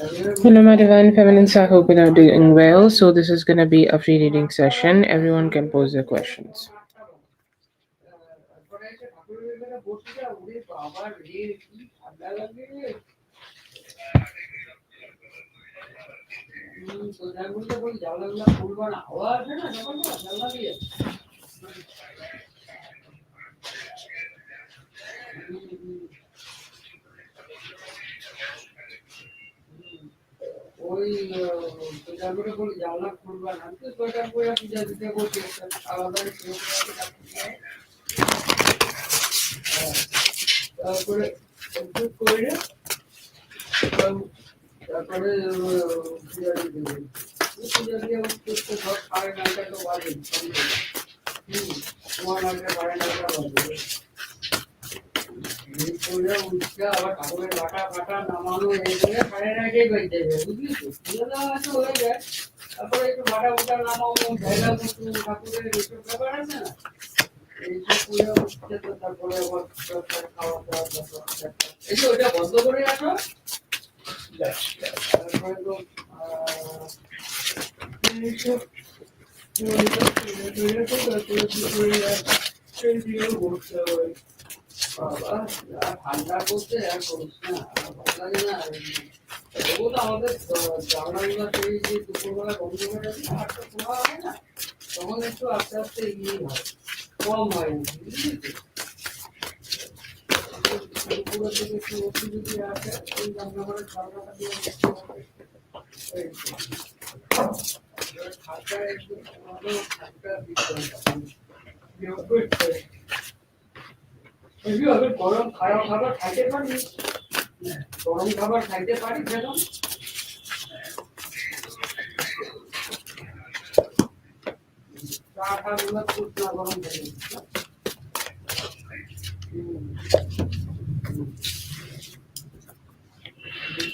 Hello, my divine feminines. I hope you are doing well. So, this is going to be a free reading session. Everyone can pose their questions.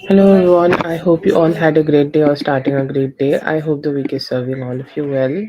Hello, everyone. I hope you all had a great day or starting a great day. I hope the week is serving all of you well.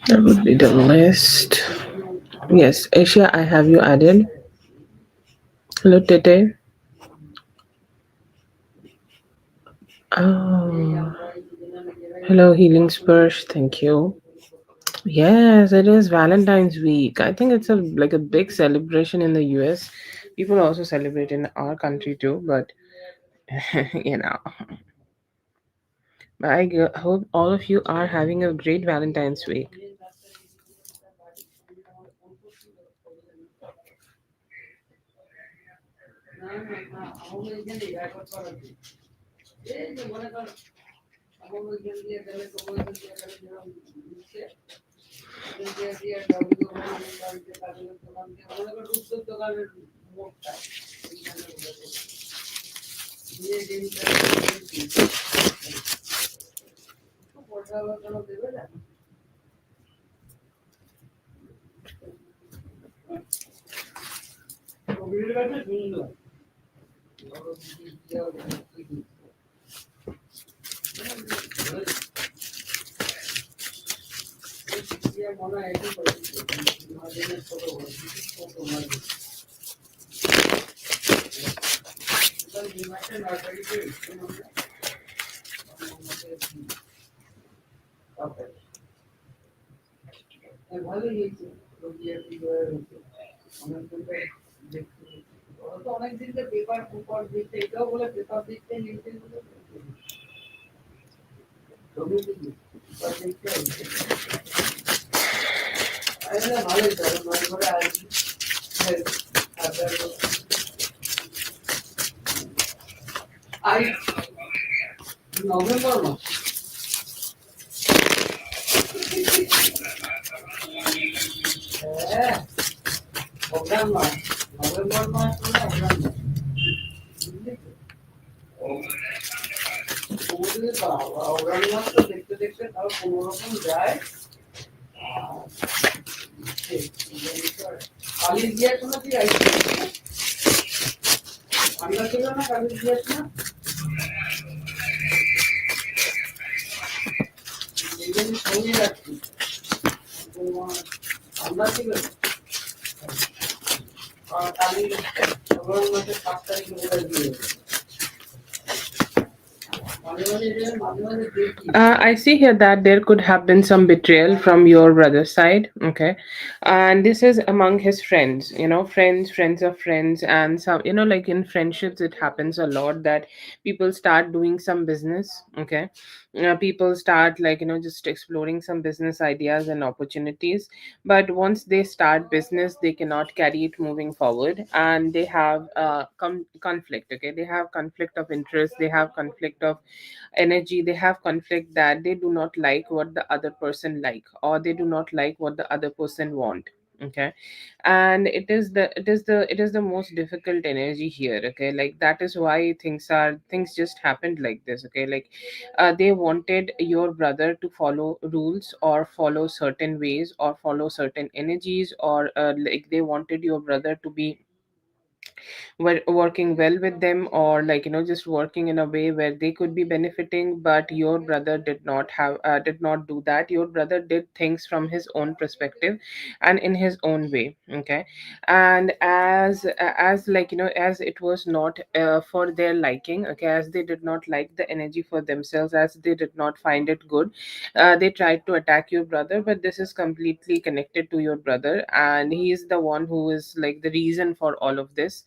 That would be the list. Yes, Asia, I have you added. Hello, Tete. Oh, hello, Healing Spurs. Thank you. Yes, it is Valentine's week. I think it's a big celebration in the US. People also celebrate in our country too, but you know, Hope all of you are having a great Valentine's week. I see here that there could have been some betrayal from your brother's side. Okay. And this is among his friends, friends of friends. And some, like in friendships, it happens a lot that people start doing some business. Okay. People start, like, just exploring some business ideas and opportunities. But once they start business, they cannot carry it moving forward. And they have conflict. Okay. They have conflict of interest. They have conflict of energy. They have conflict that they do not like what the other person like, or they do not like what the other person want. Okay. And it is the most difficult energy here. Okay. Like, that is why things just happened like this. Okay. Like, they wanted your brother to follow rules, or follow certain ways, or follow certain energies, or like, they wanted your brother to be working well with them, or, like, just working in a way where they could be benefiting. But your brother did not do that. Your brother did things from his own perspective and in his own way. Okay. And as like, as it was not for their liking. Okay. As they did not like the energy for themselves, as they did not find it good, they tried to attack your brother. But this is completely connected to your brother, and he is the one who is, like, the reason for all of this.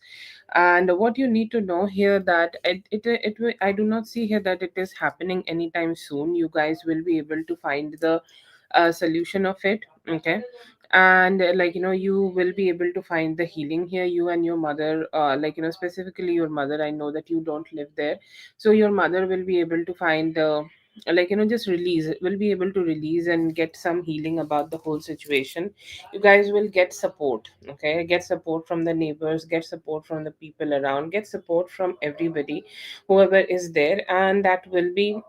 And what you need to know here, that I do not see here that it is happening anytime soon. You guys will be able to find the solution of it. Okay. And like, you will be able to find the healing here. You and your mother, like, specifically your mother, I know that you don't live there. So your mother will be able to find the, like, just release, will be able to release and get some healing about the whole situation. You guys will get support. Okay. Get support from the neighbors, get support from the people around, get support from everybody, whoever is there. And that will be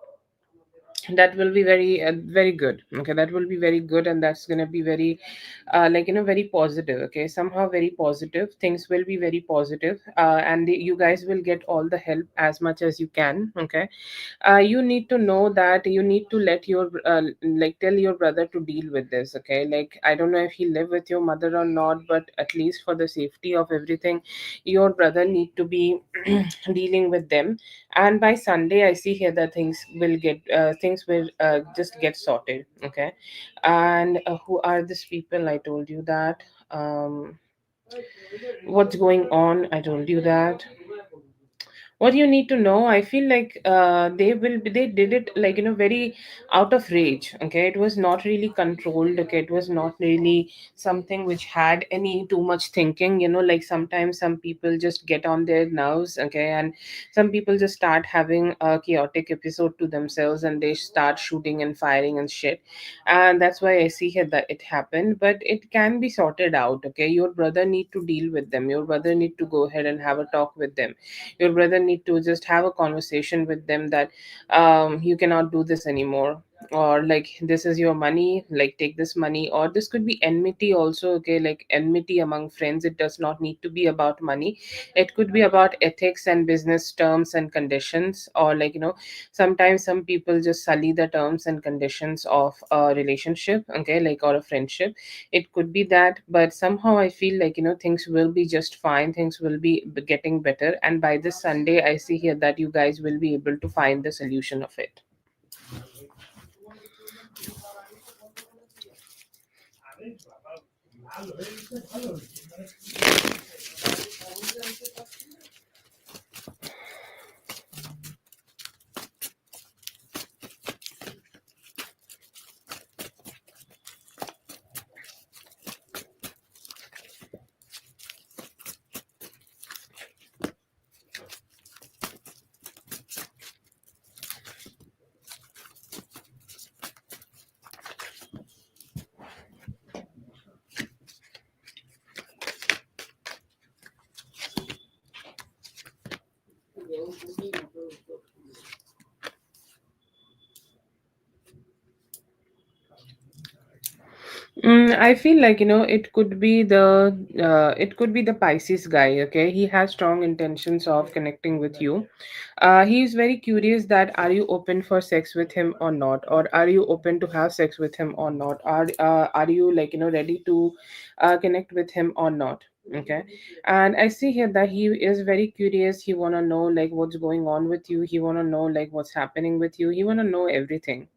very good. Okay. That will be very good, and that's going to be very like, very positive. Okay. Somehow very positive things will be very positive. And you guys will get all the help as much as you can. Okay. You need to know that you need to let your like, tell your brother to deal with this. Okay. Like, I don't know if he live with your mother or not, but at least for the safety of everything, your brother need to be dealing with them. And by Sunday, I see here that things will just get sorted. Okay. And who are these people? I told you that. What's going on? I told you that. What you need to know, I feel like they did it like, very out of rage. Okay, it was not really controlled. Okay, it was not really something which had any too much thinking. Like sometimes some people just get on their nerves. Okay, and some people just start having a chaotic episode to themselves, and they start shooting and firing and shit. And that's why I see here that it happened, but it can be sorted out. Okay, your brother need to deal with them, your brother need to go ahead and have a talk with them, your brother need to just have a conversation with them that you cannot do this anymore, or like this is your money, like take this money. Or this could be enmity also. Okay, like enmity among friends, it does not need to be about money. It could be about ethics and business terms and conditions, or like, sometimes some people just sully the terms and conditions of a relationship. Okay, like, or a friendship. It could be that, but somehow I feel like, things will be just fine, things will be getting better, and by this Sunday I see here that you guys will be able to find the solution of it. I feel like, it could be the Pisces guy. Okay, he has strong intentions of connecting with you. He is very curious that are you open for sex with him or not, or are you open to have sex with him or not, are you like, ready to connect with him or not. Okay, and I see here that he is very curious. He wanna know like what's going on with you. He wanna know like what's happening with you. He wanna know everything.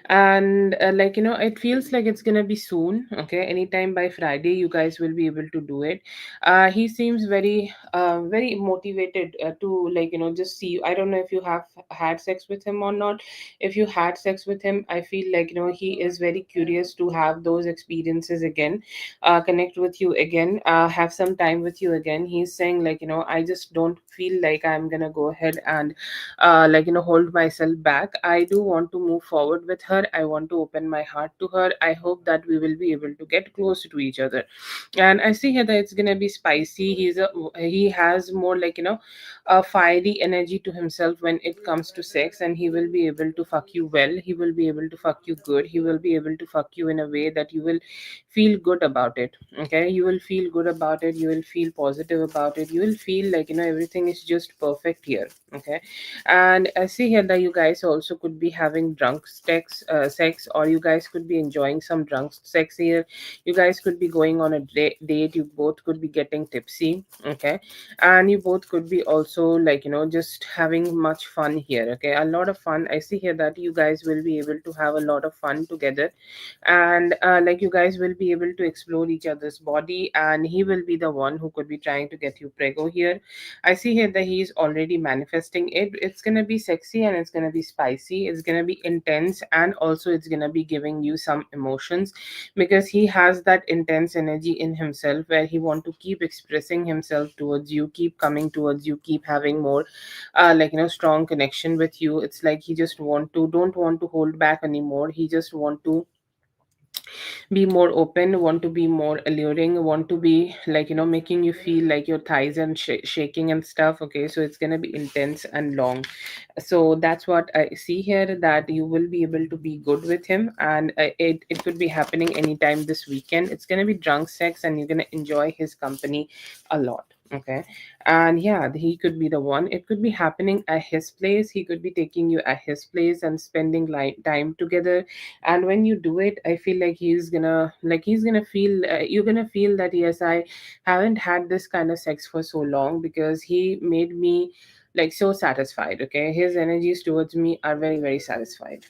And like, it feels like it's gonna be soon. Okay, anytime by Friday you guys will be able to do it. He seems very motivated to, like, just see you. I don't know if you have had sex with him or not. If you had sex with him, I feel like, he is very curious to have those experiences again, connect with you again, have some time with you again. He's saying like, I just don't feel like I'm gonna go ahead and like, hold myself back. I do want to move forward with her. I want to open my heart to her. I hope that we will be able to get close to each other. And I see here that it's gonna be spicy. He has more like, a fiery energy to himself when it comes to sex, and he will be able to fuck you well. He will be able to fuck you good. He will be able to fuck you in a way that you will feel good about it. Okay, you will feel good about it. You will feel positive about it. You will feel like, everything is just perfect here. Okay, and I see here that you guys also could be having sex, or you guys could be enjoying some drunk sex here. You guys could be going on a date. You both could be getting tipsy. Okay, and you both could be also like, just having much fun here. Okay, a lot of fun. I see here that you guys will be able to have a lot of fun together, and like, you guys will be able to explore each other's body, and he will be the one who could be trying to get you prego here. I see here that he's already manifesting it. It's gonna be sexy, and it's gonna be spicy. It's gonna be intense, and also it's gonna be giving you some emotions, because he has that intense energy in himself where he want to keep expressing himself towards you, keep coming towards you, keep having more like, strong connection with you. It's like he just don't want to hold back anymore. He just want to be more open, want to be more alluring, want to be like, making you feel like your thighs and shaking and stuff. Okay, so it's gonna be intense and long. So that's what I see here, that you will be able to be good with him, and it could be happening anytime this weekend. It's going to be drunk sex, and you're going to enjoy his company a lot. Okay, and yeah, he could be the one. It could be happening at his place. He could be taking you at his place and spending like time together. And when you do it, I feel like he's gonna feel, you're gonna feel that yes, I haven't had this kind of sex for so long, because he made me like so satisfied. Okay, his energies towards me are very, very satisfied.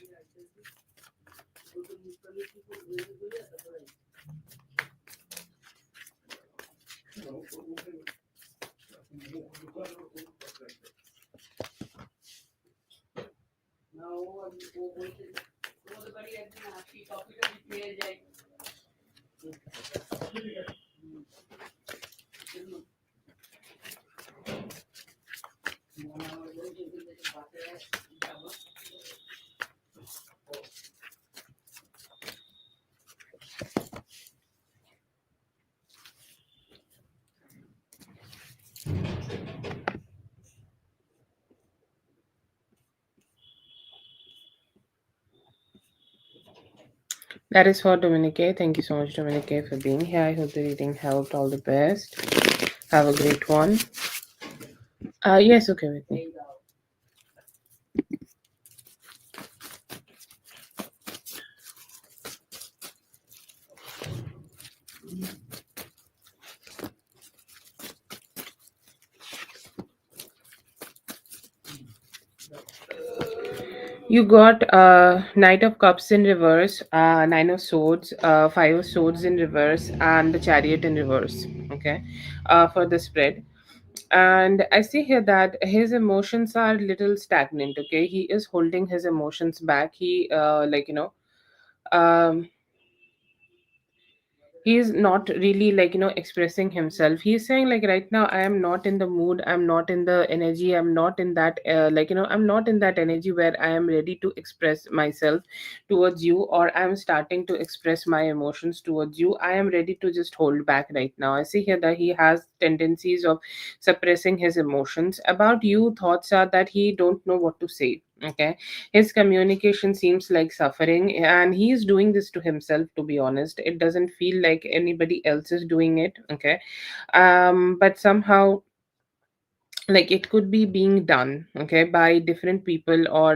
That is for Dominique. Thank you so much, Dominique, for being here. I hope the reading helped. All the best. Have a great one. Yes, okay with me. You got Knight of Cups in reverse, Nine of Swords, Five of Swords in reverse, and the Chariot in reverse. Okay, for the spread. And I see here that his emotions are little stagnant. Okay, he is holding his emotions back. He, um, he is not really expressing himself. He's saying like, right now I am not in the mood, I'm not in the energy, I'm not in that I'm not in that energy where I am ready to express myself towards you, or I'm starting to express my emotions towards you. I am ready to just hold back right now. I see here that he has tendencies of suppressing his emotions about you. Thoughts are that he don't know what to say. Okay, his communication seems like suffering, and he's doing this to himself, to be honest. It doesn't feel like anybody else is doing it. Okay, but somehow, like, it could be being done, okay, by different people, or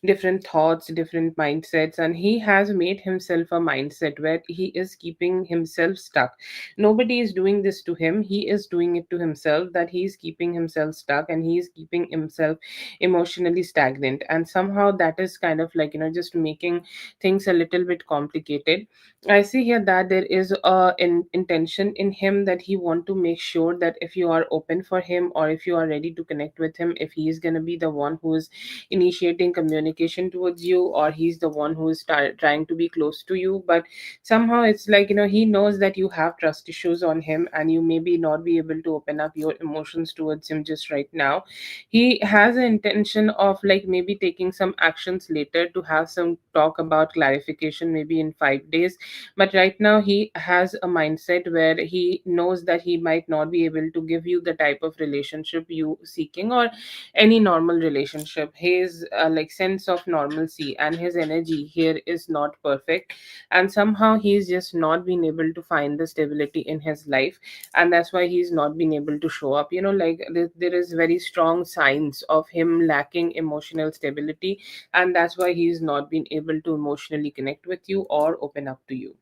different thoughts, different mindsets, and he has made himself a mindset where he is keeping himself stuck. Nobody is doing this to him, he is doing it to himself, that he is keeping himself stuck and he is keeping himself emotionally stagnant, and somehow that is kind of just making things a little bit complicated. I see here that there is an intention in him that he want to make sure that if you are open for him, or if you are ready to connect with him, if he is going to be the one who is initiating communication towards you, or he's the one who is trying to be close to you. But somehow it's like, he knows that you have trust issues on him, and you maybe not be able to open up your emotions towards him just right now. He has an intention of like maybe taking some actions later to have some talk about clarification, maybe in 5 days. But right now he has a mindset where he knows that he might not be able to give you the type of relationship you seeking, or any normal relationship. His sense of normalcy and his energy here is not perfect, and somehow he's just not been able to find the stability in his life, and that's why he's not been able to show up. There is very strong signs of him lacking emotional stability, and that's why he's not been able to emotionally connect with you or open up to you.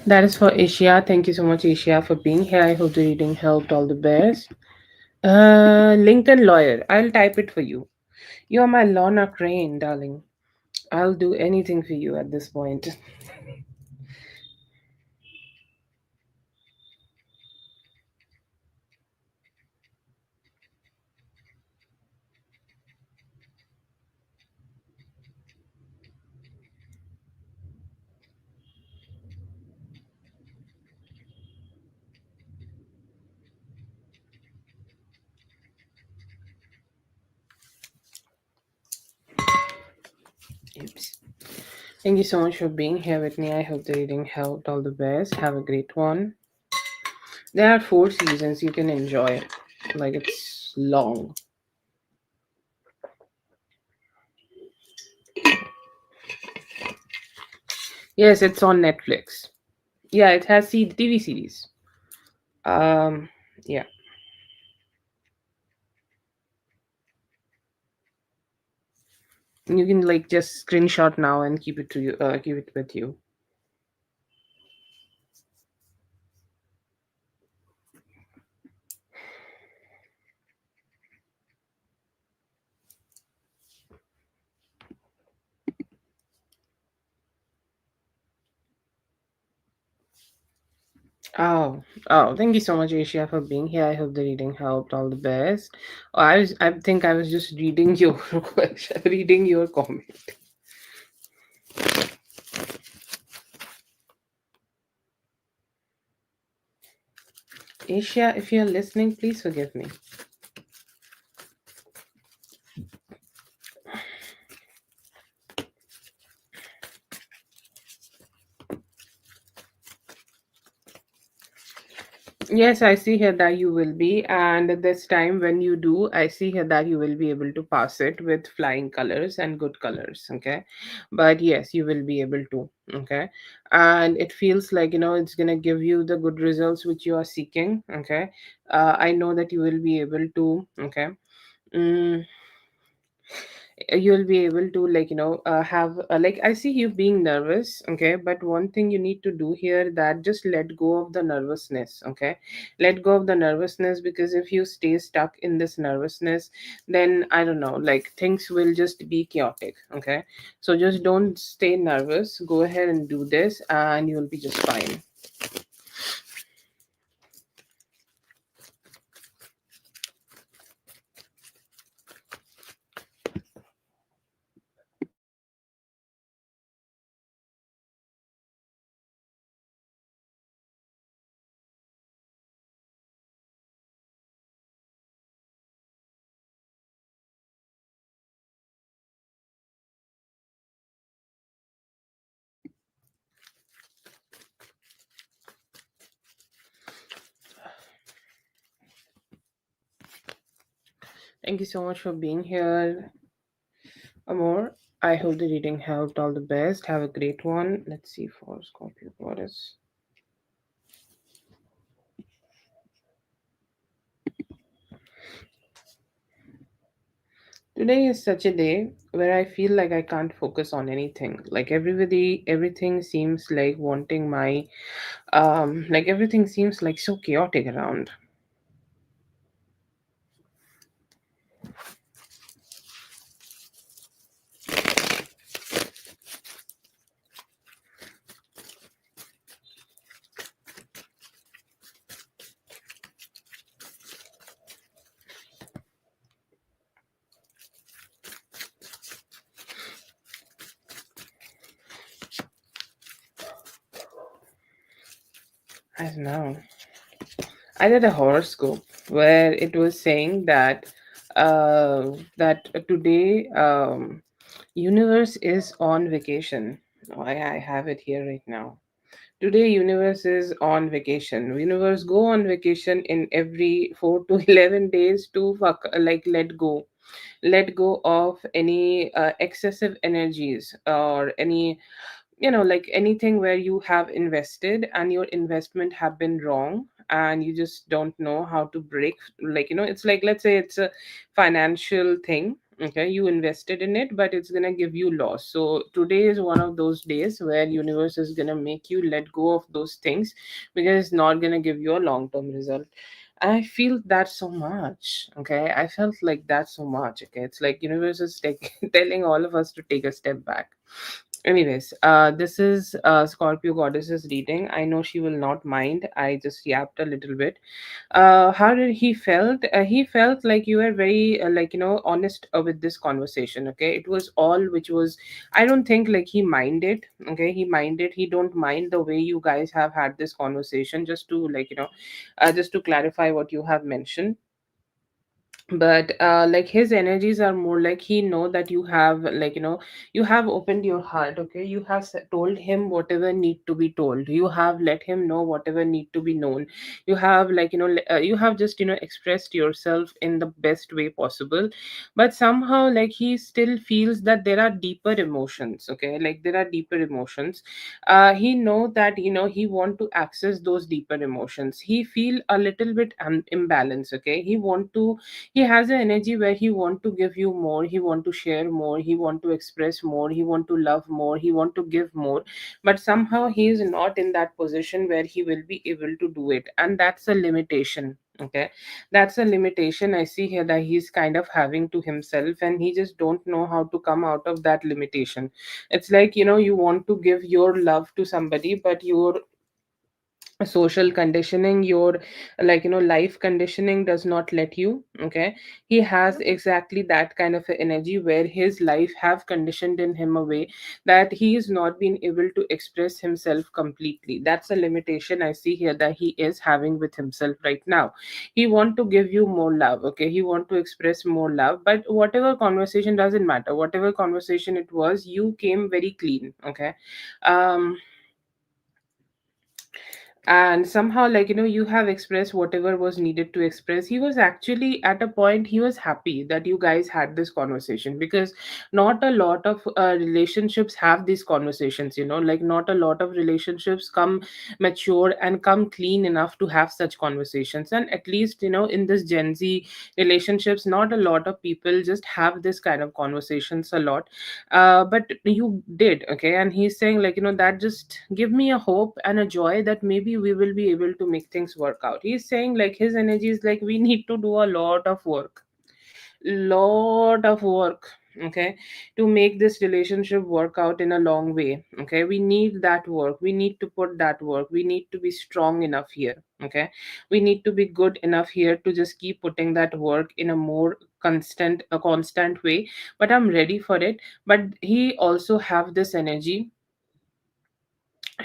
That is for Asia. Thank you so much, Asia, for being here. I hope the reading helped. All the best. Lincoln Lawyer. I'll type it for you. You are my Lorna Crane, darling. I'll do anything for you at this point. Oops. Thank you so much for being here with me. I hope the reading helped. All the best. Have a great one. There are 4 seasons you can enjoy. Like it's long. Yes, it's on Netflix. Yeah, it has TV series. Um, yeah. You can like just screenshot now and keep it to you. Keep it with you. Oh, thank you so much, Asia, for being here. I hope the reading helped. All the best. Oh, I think I was just reading your question, reading your comment. Asia, if you're listening, please forgive me. Yes, I see here that you will be, and this time when you do, I see here that you will be able to pass it with flying colors and good colors. Okay, but yes, you will be able to. Okay, and it feels like it's gonna give you the good results which you are seeking. Okay, I know that you will be able to. Okay. Mm, you'll be able to have like I see you being nervous. Okay, but one thing you need to do here, that just let go of the nervousness. Okay, let go of the nervousness, because if you stay stuck in this nervousness, then I don't know, like things will just be chaotic. Okay, so just don't stay nervous, go ahead and do this and you'll be just fine. Thank you so much for being here, Amor. I hope the reading helped. All the best. Have a great one. Let's see for Scorpio goddess. Today is such a day where I feel like I can't focus on anything. Like everything seems like wanting my, like everything seems like so chaotic around. I don't know. I did a horoscope where it was saying that today universe is on vacation. I have it here right now. Today universe is on vacation. Universe go on vacation in every 4 to 11 days to like let go of any excessive energies, or any like anything where you have invested and your investment have been wrong, and you just don't know how to break. It's like, let's say it's a financial thing. Okay, you invested in it, but it's gonna give you loss. So today is one of those days where universe is gonna make you let go of those things, because it's not gonna give you a long term result. I feel that so much. Okay, I felt like that so much. Okay, it's like universe is telling all of us to take a step back. Anyways, this is Scorpio goddess's reading. I know she will not mind. I just yapped a little bit. How did he felt? He felt like you were very honest with this conversation. Okay, it was all which was. I don't think like he minded. Okay, he minded. He don't mind the way you guys have had this conversation. Just to just to clarify what you have mentioned, but like his energies are more like he know that you have, like, you have opened your heart, okay, you have told him whatever need to be told, you have let him know whatever need to be known, you have, like, you have just, expressed yourself in the best way possible. But somehow, like, he still feels that there are deeper emotions, okay, like there are deeper emotions. He know that, he want to access those deeper emotions. He feel a little bit imbalance, okay. He has an energy where he want to give you more, he want to share more, he want to express more, he want to love more, he want to give more. But somehow he is not in that position where he will be able to do it, and that's a limitation, okay. That's a limitation I see here, that he's kind of having to himself, and he just don't know how to come out of that limitation. It's like, you want to give your love to somebody, but your social conditioning, your, like, life conditioning does not let you, okay. He has exactly that kind of a energy where his life have conditioned in him a way that he is not being able to express himself completely. That's a limitation I see here that he is having with himself right now. He want to give you more love, okay, he want to express more love, but whatever conversation, doesn't matter whatever conversation it was, you came very clean, okay. um and somehow, like, you have expressed whatever was needed to express. He was actually at a point, he was happy that you guys had this conversation, because not a lot of relationships have these conversations, like not a lot of relationships come mature and come clean enough to have such conversations. And at least, in this Gen Z relationships, not a lot of people just have this kind of conversations a lot. But you did, okay. And he's saying, like, that just give me a hope and a joy that maybe we will be able to make things work out. He's saying, like, his energy is like, we need to do a lot of work, okay, to make this relationship work out in a long way, okay. We need that work, we need to put that work, we need to be strong enough here, okay. We need to be good enough here to just keep putting that work in a more constant way. But I'm ready for it. But he also have this energy,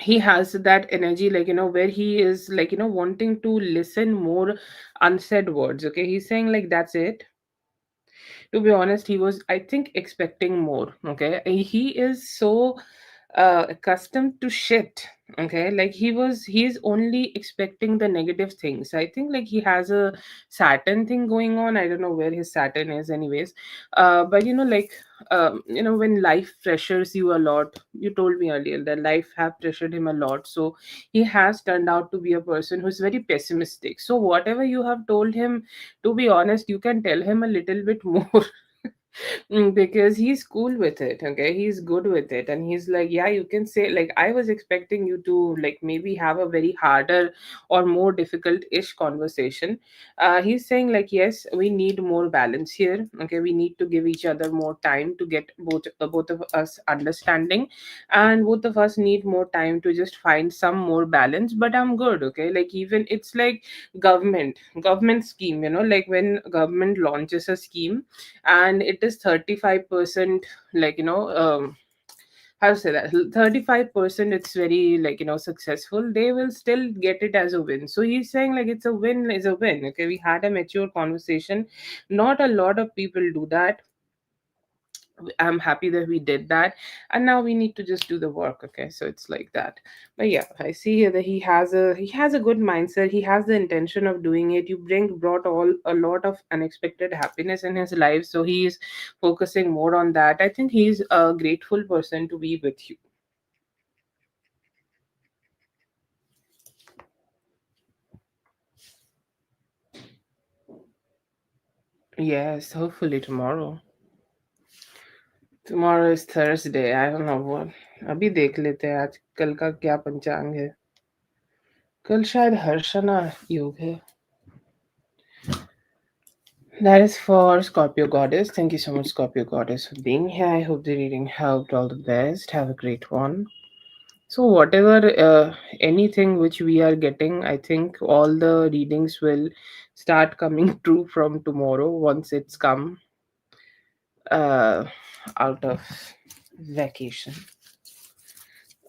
he has that energy, like, where he is, like, wanting to listen more unsaid words, okay. He's saying, like, that's it. To be honest, he was, I think, expecting more, okay. He is so accustomed to shit, okay. Like, he's only expecting the negative things. I think, like, he has a Saturn thing going on. I don't know where his Saturn is, anyways. But like, when life pressures you a lot, you told me earlier that life have pressured him a lot, so he has turned out to be a person who's very pessimistic. So whatever you have told him, to be honest, you can tell him a little bit more. Because he's cool with it, okay, he's good with it, and he's like, yeah, you can say, like, I was expecting you to, like, maybe have a very harder or more difficult ish conversation. He's saying, like, yes, we need more balance here, okay. We need to give each other more time to get both of us understanding, and both of us need more time to just find some more balance. But I'm good, okay. Like, even it's like government scheme, like when government launches a scheme and it is 35%, like, how to say that, 35% it's very, like, successful, they will still get it as a win. So he's saying, like, it's a win is a win, okay. We had a mature conversation, not a lot of people do that. I'm happy that we did that, and now we need to just do the work, okay. So it's like that. But yeah, I see here that he has a good mindset, he has the intention of doing it. You brought all a lot of unexpected happiness in his life, so he's focusing more on that. I think he's a grateful person to be with you. Yes, hopefully tomorrow. Tomorrow is Thursday, I don't know what, अभी देख लेते हैं आज कल का क्या पंचांग है. कल शायद हर्षना योग है. That is for Scorpio Goddess. Thank you so much, Scorpio Goddess, for being here. I hope the reading helped. All the best. Have a great one. So, whatever, anything which we are getting, I think all the readings will start coming true from tomorrow once it's come uh, out of vacation.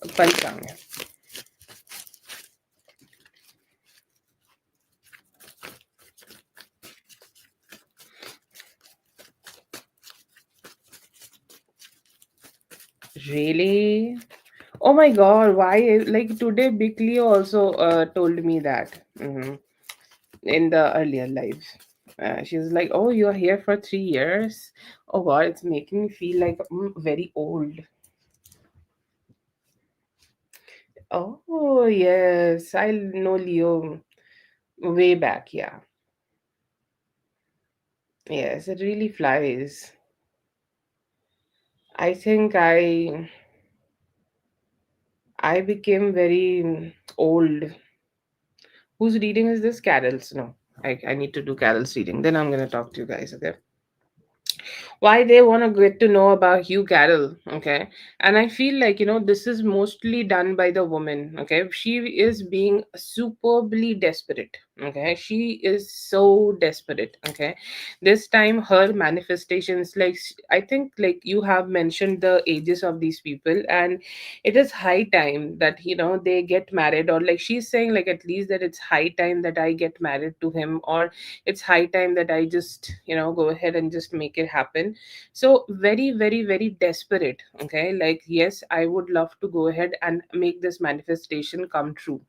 Panchang. Really? Oh my god, why? Like today, Bickley also told me that in the earlier lives. She was like, "Oh, you're here for 3 years. Oh god, it's making me feel like very old." Oh yes, I know Leo way back. Yeah, yes, it really flies. I think I became very old. Whose reading is this? Carol's. No, I need to do Carol's reading. Then I'm gonna talk to you guys. Okay. Why they want to get to know about Hugh Carroll, okay? And I feel like, this is mostly done by the woman, okay? She is being superbly desperate, okay? She is so desperate, okay? This time, her manifestations, like, I think, like, you have mentioned the ages of these people, and it is high time that, they get married, or like she's saying, like, at least that it's high time that I get married to him, or it's high time that I just go ahead and just make it happen. So very very very desperate, okay? Like, yes, I would love to go ahead and make this manifestation come true.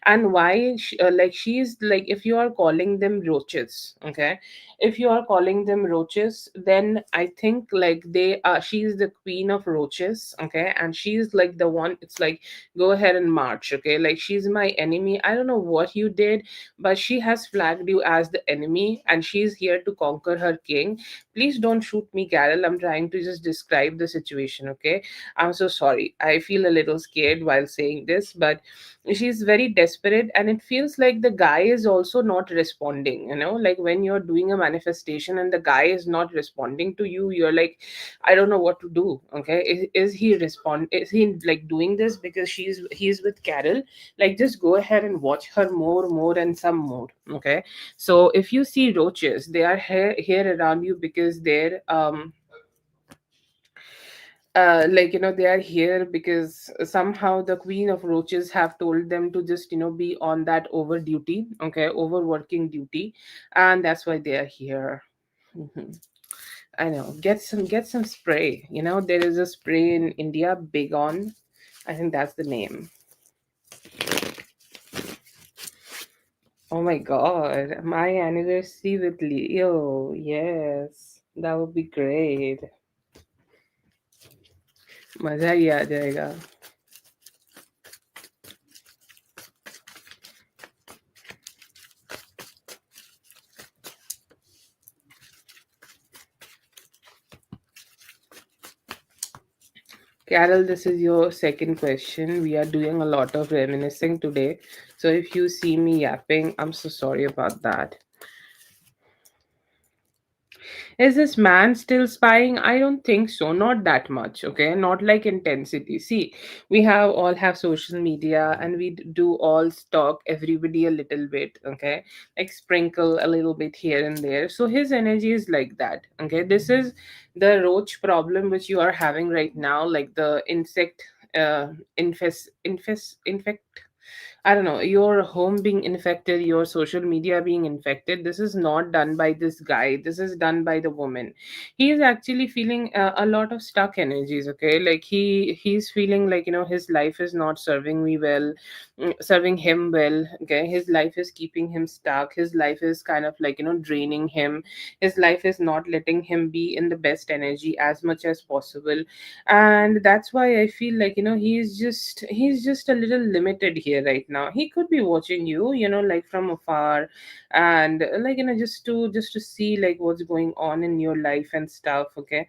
And why like she's like, if you are calling them roaches, okay, if you are calling them roaches, then I think like they are, she's the queen of roaches, okay, and she's like the one, it's like, go ahead and march, okay? Like, she's my enemy. I don't know what you did, but she has flagged you as the enemy, and she's here to conquer her king. Please don't shoot me, Carol. I'm trying to just describe the situation, okay? I'm so sorry. I feel a little scared while saying this, but she's very desperate, and it feels like the guy is also not responding. Like when you're doing a manifestation and the guy is not responding to you, you're like, I don't know what to do, okay? Is he respond? Is he like doing this because he's with Carol? Like, just go ahead and watch her more and some more, okay? So if you see roaches, they are here around you because they're like, they are here because somehow the queen of roaches have told them to just be on that over duty, okay, overworking duty, and that's why they are here. Mhm. I know, get some spray. There is a spray in India, big on, I think that's the name. Oh my god, my anniversary with Leo. Yes, that would be great. मजा ही आ जाएगा. Carol, this is your second question. We are doing a lot of reminiscing today. So if you see me yapping, I'm so sorry about that. Is this man still spying? I don't think so. Not that much, okay? Not like intensity. See, we all have social media, and we do all stalk everybody a little bit, okay? Like sprinkle a little bit here and there. So his energy is like that, okay? This is the roach problem which you are having right now, like the insect infect, I don't know, your home being infected, your social media being infected. This is not done by this guy. This is done by the woman. He is actually feeling a lot of stuck energies. Okay, like he's feeling like his life is not serving me well, serving him well. Okay, his life is keeping him stuck. His life is kind of like draining him. His life is not letting him be in the best energy as much as possible, and that's why I feel like he's just a little limited here right now. He could be watching you, like from afar, and like just to see like what's going on in your life and stuff, okay?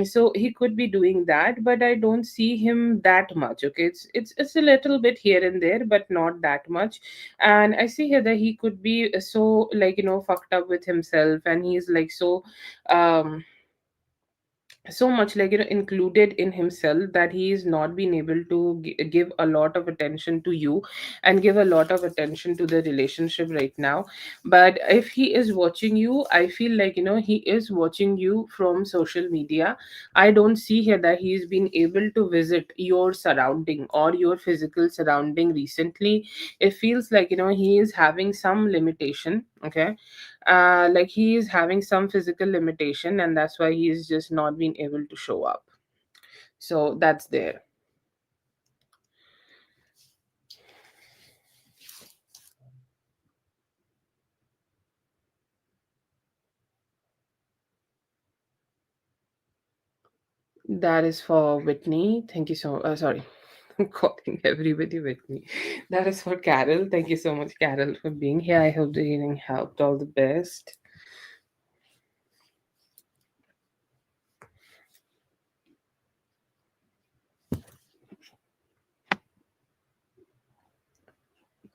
So he could be doing that, but I don't see him that much, okay? It's a little bit here and there, but not that much. And I see here that he could be so like fucked up with himself, and he's like um so much like included in himself that he is not being able to give a lot of attention to you and give a lot of attention to the relationship right now. But if he is watching you, I feel like he is watching you from social media. I don't see here that he's been able to visit your surrounding or your physical surrounding recently. It feels like he is having some limitation, okay? Like he is having some physical limitation, and that's why he is just not being able to show up. So that's there. That is for Whitney. Thank you so. Sorry, I'm calling everybody Whitney. That is for Carol. Thank you so much, Carol, for being here. I hope the healing helped. All the best.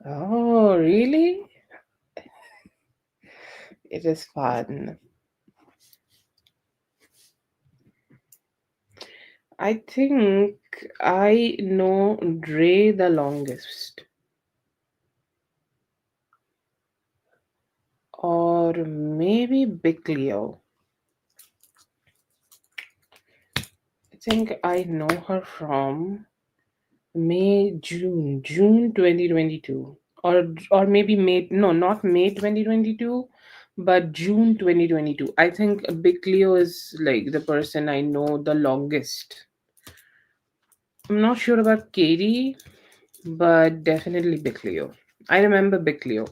Oh, really? It is fun. I think I know Dre the longest, or maybe Big Leo. I think I know her from June 2022, or maybe May. No, not May 2022, but June 2022. I think Big Leo is like the person I know the longest. I'm not sure about Katie, but definitely Big Leo. I remember Big Leo.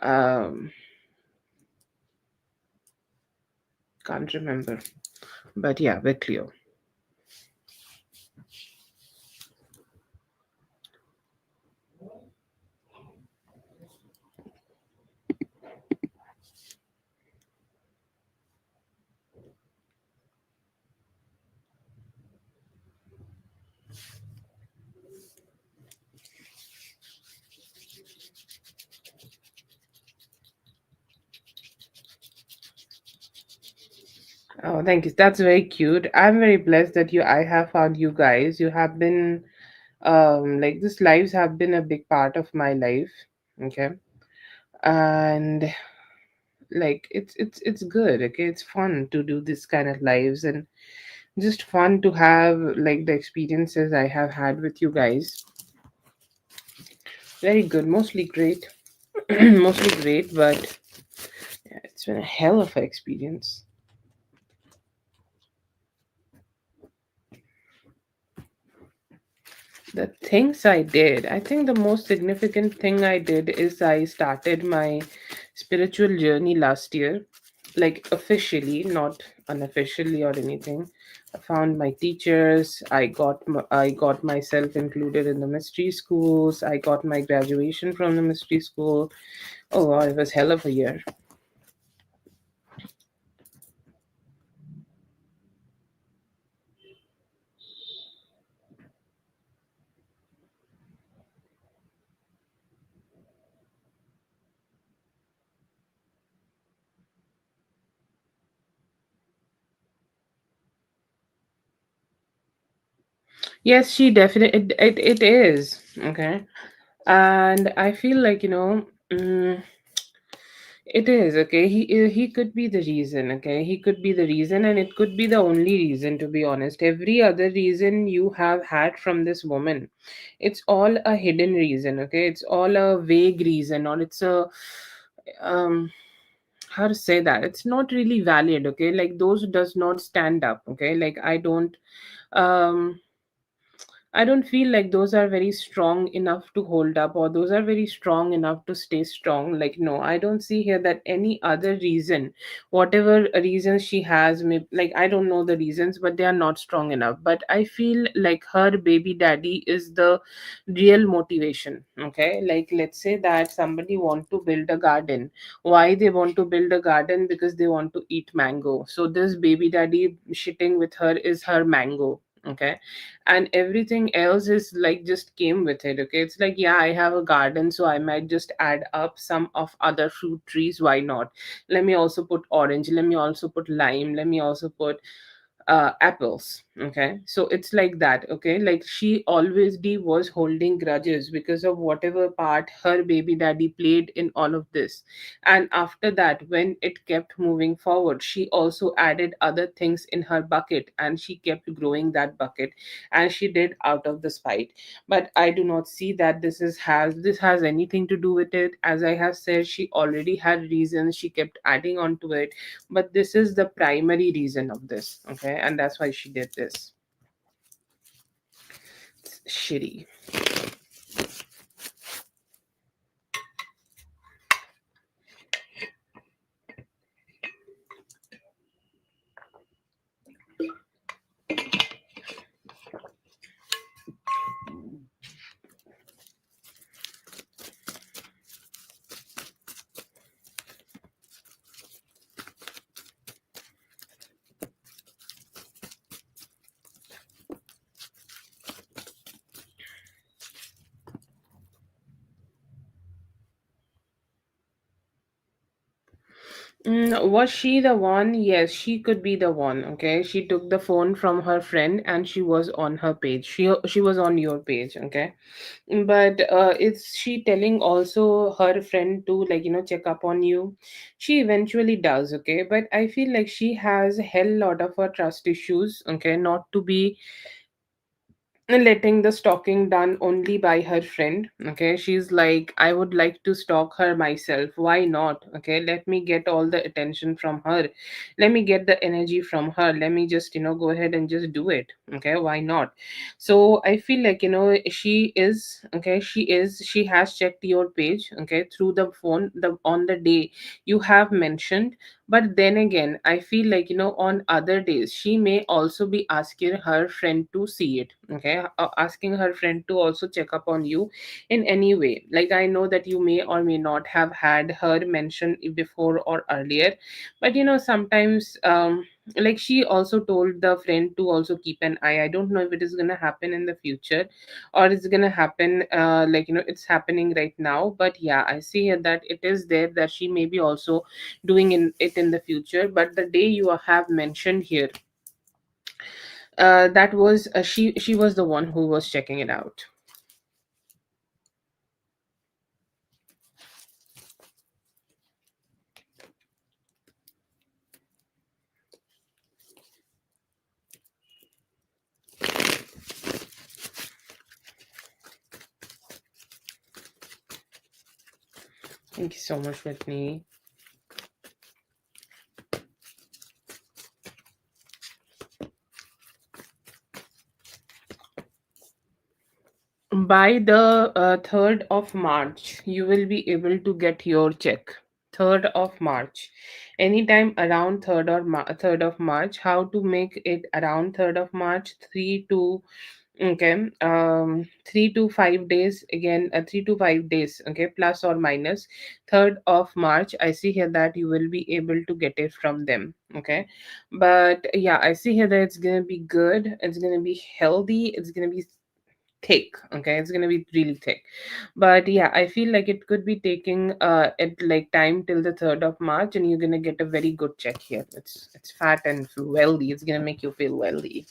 Um, can't remember, but yeah, Big Leo. Oh, thank you. That's very cute. I'm very blessed that I have found you guys. You have been like this lives have been a big part of my life. Okay. And like it's good. Okay. It's fun to do this kind of lives, and just fun to have like the experiences I have had with you guys. Very good. Mostly great. Mostly great, but yeah, it's been a hell of an experience. The things I did, I think the most significant thing I did is I started my spiritual journey last year, like officially, not unofficially or anything. I found my teachers. I got myself included in the mystery schools. I got my graduation from the mystery school. Oh wow, it was hell of a year. Yes, she definitely it is okay, and I feel like it is okay. He could be the reason. Okay, he could be the reason, and it could be the only reason. To be honest, every other reason you have had from this woman, it's all a hidden reason. Okay, it's all a vague reason, or it's a um how to say that, it's not really valid. Okay, like those does not stand up. Okay, like um I don't feel like those are very strong enough to hold up, or those are very strong enough to stay strong. Like, no, I don't see here that any other reason, whatever reasons she has, like, I don't know the reasons, but they are not strong enough. But I feel like her baby daddy is the real motivation. Okay, like, let's say that somebody want to build a garden. Why they want to build a garden? Because they want to eat mango. So, this baby daddy shitting with her is her mango. Okay, and everything else is like just came with it. Okay, it's like, yeah, I have a garden, so I might just add up some of other fruit trees. Why not? Let me also put orange, let me also put lime, let me also put apples. Okay, so it's like that. Okay, like she always was holding grudges because of whatever part her baby daddy played in all of this. And after that, when it kept moving forward, she also added other things in her bucket, and she kept growing that bucket, and she did out of the spite. But I do not see that this has anything to do with it. As I have said, she already had reasons, she kept adding on to it, but this is the primary reason of this. Okay, and that's why she did this. shitty. Was she the one? Yes, she could be the one. Okay, she took the phone from her friend and she was on her page. She was on your page. Okay, but is she telling also her friend to, like, check up on you? She eventually does. Okay, but I feel like she has a hell lot of her trust issues. Okay, not to be letting the stalking done only by her friend. Okay, she's like, I would like to stalk her myself. Why not? Okay, let me get all the attention from her, let me get the energy from her, let me just go ahead and just do it. Okay, why not? So I feel like, she is okay, she has checked your page, okay, through the phone, the on the day you have mentioned. But then again, I feel like, on other days, she may also be asking her friend to see it. Okay, asking her friend to also check up on you in any way. Like, I know that you may or may not have had her mention it before or earlier, but sometimes, like, she also told the friend to also keep an eye. I don't know if it is going to happen in the future or it's going to happen, like, it's happening right now. But yeah, I see here that it is there, that she may be also doing it in the future. But the day you have mentioned here, that was, she was the one who was checking it out. Thank you so much, Whitney. By the 3rd of March, you will be able to get your check. 3rd of March. Anytime around 3rd of March. How to make it around 3rd of March? 3 to, okay, 3 to 5 days, again, 3 to 5 days, okay, plus or minus. 3rd of March, I see here that you will be able to get it from them. Okay, but yeah, I see here that it's gonna be good, it's gonna be healthy, it's gonna be thick. Okay, it's gonna be really thick. But yeah, I feel like it could be taking it like time till the 3rd of March, and you're gonna get a very good check here. It's fat and wealthy, it's gonna make you feel wealthy.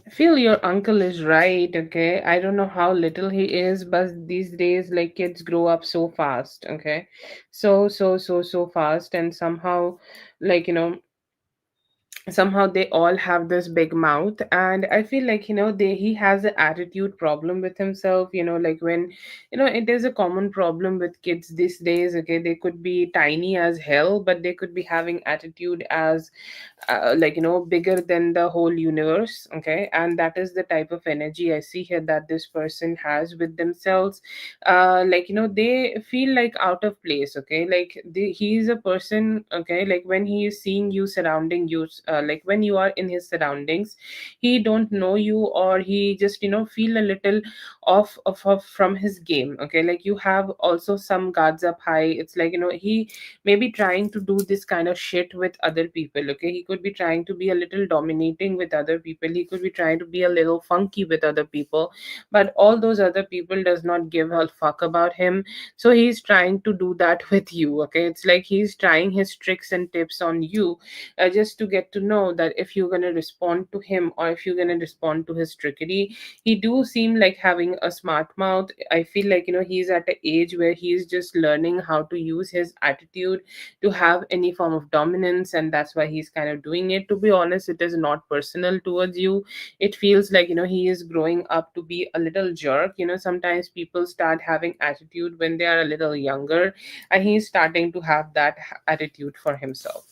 I feel your uncle is right. Okay, I don't know how little he is, but these days, like, kids grow up so fast. Okay, so fast, and somehow, like, somehow they all have this big mouth. And I feel like, he has an attitude problem with himself. Like, when, it is a common problem with kids these days. Okay, they could be tiny as hell, but they could be having attitude as, like, bigger than the whole universe. Okay, and that is the type of energy I see here that this person has with themselves. Like, they feel like out of place. Okay, like, he is a person. Okay, like, when he is seeing you surrounding you, like, when you are in his surroundings, he don't know you, or he just, feel a little off from his game. Okay, like, you have also some guards up high. It's like, he may be trying to do this kind of shit with other people. Okay, he could be trying to be a little dominating with other people, he could be trying to be a little funky with other people, but all those other people does not give a fuck about him. So he's trying to do that with you. Okay, it's like he's trying his tricks and tips on you, just to get to know that if you're going to respond to him or if you're going to respond to his trickery. He do seem like having a smart mouth. I feel like, he's at an age where he's just learning how to use his attitude to have any form of dominance, and that's why he's kind of doing it. To be honest, it is not personal towards you. It feels like, he is growing up to be a little jerk. Sometimes people start having attitude when they are a little younger, and he's starting to have that attitude for himself.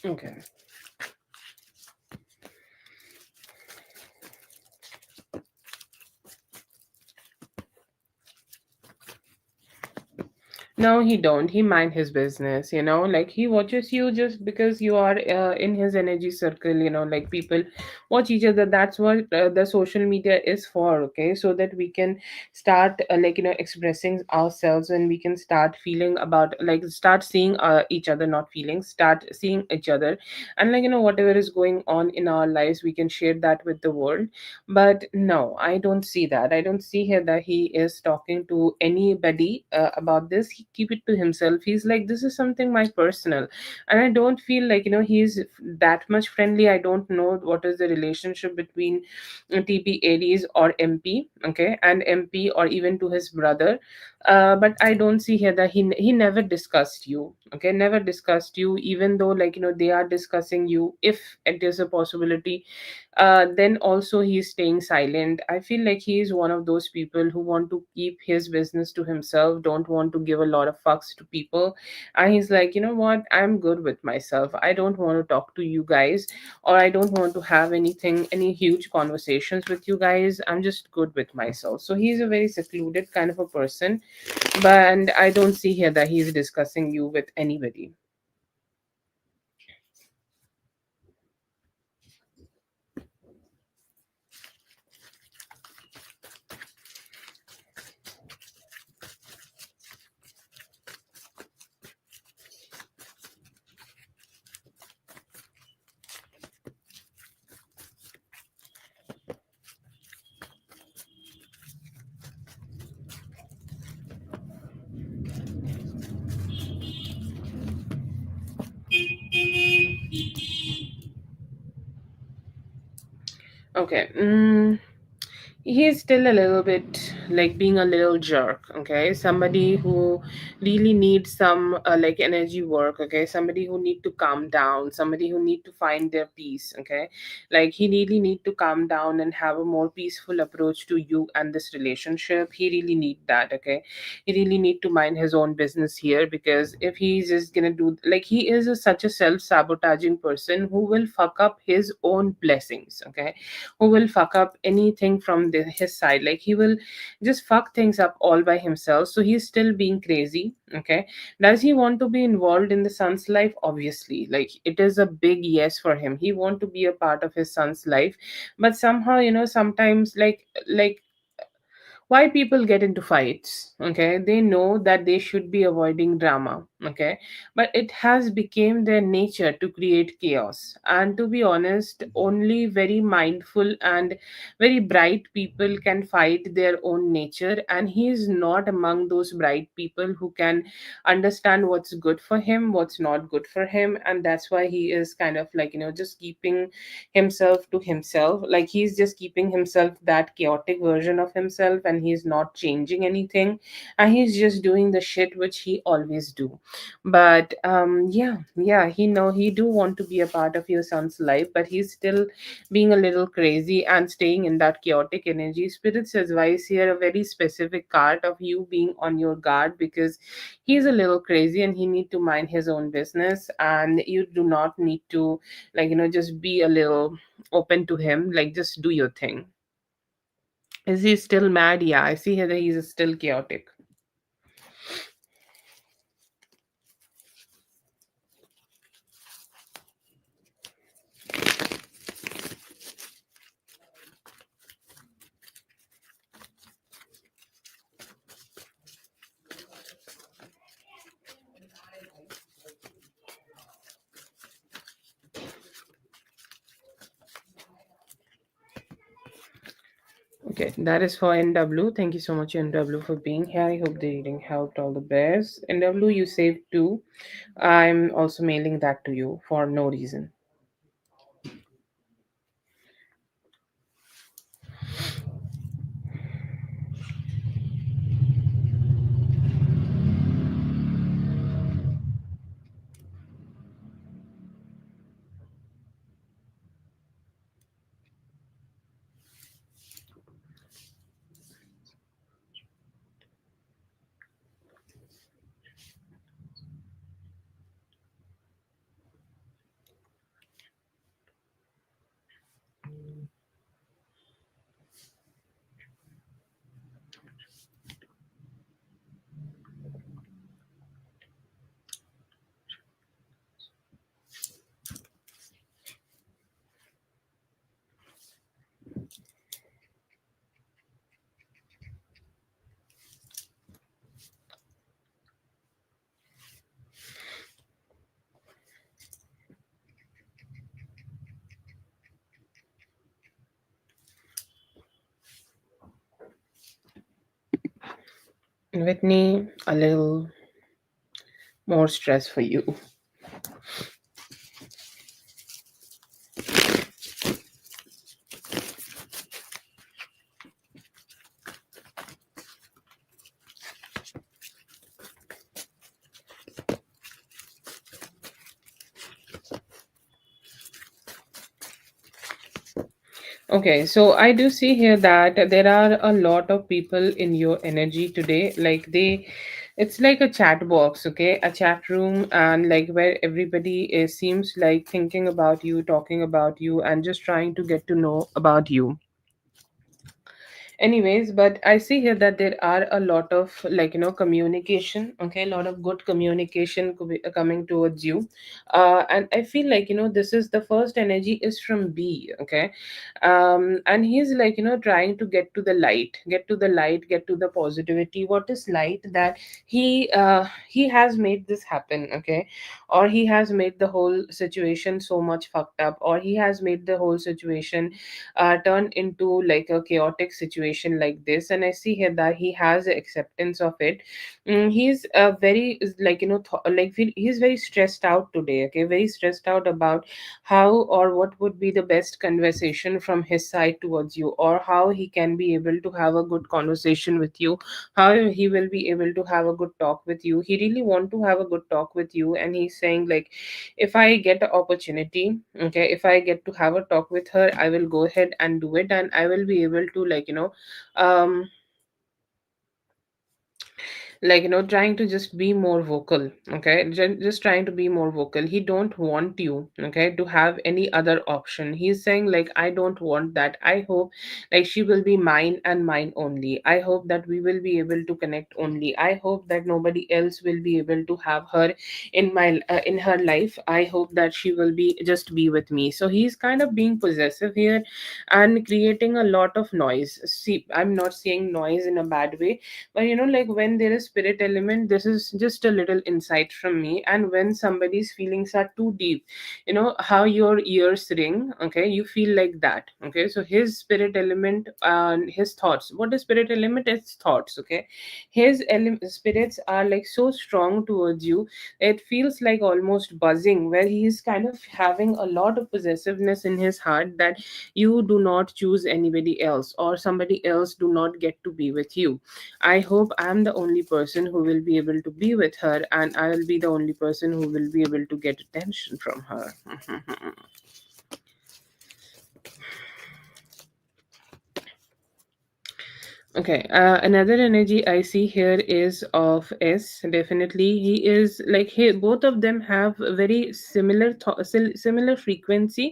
Okay. No, he don't. He mind his business, like he watches you just because you are in his energy circle, like people watch each other. That's what the social media is for, okay? So that we can start like, expressing ourselves, and we can start feeling about, like, start seeing each other, not feelings, start seeing each other. And like, whatever is going on in our lives, we can share that with the world. But no, I don't see that. I don't see here that he is talking to anybody about this. He keep it to himself. He's like, this is something my personal, and I don't feel like, he's that much friendly. I don't know what is the relationship between TP Aries or MP, okay, and MP, or even to his brother. But I don't see here that he never discussed you, okay, never discussed you, even though, like, they are discussing you, if it is a possibility. Then also he's staying silent. I feel like he is one of those people who want to keep his business to himself, don't want to give a lot of fucks to people. And he's like, you know what, I'm good with myself. I don't want to talk to you guys, or I don't want to have any huge conversations with you guys. I'm just good with myself. So he's a very secluded kind of a person, but and I don't see here that he's discussing you with anybody. Okay. He's still a little bit like being a little jerk, okay? Somebody who really needs some like energy work, okay? Somebody who need to calm down, somebody who need to find their peace, okay? Like he really need to calm down and have a more peaceful approach to you and this relationship. He really need that, okay? He really need to mind his own business here, because if he's just gonna do, like, he is such a self-sabotaging person who will fuck up his own blessings, okay? Who will fuck up anything from his side. Like he will just fuck things up all by himself. So he's still being crazy, okay? Does he want to be involved in the son's life? Obviously, like it is a big yes for him. He want to be a part of his son's life. But somehow, sometimes, like why people get into fights, okay? They know that they should be avoiding drama, okay? But it has become their nature to create chaos. And to be honest, only very mindful and very bright people can fight their own nature, and he is not among those bright people who can understand what's good for him, what's not good for him. And that's why he is kind of like, just keeping himself to himself. Like he's just keeping himself that chaotic version of himself, and he's not changing anything, and he's just doing the shit which he always do. But yeah, he do want to be a part of your son's life, but he's still being a little crazy and staying in that chaotic energy. Spirits advise here a very specific card of you being on your guard, because he's a little crazy and he need to mind his own business, and you do not need to, just be a little open to him, like just do your thing. Is he still mad? Yeah, I see here that he's still chaotic. Okay, that is for NW. Thank you so much, NW, for being here. I hope the reading helped all the best. NW, you saved two. I'm also mailing that to you for no reason. Whitney, a little more stress for you. Okay, so I do see here that there are a lot of people in your energy today. It's like a chat box, okay, a chat room, and like where everybody is seems like thinking about you, talking about you, and just trying to get to know about you. Anyways, but I see here that there are a lot of communication, okay, a lot of good communication could be coming towards you. And I feel like this is the first energy is from B, okay. And he's trying to get to the light, get to the positivity. What is light? That he has made this happen, okay, or he has made the whole situation so much fucked up, or he has made the whole situation turn into like a chaotic situation like this. And I see here that he has acceptance of it. He's very he's very stressed out today, okay, very stressed out about how or what would be the best conversation from his side towards you, or how he can be able to have a good conversation with you, how he will be able to have a good talk with you. He really want to have a good talk with you, and he's saying like, if I get the opportunity, okay, if I get to have a talk with her, I will go ahead and do it, and I will be able to um trying to just be more vocal, okay, just trying to be more vocal. He don't want you, okay, to have any other option. He's saying like, I don't want that. I hope like she will be mine and mine only. I hope that we will be able to connect only. I hope that nobody else will be able to have her in her life. I hope that she will be just be with me. So he's kind of being possessive here and creating a lot of noise. See, I'm not saying noise in a bad way, but like when there is spirit element, this is just a little insight from me. And when somebody's feelings are too deep, how your ears ring, okay, you feel like that, okay. So his spirit element and his thoughts, what is spirit element? It's thoughts, okay. His spirits are like so strong towards you, it feels like almost buzzing, where he is kind of having a lot of possessiveness in his heart, that you do not choose anybody else, or somebody else do not get to be with you. I hope I'm the only person who will be able to be with her, and I will be the only person who will be able to get attention from her. Okay, another energy I see here is of S. Definitely, he is like he. Both of them have very similar similar frequency.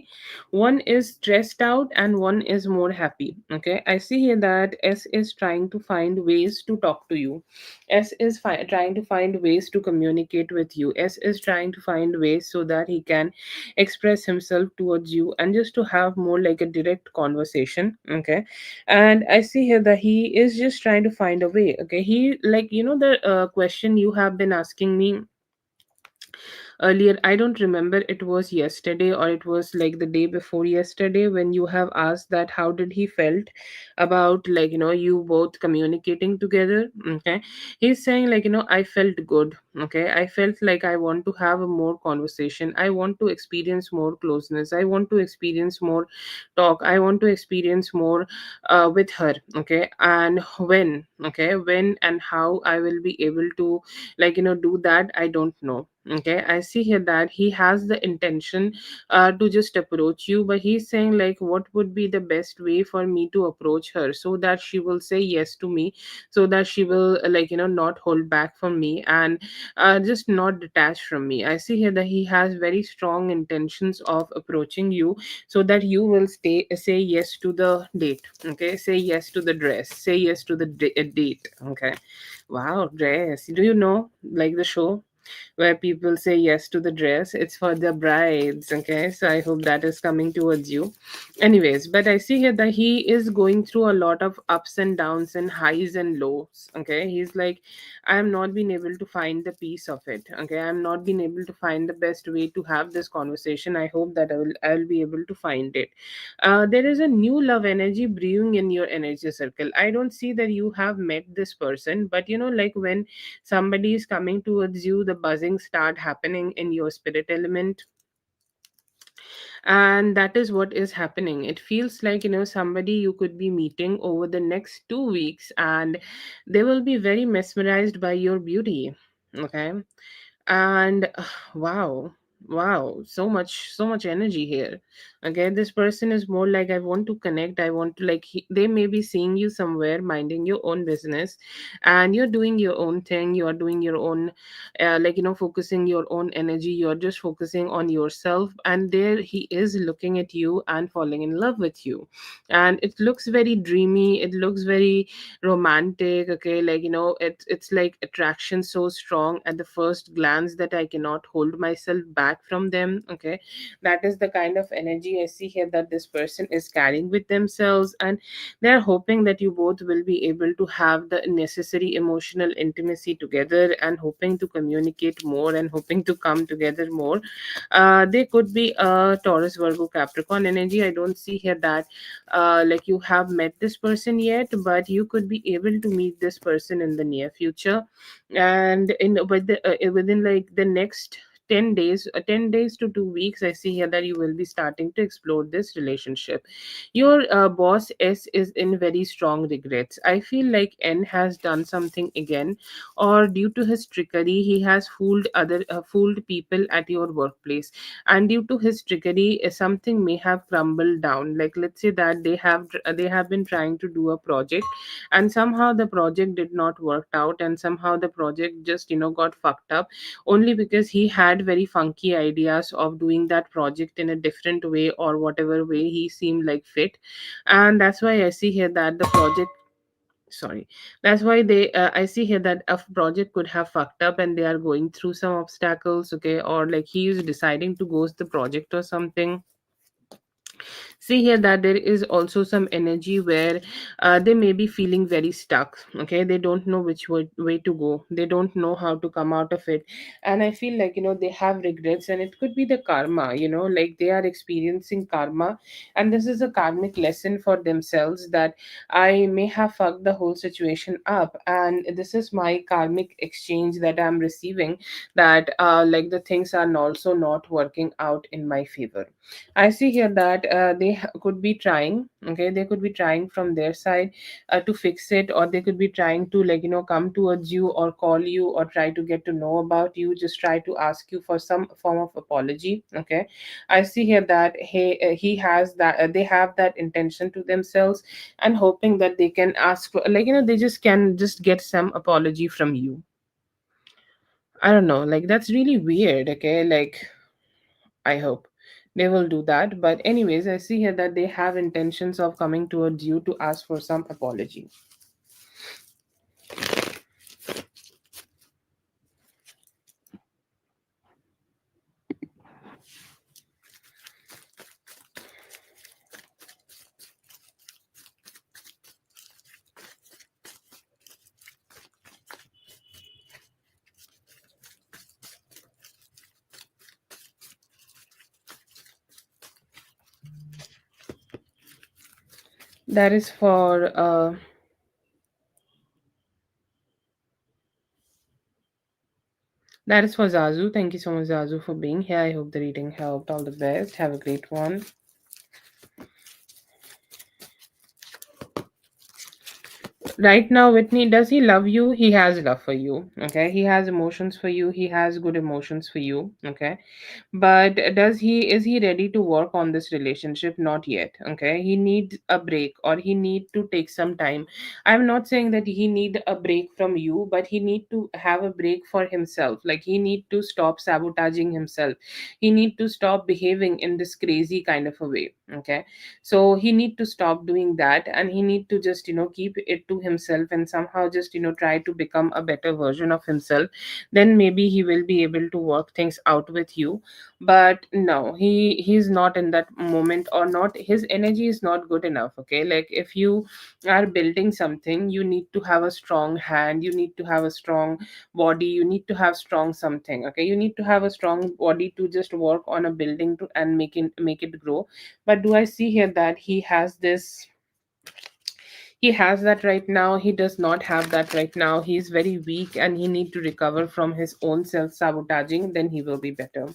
One is stressed out and one is more happy. Okay, I see here that S is trying to find ways to talk to you. S is trying to find ways to communicate with you. S is trying to find ways so that he can express himself towards you and just to have more like a direct conversation. Okay, and I see here that he is just trying to find a way. Okay, he, like, the question you have been asking me earlier, I don't remember, it was yesterday or it was like the day before yesterday, when you have asked that how did he felt about, like, you both communicating together. Okay, he's saying, like, I felt good. Okay, I felt like I want to have a more conversation, I want to experience more closeness, I want to experience more talk, I want to experience more with her. Okay, and when and how I will be able to, like, do that, I don't know. Okay, I see here that he has the intention to just approach you, but he's saying, like, what would be the best way for me to approach her so that she will say yes to me, so that she will, like, not hold back from me, and just not detach from me. I see here that he has very strong intentions of approaching you so that you will say yes to the date. Okay, say yes to the dress, say yes to the date. Okay, wow, dress, do you know, like, the show where people say yes to the dress, it's for the brides. Okay, so I hope that is coming towards you. Anyways, but I see here that he is going through a lot of ups and downs and highs and lows. Okay, he's like, I am not been able to find the piece of it. Okay, I'm not been able to find the best way to have this conversation. I hope that I will be able to find it. There is a new love energy brewing in your energy circle. I don't see that you have met this person, but like, when somebody is coming towards you, the buzzing start happening in your spirit element, and that is what is happening. It feels like, somebody you could be meeting over the next 2 weeks, and they will be very mesmerized by your beauty. Okay, and wow, wow, so much energy here. Okay, this person is more like, I want to connect, I want to, like, they may be seeing you somewhere minding your own business, and you're doing your own thing, you're doing your own, like, focusing your own energy, you're just focusing on yourself, and there he is looking at you and falling in love with you. And it looks very dreamy, it looks very romantic. Okay, like, it's like attraction so strong at the first glance that I cannot hold myself back from them. Okay, that is the kind of energy I see here that this person is carrying with themselves, and they're hoping that you both will be able to have the necessary emotional intimacy together, and hoping to communicate more, and hoping to come together more. They could be a Taurus, Virgo, Capricorn energy. I don't see here that like, you have met this person yet, but you could be able to meet this person in the near future. And within, like, the next 10 days, 10 days to 2 weeks, I see here that you will be starting to explore this relationship. Your boss S is in very strong regrets. I feel like N has done something again, or due to his trickery, he has fooled people at your workplace, and due to his trickery, something may have crumbled down. Like, let's say that they have been trying to do a project, and somehow the project did not work out, and somehow the project just, got fucked up, only because he had very funky ideas of doing that project in a different way, or whatever way he seemed like fit. And that's why I see here that the project, sorry, that's why they I see here that a project could have fucked up, and they are going through some obstacles. Okay, or like, he is deciding to ghost the project or something. See here that there is also some energy where they may be feeling very stuck. Okay, they don't know which way to go, they don't know how to come out of it. And I feel like, they have regrets, and it could be the karma, like, they are experiencing karma, and this is a karmic lesson for themselves, that I may have fucked the whole situation up, and this is my karmic exchange that I'm receiving, that like, the things are also not working out in my favor. I see here that they could be trying, okay, they could be trying from their side to fix it, or they could be trying to, like, come towards you or call you or try to get to know about you, just try to ask you for some form of apology. Okay, I see here that he has that, they have that intention to themselves, and hoping that they can ask for, like, they just can just get some apology from you. I don't know, like, that's really weird. Okay, like, I hope they will do that. But anyways, I see here that they have intentions of coming towards you to ask for some apology. That is for Zazu. Thank you so much, Zazu, for being here. I hope the reading helped. All the best. Have a great one. Right now, Whitney, does he love you? He has love for you. Okay, he has emotions for you. He has good emotions for you. Okay, but is he ready to work on this relationship? Not yet. Okay, he needs a break, or he need to take some time. I'm not saying that he need a break from you, but he need to have a break for himself. Like, he need to stop sabotaging himself. He need to stop behaving in this crazy kind of a way. Okay, so he need to stop doing that, and he need to just keep it to himself, and somehow just try to become a better version of himself. Then maybe he will be able to work things out with you. But no, he's not in that moment, or not, his energy is not good enough. Okay, like, if you are building something, you need to have a strong hand, you need to have a strong body, you need to have strong something. Okay, you need to have a strong body to just work on a building to and make it grow. But do I see here that he has that right now? He does not have that right now. He's very weak, and he need to recover from his own self sabotaging, then he will be better.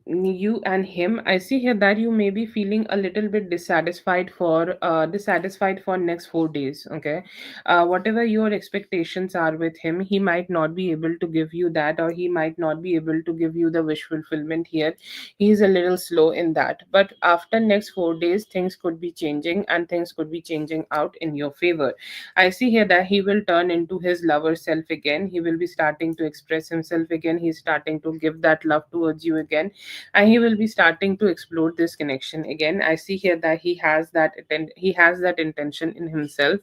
You and him, I see here that you may be feeling a little bit dissatisfied for next 4 days. Okay, whatever your expectations are with him, he might not be able to give you that, or he might not be able to give you the wish fulfillment here. He's a little slow in that, but after next 4 days, things could be changing, and things could be changing out in your favor. I see here that he will turn into his lover self again. He will be starting to express himself again. He's starting to give that love towards you again. And he will be starting to explore this connection again. I see here that he has that intention in himself.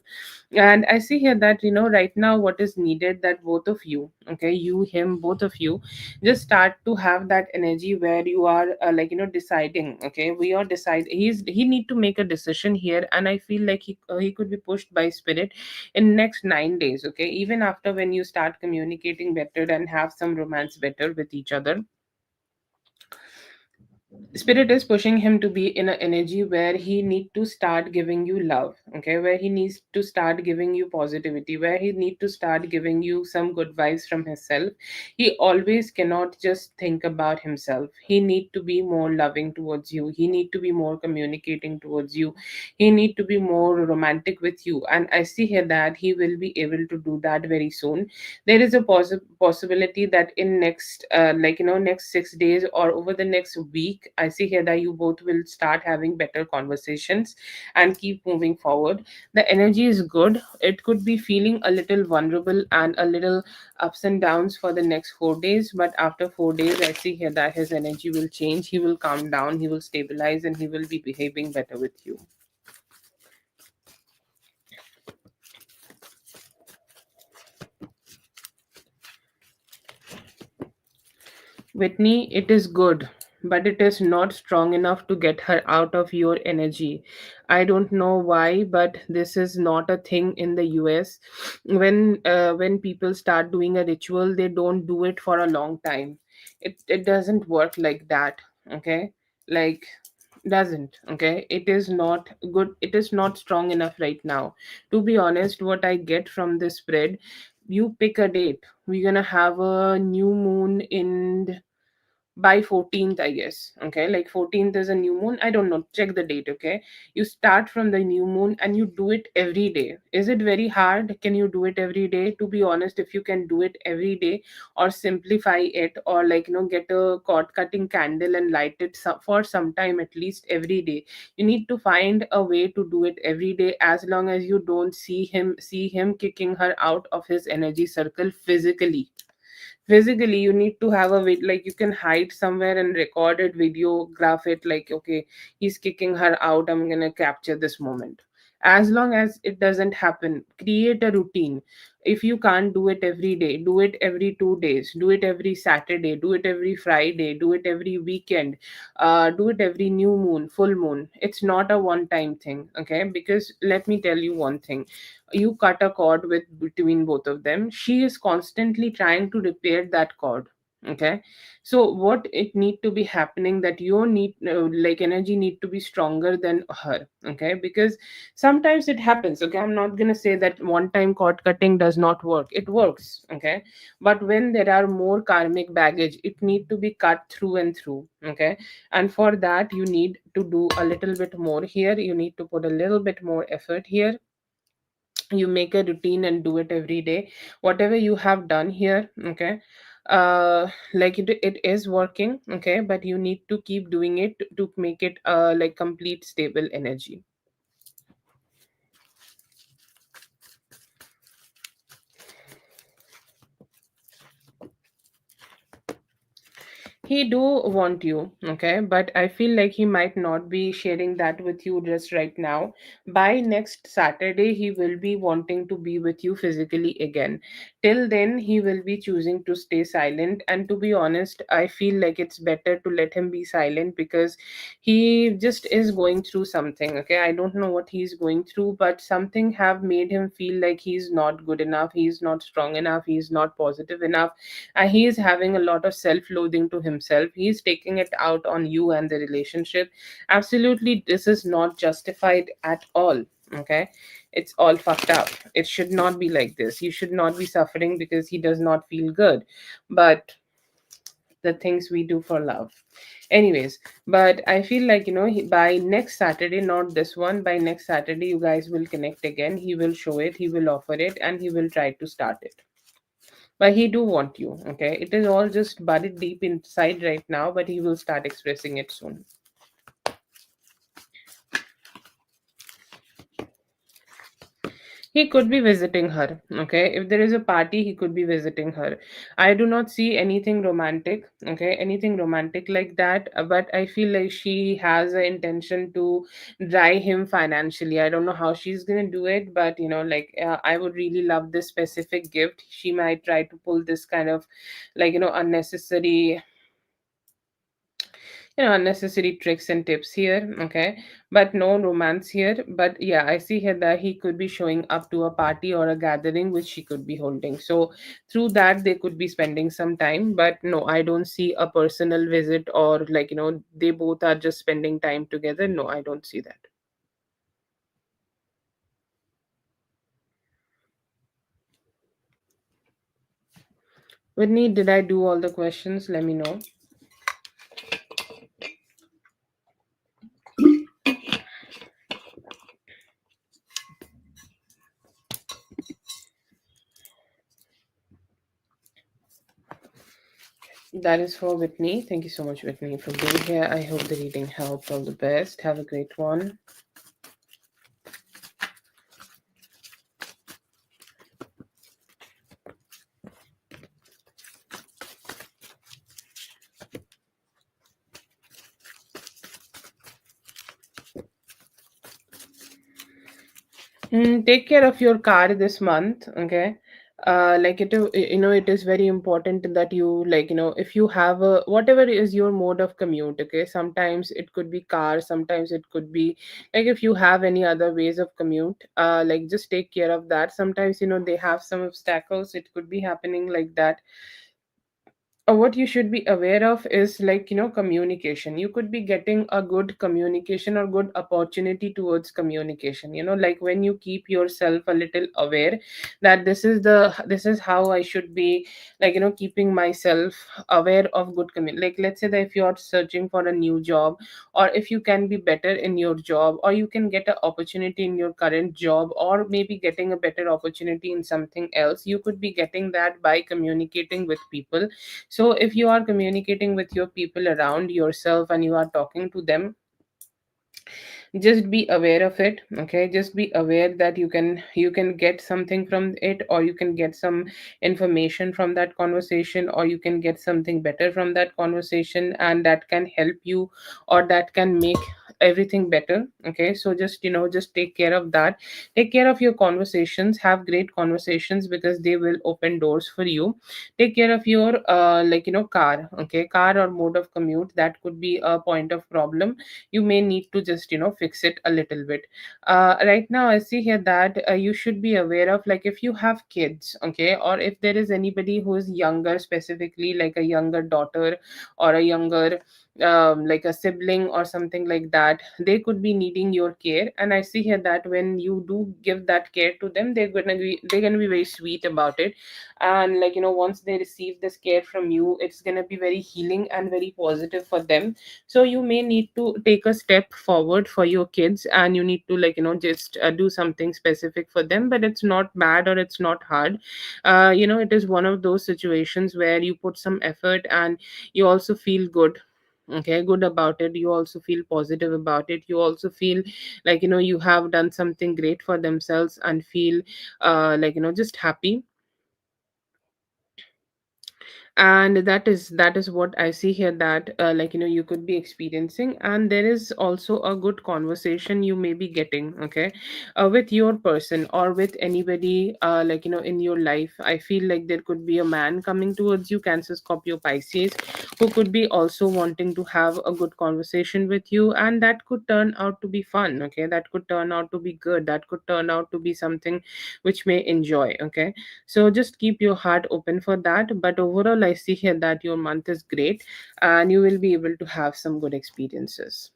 And I see here that, right now, what is needed, that both of you, okay, you, him, both of you, just start to have that energy where you are, like, deciding. Okay, we are decide he need to make a decision here, and I feel like he could be pushed by spirit in next 9 days. Okay, even after when you start communicating better and have some romance better with each other, spirit is pushing him to be in an energy where he need to start giving you love. Okay, where he needs to start giving you positivity, where he need to start giving you some good vibes from himself. He always cannot just think about himself. He need to be more loving towards you. He need to be more communicating towards you. He need to be more romantic with you, and I see here that he will be able to do that very soon. There is a possibility that in next, next 6 days, or over the next week, I see here that you both will start having better conversations and keep moving forward. The energy is good. It could be feeling a little vulnerable and a little ups and downs for the next 4 days, but after 4 days, I see here that his energy will change. He will calm down, he will stabilize, and he will be behaving better with you. Whitney, it is good, but it is not strong enough to get her out of your energy. I don't know why, but this is not a thing in the US. When people start doing a ritual, they don't do it for a long time. It doesn't work like that. Okay, like, Doesn't. Okay, it is not good, it is not strong enough right now. To be honest, what I get from this spread, you pick a date. We're gonna have a new moon in by 14th, I guess. Okay, like 14th is a new moon, I don't know, check the date. Okay, you start from the new moon and you do it every day. Is it very hard? Can you do it every day? To be honest, if you can do it every day, or simplify it, or get a cord cutting candle and light it for some time, at least every day. You need to find a way to do it every day, as long as you don't see him kicking her out of his energy circle physically. Physically, you need to have a way, like you can hide somewhere and record it, videograph it, like, okay, he's kicking her out, I'm gonna capture this moment. As long as it doesn't happen, create a routine. If you can't do it every day, do it every 2 days, do it every Saturday, do it every Friday, do it every weekend, do it every new moon, full moon. It's not a one time thing. Okay, because let me tell you one thing, you cut a cord with between both of them, she is constantly trying to repair that cord. Okay, so what it need to be happening, that your need, like energy need to be stronger than her. Okay, because sometimes it happens. Okay, I'm not gonna say that one time cord cutting does not work, it works. Okay, but when there are more karmic baggage, it need to be cut through and through. Okay, and for that you need to do a little bit more here, you need to put a little bit more effort here. You make a routine and do it every day, whatever you have done here. Okay, like it is working. Okay, but you need to keep doing it to make it like complete stable energy. He do want you. Okay, but I feel like he might not be sharing that with you just right now. By next Saturday, he will be wanting to be with you physically again. Till then, he will be choosing to stay silent. And to be honest, I feel like it's better to let him be silent, because he just is going through something. Okay, I don't know what he's going through, but something have made him feel like he's not good enough, he's not strong enough, he's not positive enough. He is having a lot of self-loathing to himself. He's taking it out on you and the relationship. Absolutely, this is not justified at all. Okay, it's all fucked up. It should not be like this. You should not be suffering because he does not feel good. But the things we do for love, anyways. But I feel like, by next Saturday, not this one, by next Saturday you guys will connect again. He will show it, he will offer it, and he will try to start it. But he do want you. Okay, it is all just buried deep inside right now, but he will start expressing it soon. He could be visiting her. Okay, if there is a party, he could be visiting her. I do not see anything romantic. Okay, anything romantic like that. But I feel like she has an intention to dry him financially. I don't know how she's gonna do it, but like, I would really love this specific gift. She might try to pull this kind of, like, unnecessary, unnecessary tricks and tips here. Okay, but no romance here. But yeah, I see here that he could be showing up to a party or a gathering which she could be holding, so through that they could be spending some time. But no, I don't see a personal visit, or like, they both are just spending time together. No, I don't see that. Whitney, did I do all the questions? Let me know. That is for Whitney. Thank you so much, Whitney, for being here. I hope the reading helped. All the best. Have a great one. Take care of your car this month. Okay, like it is very important that you, like, if you have a, whatever is your mode of commute. Okay, sometimes it could be car, sometimes it could be, like, if you have any other ways of commute, like, just take care of that. Sometimes they have some obstacles, it could be happening like that. what you should be aware of is, like, communication. You could be getting a good communication or good opportunity towards communication, like when you keep yourself a little aware that this is how I should be, like, keeping myself aware of good like, let's say that if you're searching for a new job, or if you can be better in your job, or you can get an opportunity in your current job, or maybe getting a better opportunity in something else, you could be getting that by communicating with people. So if you are communicating with your people around yourself and you are talking to them, just be aware of it. Okay, just be aware that you can get something from it, or you can get some information from that conversation, or you can get something better from that conversation, and that can help you, or that can make everything better. Okay, so just just take care of that. Take care of your conversations, have great conversations, because they will open doors for you. Take care of your car. Okay, car or mode of commute, that could be a point of problem. You may need to just fix it a little bit. Right now I see here that you should be aware of, like, if you have kids, okay, or if there is anybody who is younger, specifically like a younger daughter, or a younger like a sibling or something like that, they could be needing your care. And I see here that when you do give that care to them, they're gonna be very sweet about it. And, like, once they receive this care from you, it's gonna be very healing and very positive for them. So you may need to take a step forward for your kids, and you need to, like, just do something specific for them. But it's not bad, or it's not hard. It is one of those situations where you put some effort, and you also feel good. Okay, good about it. You also feel positive about it. You also feel like, you have done something great for themselves, and feel like, just happy. And that is what I see here, that like, you could be experiencing. And there is also a good conversation you may be getting, okay, with your person, or with anybody, like, in your life. I feel like there could be a man coming towards you, Cancer, Scorpio, Pisces, who could be also wanting to have a good conversation with you, and that could turn out to be fun. Okay, that could turn out to be good, that could turn out to be something which may enjoy. Okay, so just keep your heart open for that. But overall, I see here that your month is great, and you will be able to have some good experiences.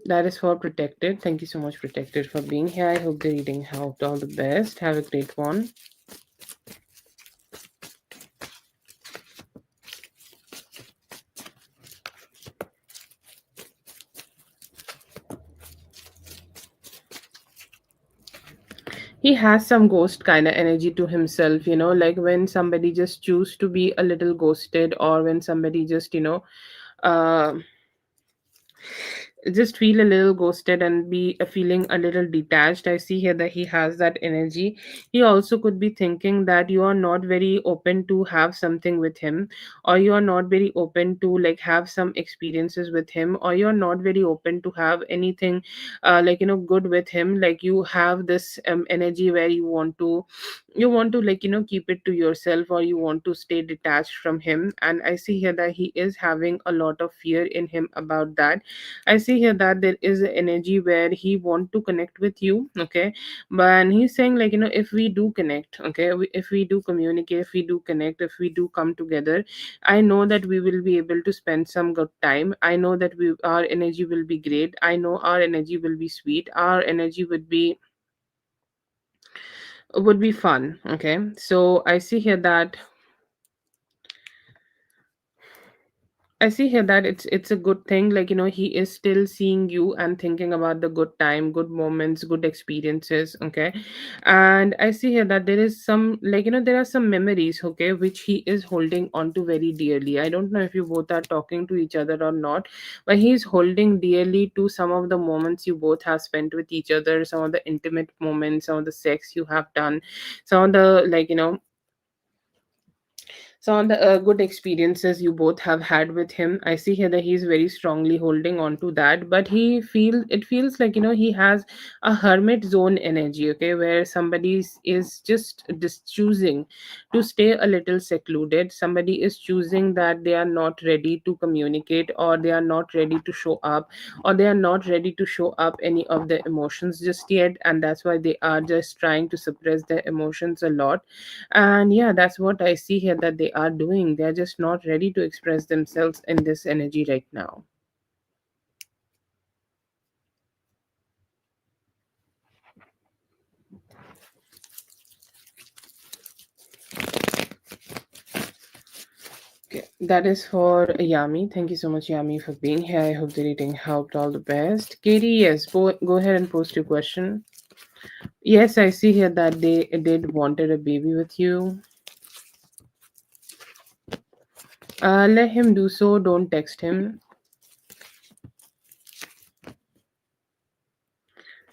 That is for Protected. Thank you so much, Protected, for being here. I hope the reading helped. All the best. Have a great one. He has some ghost kind of energy to himself, like when somebody just choose to be a little ghosted, or when somebody just, uh, just feel a little ghosted and be feeling a little detached. I see here that he has that energy. He also could be thinking that you are not very open to have something with him, or you are not very open to, like, have some experiences with him, or you are not very open to have anything like, good with him. Like, you have this energy where you want to like, keep it to yourself, or you want to stay detached from him. And I see here that he is having a lot of fear in him about that. I see here that there is an energy where he want to connect with you. Okay, but he's saying, like, if we do connect, okay, if we do communicate, if we do connect, if we do come together, I know that we will be able to spend some good time. I know that our energy will be great. I know our energy will be sweet. Our energy would be fun. Okay, so I see here that it's a good thing. Like, he is still seeing you and thinking about the good time, good moments, good experiences. Okay, and I see here that there is some, like, there are some memories. Okay, which he is holding on to very dearly. I don't know if you both are talking to each other or not, but he's holding dearly to some of the moments you both have spent with each other, some of the intimate moments, some of the sex you have done, some of the, like, So on the good experiences you both have had with him, I see here that he's very strongly holding on to that, but it feels like, he has a hermit zone energy, okay, where somebody is just choosing to stay a little secluded. Somebody is choosing that they are not ready to communicate, or they are not ready to show up, or they are not ready to show up any of their emotions just yet, and that's why they are just trying to suppress their emotions a lot. And yeah, that's what I see here that they are doing. They're just not ready to express themselves in this energy right now. Okay, that is for Yami. Thank you so much, Yami, for being here. I hope the reading helped. All the best. Katie, yes, go ahead and post your question. Yes, I see here that they did wanted a baby with you. Let him do so. Don't text him.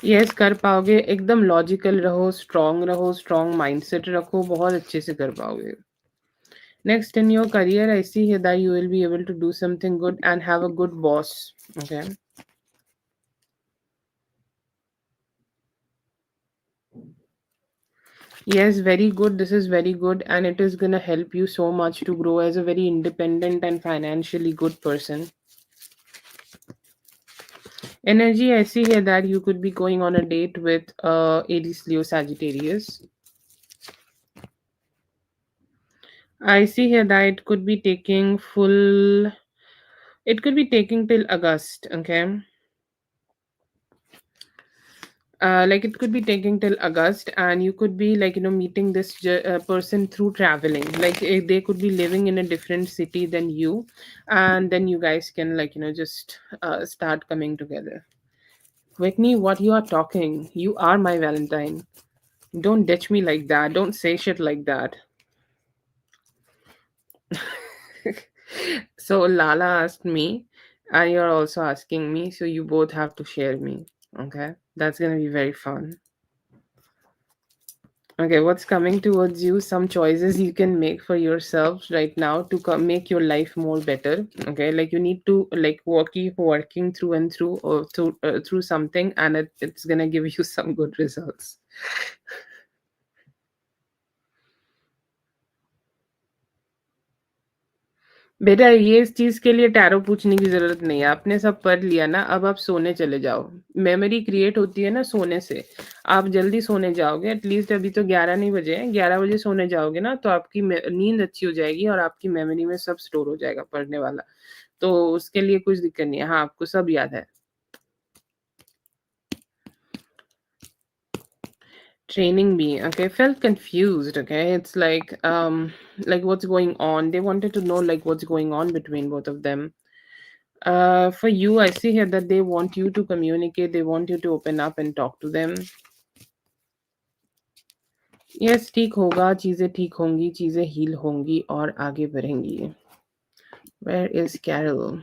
Yes कर पाओगे, एकदम logical रहो, strong mindset रखो, बहुत अच्छे से कर पाओगे. Next, in your career, I see here that you will be able to do something good and have a good boss. Okay. Yes, very good. This is very good, and it is gonna help you so much to grow as a very independent and financially good person. Energy, I see here that you could be going on a date with Aries, Leo, Sagittarius. I see here that it could be taking full. It could be taking till August. Okay. Like it could be taking till August, and you could be like, meeting this person through traveling. Like they could be living in a different city than you, and then you guys can like, just start coming together. Whitney, what you are talking? You are my Valentine. Don't ditch me like that. Don't say shit like that. So Lala asked me, and you're also asking me, so you both have to share me. Okay, that's gonna be very fun. Okay, what's coming towards you? Some choices you can make for yourselves right now to make your life more better. Okay, like you need to like keep working through and through, or through something, and it's gonna give you some good results. बेटा, ये इस चीज के लिए tarot पूछने की जरूरत नहीं है, आपने सब पढ़ लिया ना, अब आप सोने चले जाओ. मेमोरी क्रिएट होती है ना सोने से. आप जल्दी सोने जाओगे, एटलीस्ट अभी तो 11 नहीं बजे हैं, 11 बजे सोने जाओगे ना, तो आपकी नींद अच्छी हो जाएगी और आपकी मेमोरी में सब स्टोर हो जाएगा पढ़ने वाला. तो उसके लिए कुछ दिक्कत नहीं है. हाँ, आपको सब याद है. Training me, okay, felt confused. Okay, it's like what's going on. They wanted to know like what's going on between both of them. For you, I see here that they want you to communicate, they want you to open up and talk to them. Yes, ठीक होगा, चीजें ठीक होंगी, चीजें heal होंगी और आगे बढ़ेंगी. Where is Carol?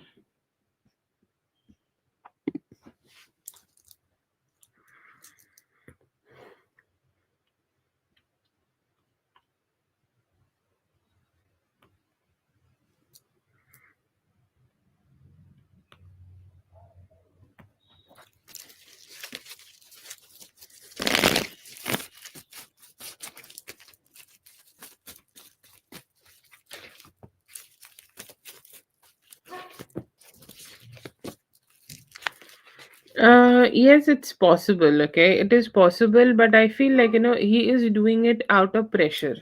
Yes, it's possible. Okay, it is possible, but I feel like he is doing it out of pressure.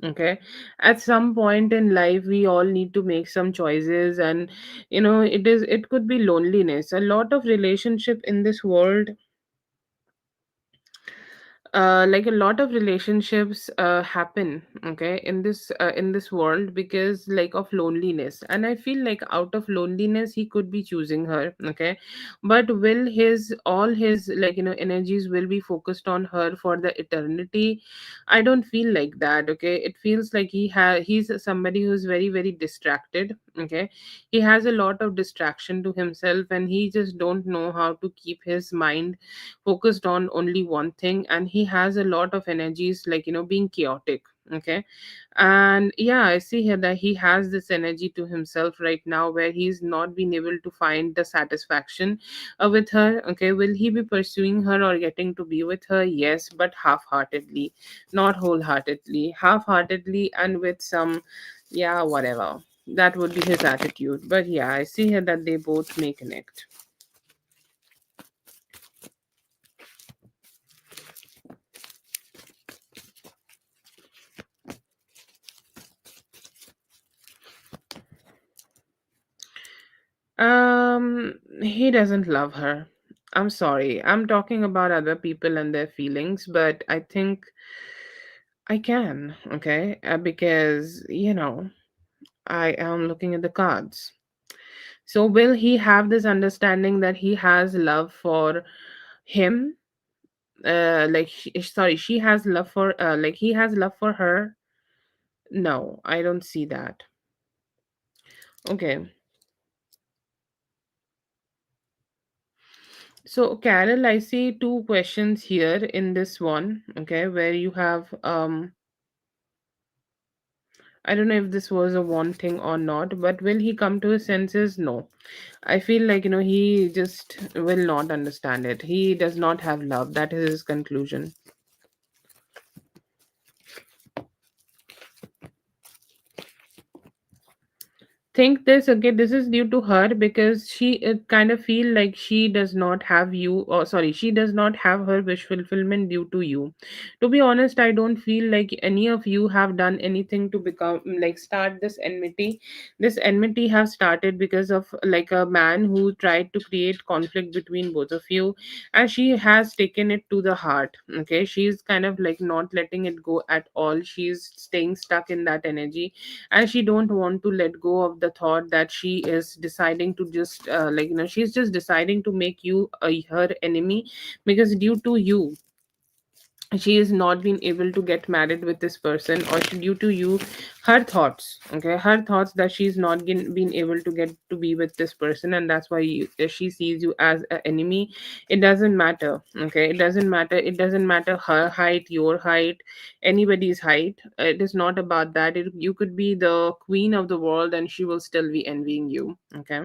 Okay, at some point in life, we all need to make some choices, and it could be loneliness. A lot of relationship in this world, like a lot of relationships happen, okay, in this world because like of loneliness, and I feel like out of loneliness he could be choosing her. Okay, but will his all his like energies will be focused on her for the eternity? I don't feel like that. Okay, it feels like he's somebody who's very very distracted. Okay, he has a lot of distraction to himself, and he just don't know how to keep his mind focused on only one thing, and he has a lot of energies like being chaotic. Okay. And yeah, I see here that he has this energy to himself right now where he's not been able to find the satisfaction with her. Okay, will he be pursuing her or getting to be with her? Yes, but half-heartedly, not wholeheartedly, half-heartedly, and with some, yeah, whatever. That would be his attitude. But yeah, I see here that they both may connect. He doesn't love her. I'm sorry. I'm talking about other people and their feelings, but I think I can, okay? Because, I am looking at the cards. So, will he have this understanding that he has love for him? Sorry, she has love for, he has love for her? No, I don't see that. Okay. So, Carol, I see two questions here in this one, okay, where you have, I don't know if this was a one thing or not, but will he come to his senses? No. I feel like, he just will not understand it. He does not have love. That is his conclusion. Think this, okay, this is due to her because she kind of feel like she does not have you, or sorry, she does not have her wish fulfillment due to you. To be honest, I don't feel like any of you have done anything to become like start this enmity. This enmity have started because of like a man who tried to create conflict between both of you, and she has taken it to the heart. Okay, she's kind of like not letting it go at all. She's staying stuck in that energy, and she don't want to let go of the thought that she is deciding to just she's just deciding to make you her enemy, because due to you she is not been able to get married with this person, or due to you, her thoughts, okay, her thoughts that she's not been able to get to be with this person, and that's why she sees you as an enemy. It doesn't matter, okay, it doesn't matter her height, your height, anybody's height. It is not about that. You could be the queen of the world and she will still be envying you. Okay.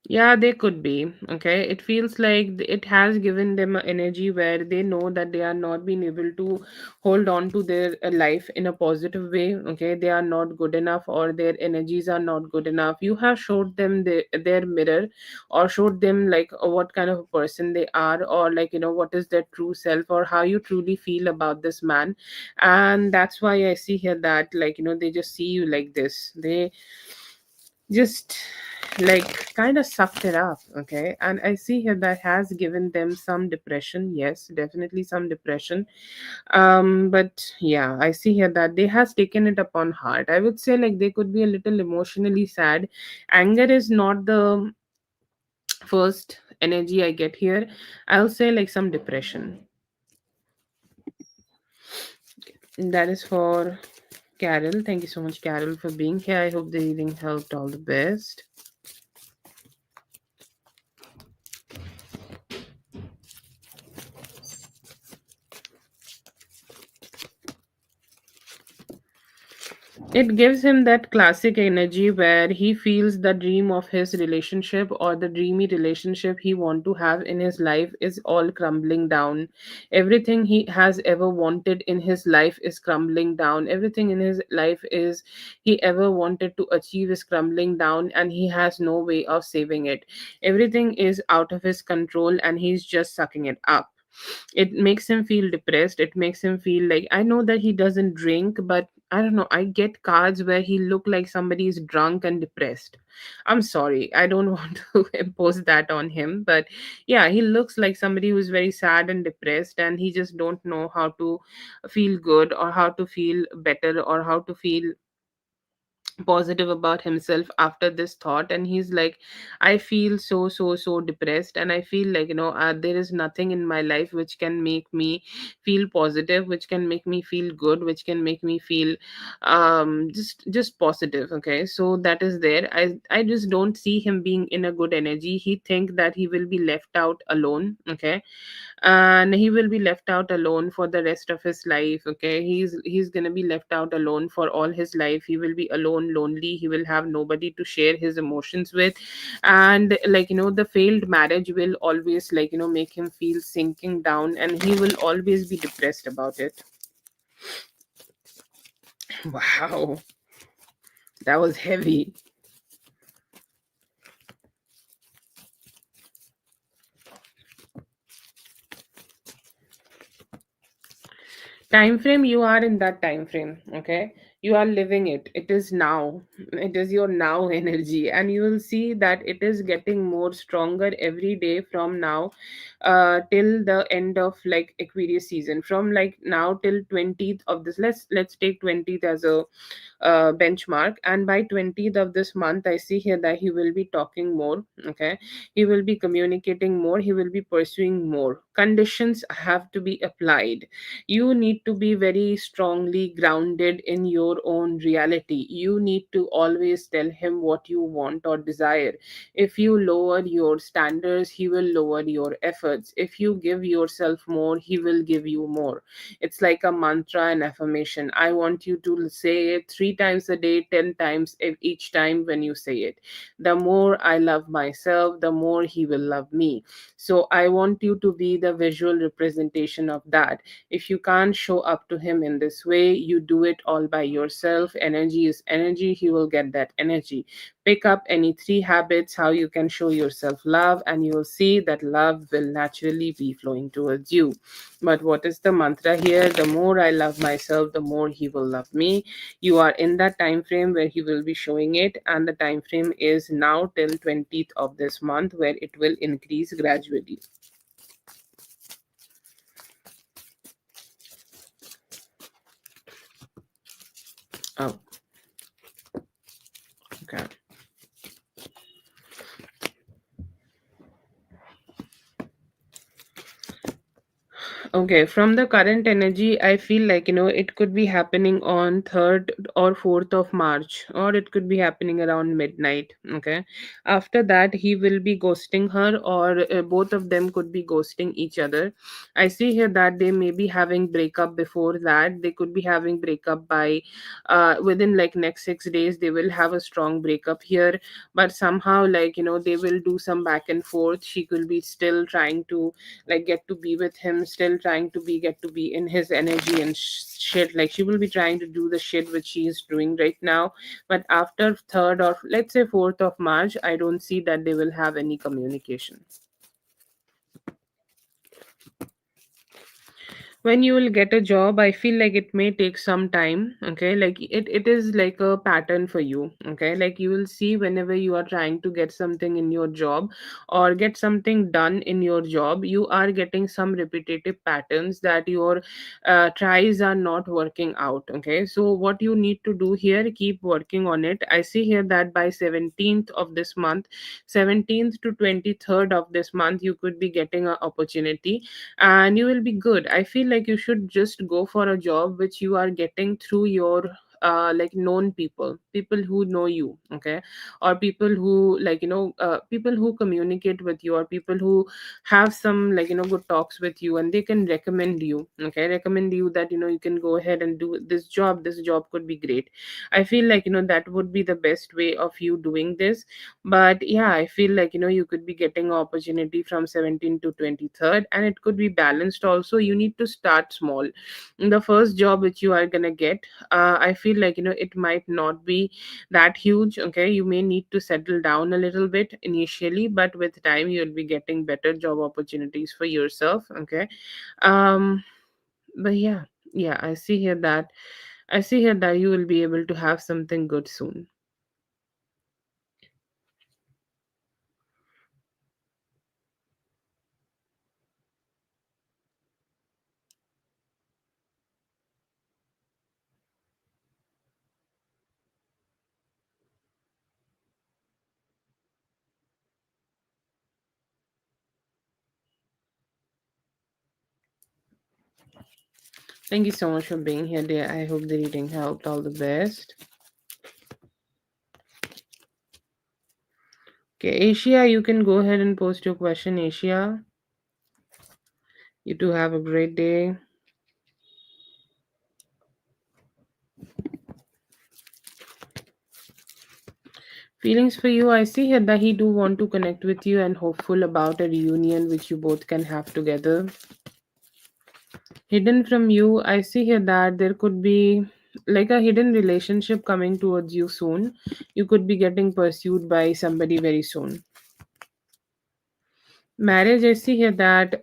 Yeah, they could be. Okay. It feels like it has given them an energy where they know that they are not being able to hold on to their life in a positive way. Okay. They are not good enough, or their energies are not good enough. You have showed them their mirror, or showed them like what kind of a person they are, or like, what is their true self, or how you truly feel about this man. And that's why I see here that, like, they just see you like this. They just like kind of sucked it up. Okay, and I see here that has given them some depression. Yes, definitely some depression. But yeah, I see here that they has taken it upon heart. I would say like they could be a little emotionally sad. Anger is not the first energy I get here. I'll say like some depression. That is for Carol. Thank you so much, Carol, for being here. I hope the reading helped. All the best. It gives him that classic energy where he feels the dream of his relationship, or the dreamy relationship he want to have in his life, is all crumbling down. Everything he has ever wanted in his life is crumbling down. Everything in his life is he ever wanted to achieve is crumbling down, and he has no way of saving it. Everything is out of his control and he's just sucking it up. It makes him feel depressed. It makes him feel like, I know that he doesn't drink, but I don't know, I get cards where he look like somebody is drunk and depressed. I'm sorry, I don't want to impose that on him, but yeah, he looks like somebody who's very sad and depressed, and he just don't know how to feel good, or how to feel better, or how to feel positive about himself after this thought, and he's like, I feel so depressed, and I feel like, there is nothing in my life which can make me feel positive, which can make me feel good, which can make me feel just positive. Okay, so that is there. I just don't see him being in a good energy. He think that he will be left out alone. Okay, and he will be left out alone for the rest of his life. Okay, he's gonna be left out alone for all his life. He will be alone, lonely. He will have nobody to share his emotions with. And like, the failed marriage will always, like, make him feel sinking down, and he will always be depressed about it. Wow, that was heavy. Time frame, you are in that time frame. Okay, you are living it. It is now. It is your now energy, and you will see that it is getting more stronger every day from now till the end of like Aquarius season. From like now till 20th of this, let's take 20th as a benchmark, and by 20th of this month I see here that he will be talking more. Okay, he will be communicating more, he will be pursuing more. Conditions have to be applied. You need to be very strongly grounded in your own reality. You need to always tell him what you want or desire. If you lower your standards, he will lower your efforts. If you give yourself more, he will give you more. It's like a mantra and affirmation. I want you to say it 3 times a day, 10 times each time when you say it. The more I love myself, the more he will love me. So I want you to be the visual representation of that. If you can't show up to him in this way, you do it all by yourself. Energy is energy, he will get that energy. Pick up any 3 habits how you can show yourself love, and you will see that love will naturally be flowing towards you. But what is the mantra here? The more I love myself, the more he will love me. You are in that time frame where he will be showing it, and the time frame is now till 20th of this month, where it will increase gradually. Oh, okay. Okay, from the current energy, I feel like, it could be happening on 3rd or 4th of March, or it could be happening around midnight. Okay. After that, he will be ghosting her, or both of them could be ghosting each other. I see here that they may be having breakup before that. They could be having breakup by within like next 6 days. They will have a strong breakup here, but somehow, like, they will do some back and forth. She could be still trying to like get to be with him, still trying to be get to be in his energy and shit. Like, she will be trying to do the shit which she is doing right now. But after 3rd or let's say 4th of March, I don't see that they will have any communication. When you will get a job, I feel like it may take some time. Okay, like it is like a pattern for you. Okay, like you will see whenever you are trying to get something in your job or get something done in your job, you are getting some repetitive patterns that your tries are not working out. Okay, so what you need to do here, keep working on it. I see here that by 17th of this month, 17th to 23rd of this month, you could be getting an opportunity and you will be good. I feel like you should just go for a job which you are getting through your like known people, people who know you. Okay, or people who like, people who communicate with you, or people who have some like, good talks with you, and they can recommend you. Okay, recommend you that, you can go ahead and do this job. This job could be great. I feel like, that would be the best way of you doing this. But yeah, I feel like, you could be getting an opportunity from 17 to 23rd, and it could be balanced also. You need to start small. In the first job which you are gonna get, I feel like, it might not be that huge. Okay, you may need to settle down a little bit initially, but with time you'll be getting better job opportunities for yourself. Okay, um but yeah, yeah, I see here that you will be able to have something good soon. Thank you so much for being here, dear. I hope the reading helped. All the best. Okay, Asia, you can go ahead and post your question, Asia. You too have a great day. Feelings for you, I see here that he do want to connect with you and hopeful about a reunion which you both can have together. Hidden from you, I see here that there could be like a hidden relationship coming towards you soon. You could be getting pursued by somebody very soon. Marriage, I see here that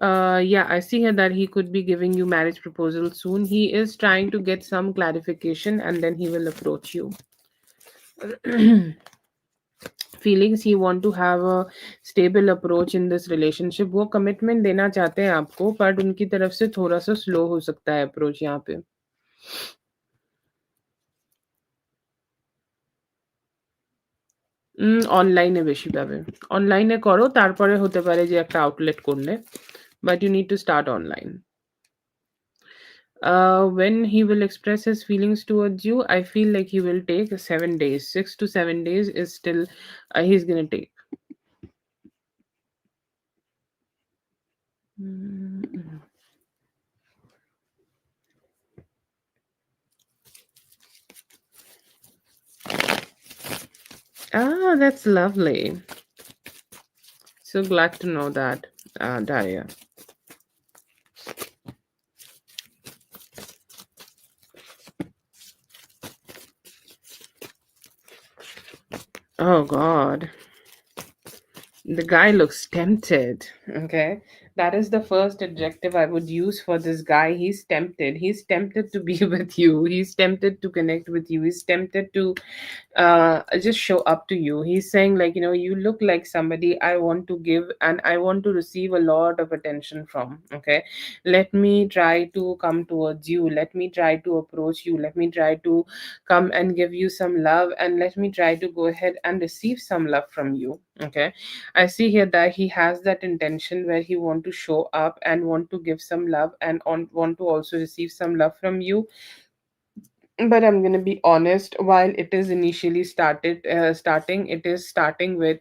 yeah, I see here that he could be giving you marriage proposal soon. He is trying to get some clarification and then he will approach you. Feelings he want to have a stable approach in this relationship वो commitment देना चाहते हैं आपको but उनकी तरफ से थोड़ा सा स्लो हो सकता है अप्रोच यहाँ पे অনলাইনে বেশি পাবে অনলাইনে করো তারপরে হতে পারে যে একটা আউটলেট করলে but you need to start online when he will express his feelings towards you I feel like he will take 7 days 6 to 7 days is still he's gonna take. Mm. Ah, that's lovely. So glad to know that, Daria. Oh God. The guy looks tempted. Okay. That is the first adjective I would use for this guy. He's tempted. He's tempted to be with you. He's tempted to connect with you. He's tempted to just show up to you. He's saying, like, you look like somebody I want to give and I want to receive a lot of attention from. Okay. Let me try to come towards you. Let me try to approach you. Let me try to come and give you some love and let me try to go ahead and receive some love from you. Okay. I see here that he has that intention where he want to show up and want to give some love and want to also receive some love from you. But I'm going to be honest, while it is initially starting, it is starting with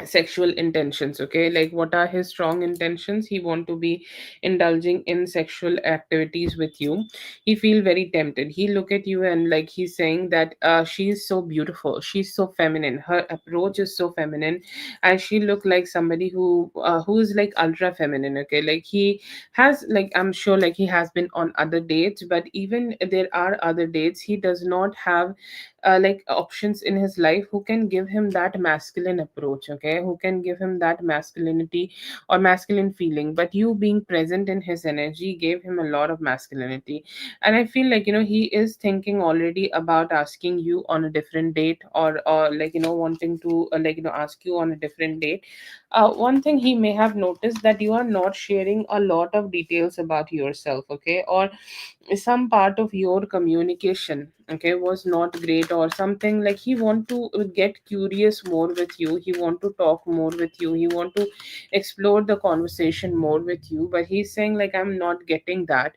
sexual intentions. Okay, like what are his strong intentions? He want to be indulging in sexual activities with you. He feel very tempted. He look at you and like he's saying that she's so beautiful, she's so feminine, her approach is so feminine, and she look like somebody who is like ultra feminine. Okay, like he has, like, I'm sure like he has been on other dates, but even there are other dates, he does not have like options in his life who can give him that masculine approach. Okay, who can give him that masculinity or masculine feeling, but you being present in his energy gave him a lot of masculinity. And I feel like he is thinking already about asking you on a different date, or like wanting to like ask you on a different date. One thing he may have noticed that you are not sharing a lot of details about yourself. Okay, or some part of your communication, okay, was not great or something. Like he want to get curious more with you, he want to talk more with you, he want to explore the conversation more with you, but he's saying like I'm not getting that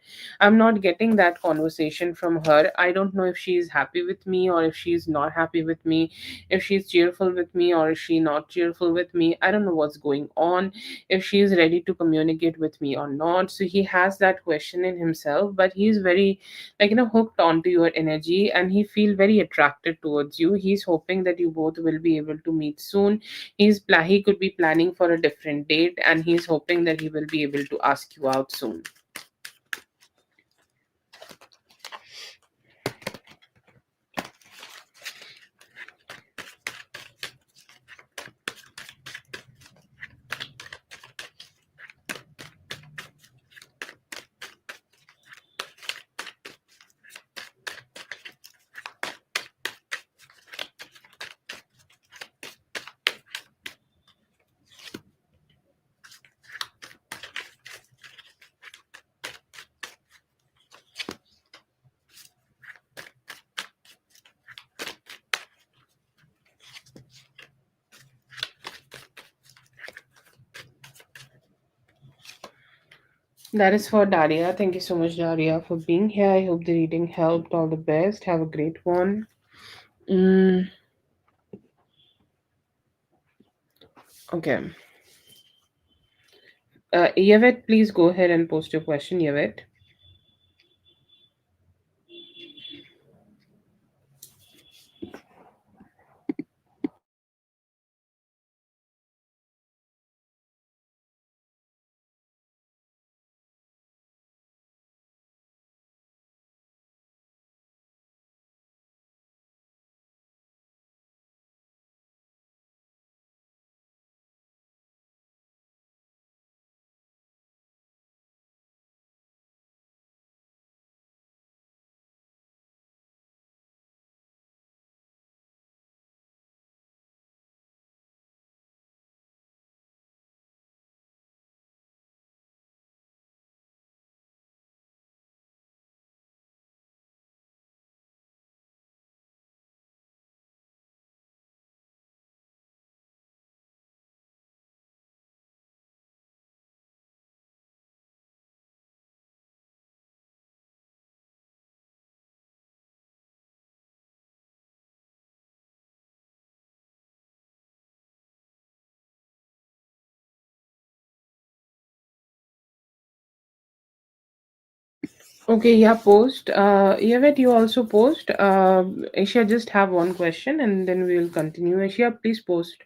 conversation from her. I don't know if she's happy with me or if she's not happy with me, if she's cheerful with me or is she not cheerful with me. I don't know what's going on, if she is ready to communicate with me or not. So he has that question in himself, but he's very like hooked onto your energy and he feel very attracted towards you. He's hoping that you both will be able to meet soon. He could be planning for a different date and he's hoping that he will be able to ask you out soon. That is for Daria. Thank you so much, Daria, for being here. I hope the reading helped. All the best. Have a great one. Mm, okay. Yavet, please go ahead and post your question, Yavet. Okay, yeah, post. Yavet, you also post. Asia, just have one question and then we will continue. Asia, please post.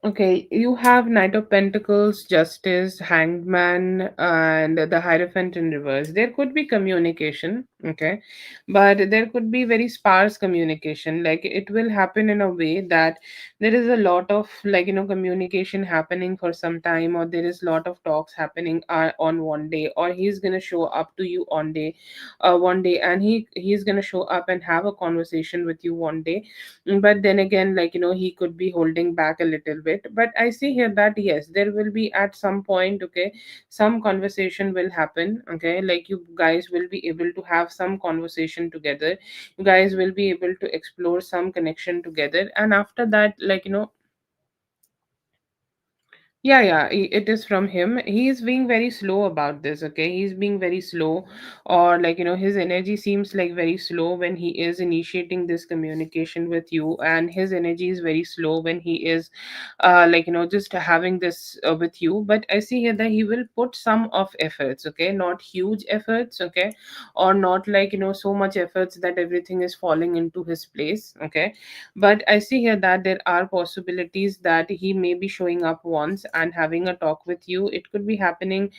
Okay, you have Knight of Pentacles, Justice, Hanged Man, and the Hierophant in reverse. There could be communication, okay, but there could be very sparse communication. Like it will happen in a way that there is a lot of communication happening for some time, or there is a lot of talks happening on one day, or he's gonna show up to you one day, and he's gonna show up and have a conversation with you one day. But then again, he could be holding back a little bit. But I see here that yes, there will be at some point, okay, some conversation will happen, okay, like you guys will be able to have some conversation together. You guys will be able to explore some connection together, and after that, yeah, yeah, it is from him. He is being very slow about this, okay? He's being very slow, or his energy seems like very slow when he is initiating this communication with you, and his energy is very slow when he is, just having this with you. But I see here that he will put some of efforts, okay? Not huge efforts, okay? Or not so much efforts that everything is falling into his place, okay? But I see here that there are possibilities that he may be showing up once and having a talk with you. It could be happening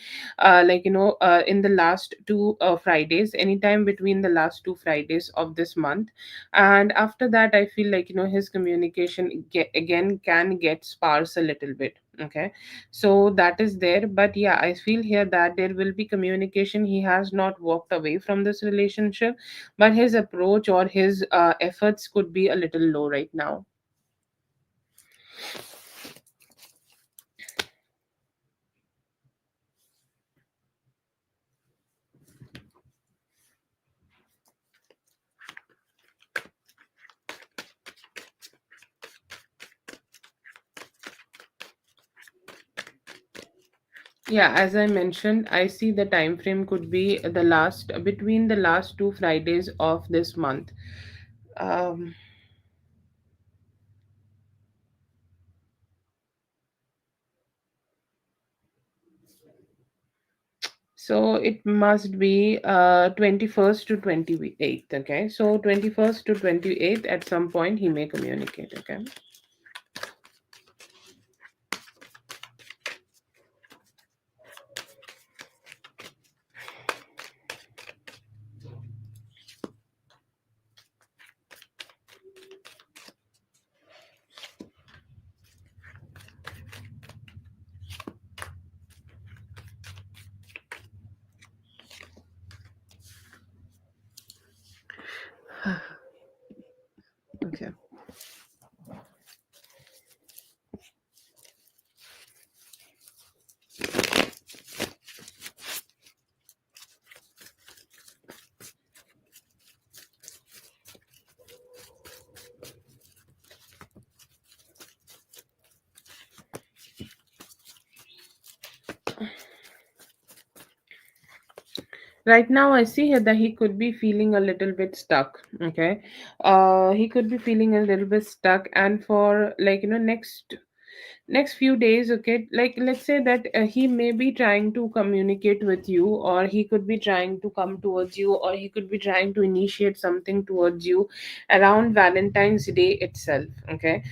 in the last two Fridays, anytime between the last two Fridays of this month. And after that, I feel his communication again can get sparse a little bit, okay? So that is there. But yeah, I feel here that there will be communication. He has not walked away from this relationship, but his approach or his efforts could be a little low right now. Yeah, as I mentioned, I see the time frame could be the last between the last two Fridays of this month. Um, so it must be 21st to 28th. Okay, so 21st to 28th at some point he may communicate. Okay. Okay. Right now, I see here that he could be feeling a little bit stuck. Okay. He could be feeling a little bit stuck, and for like next few days, okay, like let's say that he may be trying to communicate with you, or he could be trying to come towards you, or he could be trying to initiate something towards you around Valentine's Day itself. Okay.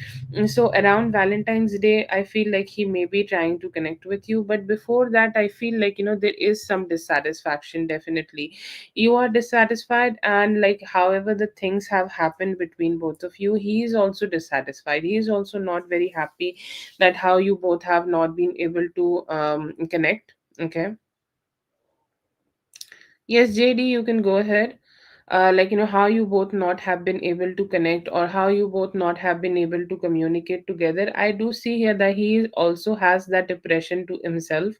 So around Valentine's Day, I feel like he may be trying to connect with you, but before that, I feel like there is some dissatisfaction. Definitely you are dissatisfied, and like however the things have happened between both of you, he is also dissatisfied. He is also not very happy that how you both have not been able to connect. Okay. Yes, JD, you can go ahead. Like, how you both not have been able to connect, or how you both not have been able to communicate together. I do see here that he also has that depression to himself,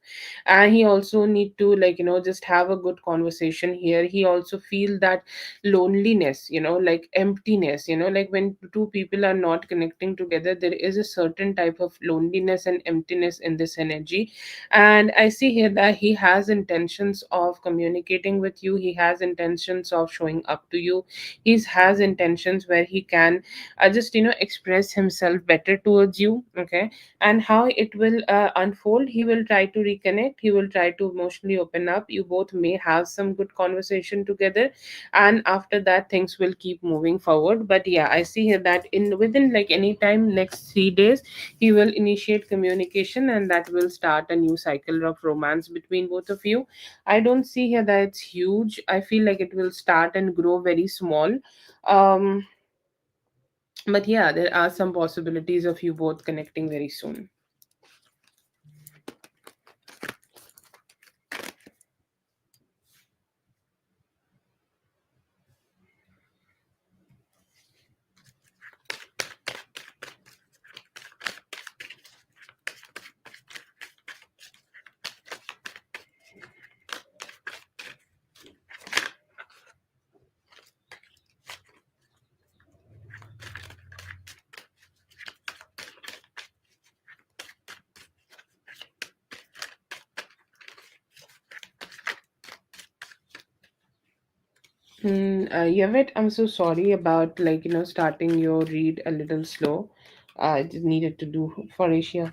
and he also need to, like, just have a good conversation here. He also feel that loneliness, like emptiness, like when two people are not connecting together, there is a certain type of loneliness and emptiness in this energy. And I see here that he has intentions of communicating with you. He has intentions of showing up to you. He has intentions where he can just express himself better towards you. Okay. And how it will unfold, he will try to reconnect, he will try to emotionally open up. You both may have some good conversation together, and after that things will keep moving forward. But yeah, I see here that in within like any time next 3 days, he will initiate communication, and that will start a new cycle of romance between both of you. I don't see here that it's huge. I feel like it will start and grow very small. um but yeah, there are some possibilities of you both connecting very soon. Yavet, I'm so sorry about like starting your read a little slow. I just needed to do for Asia.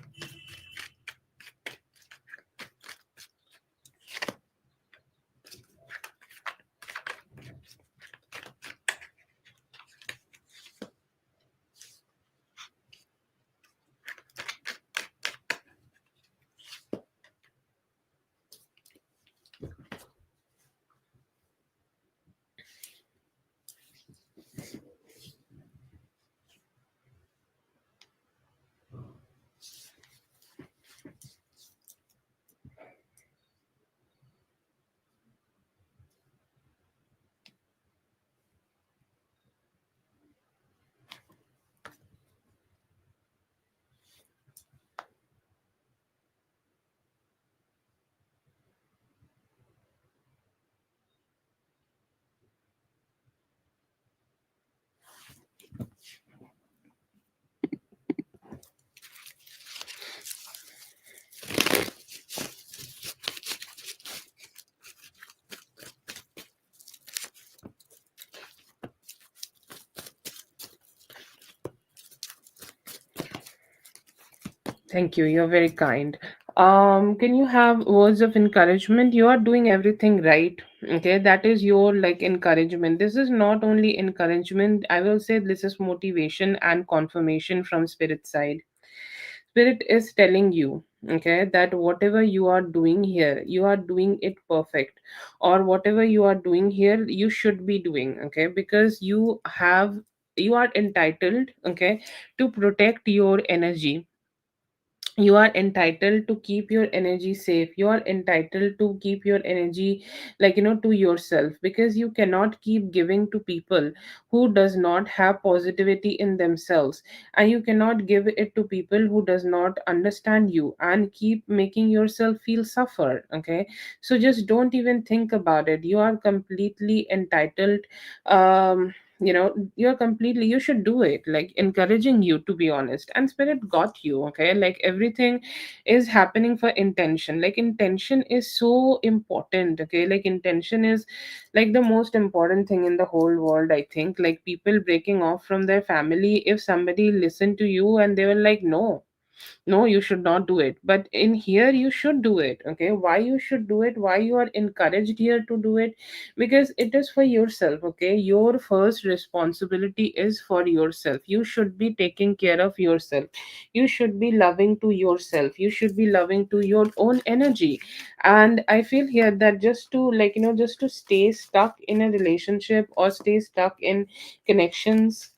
Thank you. You're very kind. Can you have words of encouragement? You are doing everything right. Okay, that is your like encouragement. This is not only encouragement. I will say this is motivation and confirmation from spirit side. Spirit is telling you, okay, that whatever you are doing here, you are doing it perfect, or whatever you are doing here, you should be doing. Okay, because you are entitled. Okay, to protect your energy, You are entitled to keep your energy safe. You are entitled to keep your energy, to yourself, because you cannot keep giving to people who does not have positivity in themselves, and you cannot give it to people who does not understand you and keep making yourself feel suffer. Okay, so just don't even think about it. You are completely entitled. You're completely, you should do it, like encouraging you, to be honest. And spirit got you. Okay, like everything is happening for intention. Like intention is so important. Okay, like intention is like the most important thing in the whole world, I think. Like people breaking off from their family, if somebody listened to you and they were like, no, no, you should not do it, but in here you should do it. Okay, why you should do it, why you are encouraged here to do it? Because it is for yourself. Okay, your first responsibility is for yourself. You should be taking care of yourself. You should be loving to yourself. You should be loving to your own energy. And I feel here that just to, just to stay stuck in a relationship or stay stuck in connections,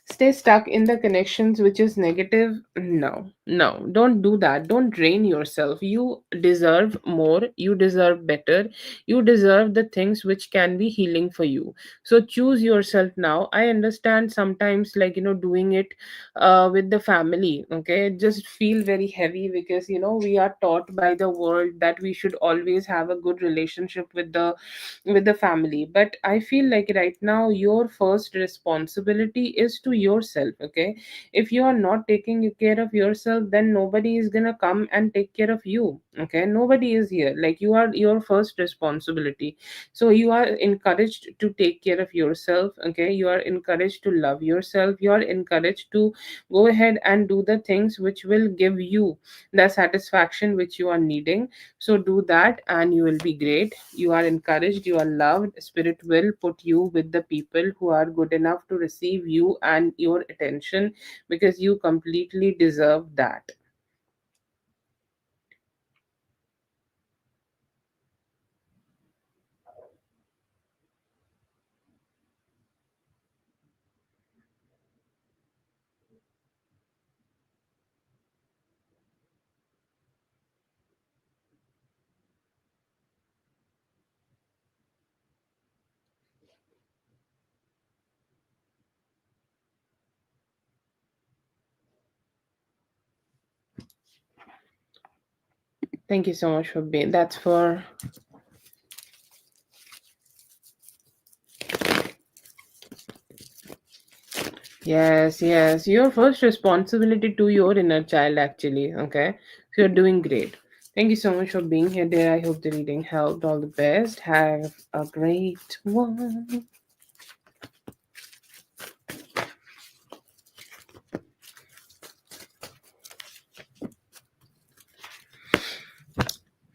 stay stuck in the connections which is negative, no, no, don't do that. Don't drain yourself. You deserve more, you deserve better, you deserve the things which can be healing for you. So choose yourself now. I understand sometimes, doing it with the family, okay, just feel very heavy, because we are taught by the world that we should always have a good relationship with the family. But I feel like right now your first responsibility is to yourself. Okay, if you are not taking care of yourself, then nobody is gonna come and take care of you. Okay, nobody is here. Like you are your first responsibility. So you are encouraged to take care of yourself. Okay, you are encouraged to love yourself. You are encouraged to go ahead and do the things which will give you the satisfaction which you are needing. So do that and you will be great. You are encouraged, you are loved. Spirit will put you with the people who are good enough to receive you and your attention, because you completely deserve that. Thank you so much for being, that's for, yes, yes, your first responsibility to your inner child, actually. Okay, so you're doing great. Thank you so much for being here, dear. I hope the reading helped. All the best. Have a great one.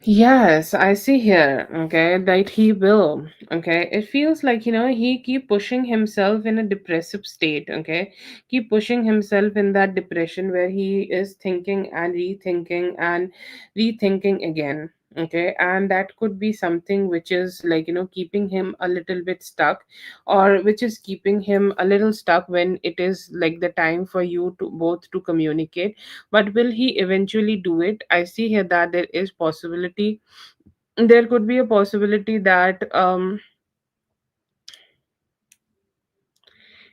Yes, I see here, okay, that he will. Okay, it feels like, he keep pushing himself in a depressive state. Okay, keep pushing himself in that depression where he is thinking and rethinking and rethinking again. Okay, and that could be something which is like, keeping him a little bit stuck, or which is keeping him a little stuck when it is like the time for you to both to communicate. But will he eventually do it? I see here that there is possibility, there could be a possibility that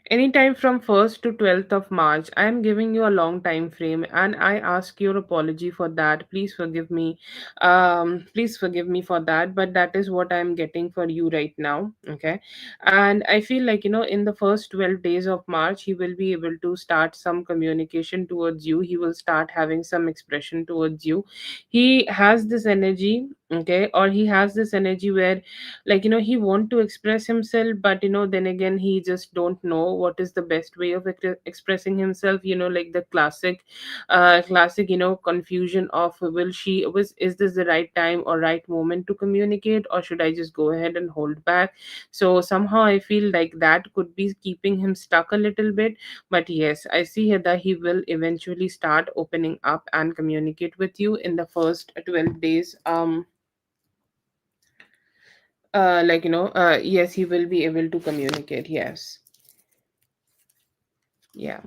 anytime from 1st to 12th of March. I am giving you a long time frame and I ask your apology for that. Please forgive me. Please forgive me for that. But that is what I am getting for you right now. Okay. And I feel like, in the first 12 days of March, he will be able to start some communication towards you. He will start having some expression towards you. He has this energy. Okay. Or he has this energy where, he want to express himself, but then again he just don't know what is the best way of expressing himself. Like the classic confusion of, will she was is this the right time or right moment to communicate, or should I just go ahead and hold back? So somehow I feel like that could be keeping him stuck a little bit. But yes, I see here that he will eventually start opening up and communicate with you in the first 12 days. Yes, he will be able to communicate. Yes. Yeah.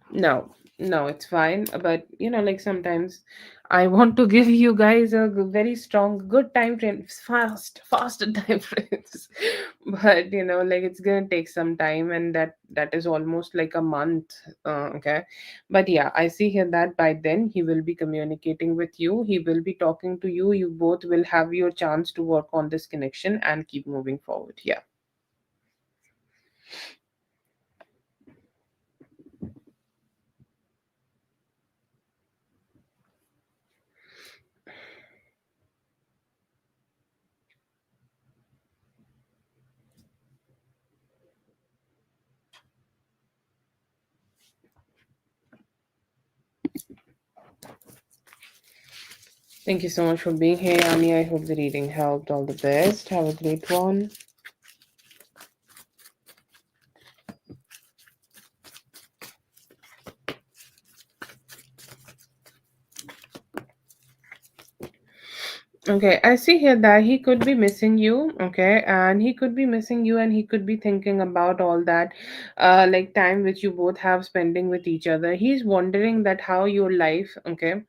No. No, it's fine. But like sometimes I want to give you guys a very strong, good time frame, faster time frames. But like it's gonna take some time, and that is almost like a month. Okay, but yeah, I see here that by then he will be communicating with you. He will be talking to you. You both will have your chance to work on this connection and keep moving forward. Yeah. Thank you so much for being here, Ani. I hope the reading helped. All the best. Have a great one. Okay, I see here that he could be missing you, okay, and he could be missing you, and he could be thinking about all that, like time which you both have spending with each other. He's wondering that how your life, okay,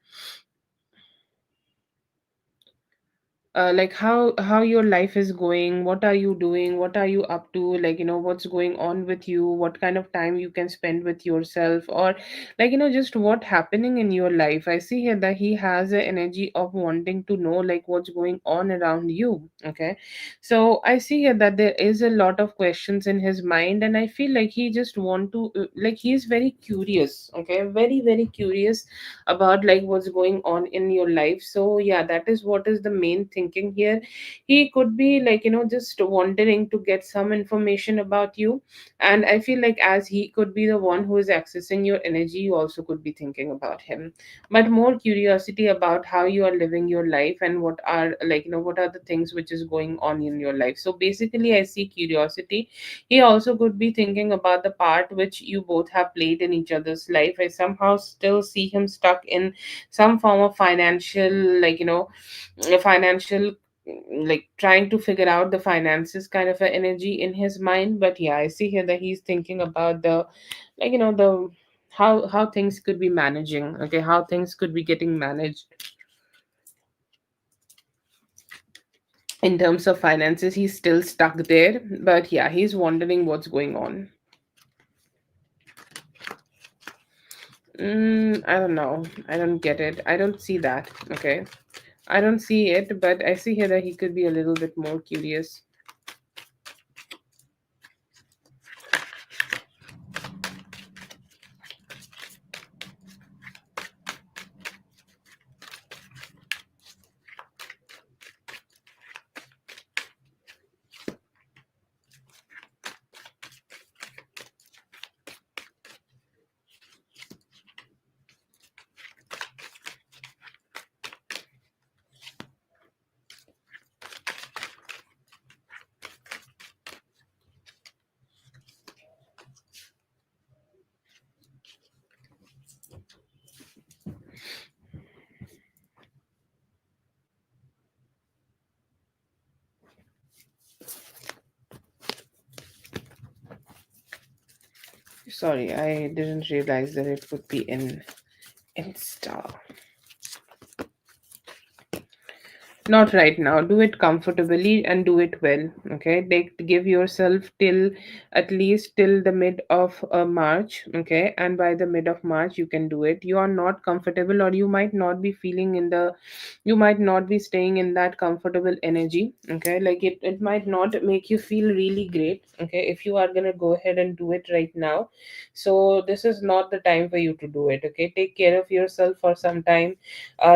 like how your life is going, what are you doing, what are you up to, like what's going on with you, what kind of time you can spend with yourself, or like just what happening in your life. I see here that he has the energy of wanting to know like what's going on around you. Okay, so I see here that there is a lot of questions in his mind, and I feel like he just want to like he's very curious, okay, very very curious about like what's going on in your life. So yeah, that is what is the main thinking here. He could be like just wondering to get some information about you, and I feel like as he could be the one who is accessing your energy, you also could be thinking about him, but more curiosity about how you are living your life and what are like what are the things which is going on in your life. So basically I see curiosity. He also could be thinking about the part which you both have played in each other's life. I somehow still see him stuck in some form of financial, like financial, like trying to figure out the finances kind of a energy in his mind. But yeah, I see here that he's thinking about the, like the how things could be managing, okay, how things could be getting managed in terms of finances. He's still stuck there, but yeah, he's wondering what's going on. I don't know. I don't get it. I don't see that. Okay. I don't see it, but I see here that he could be a little bit more curious. Sorry, I didn't realize that it would be in Insta. Not right now. Do it comfortably and do it well. Okay. Give yourself till at least till the mid of March. Okay. And by the mid of March, you can do it. You are not comfortable, or you might not be feeling in the, you might not be staying in that comfortable energy. Okay. Like it might not make you feel really great. Okay. If you are going to go ahead and do it right now. So this is not the time for you to do it. Okay. Take care of yourself for some time.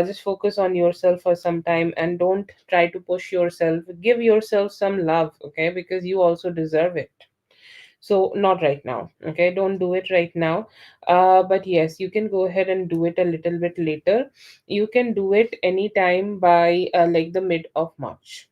Just focus on yourself for some time, and don't try to push yourself. Give yourself some love, okay, because you also deserve it. So not right now, okay, don't do it right now. But yes, you can go ahead and do it a little bit later. You can do it anytime by like the mid of March.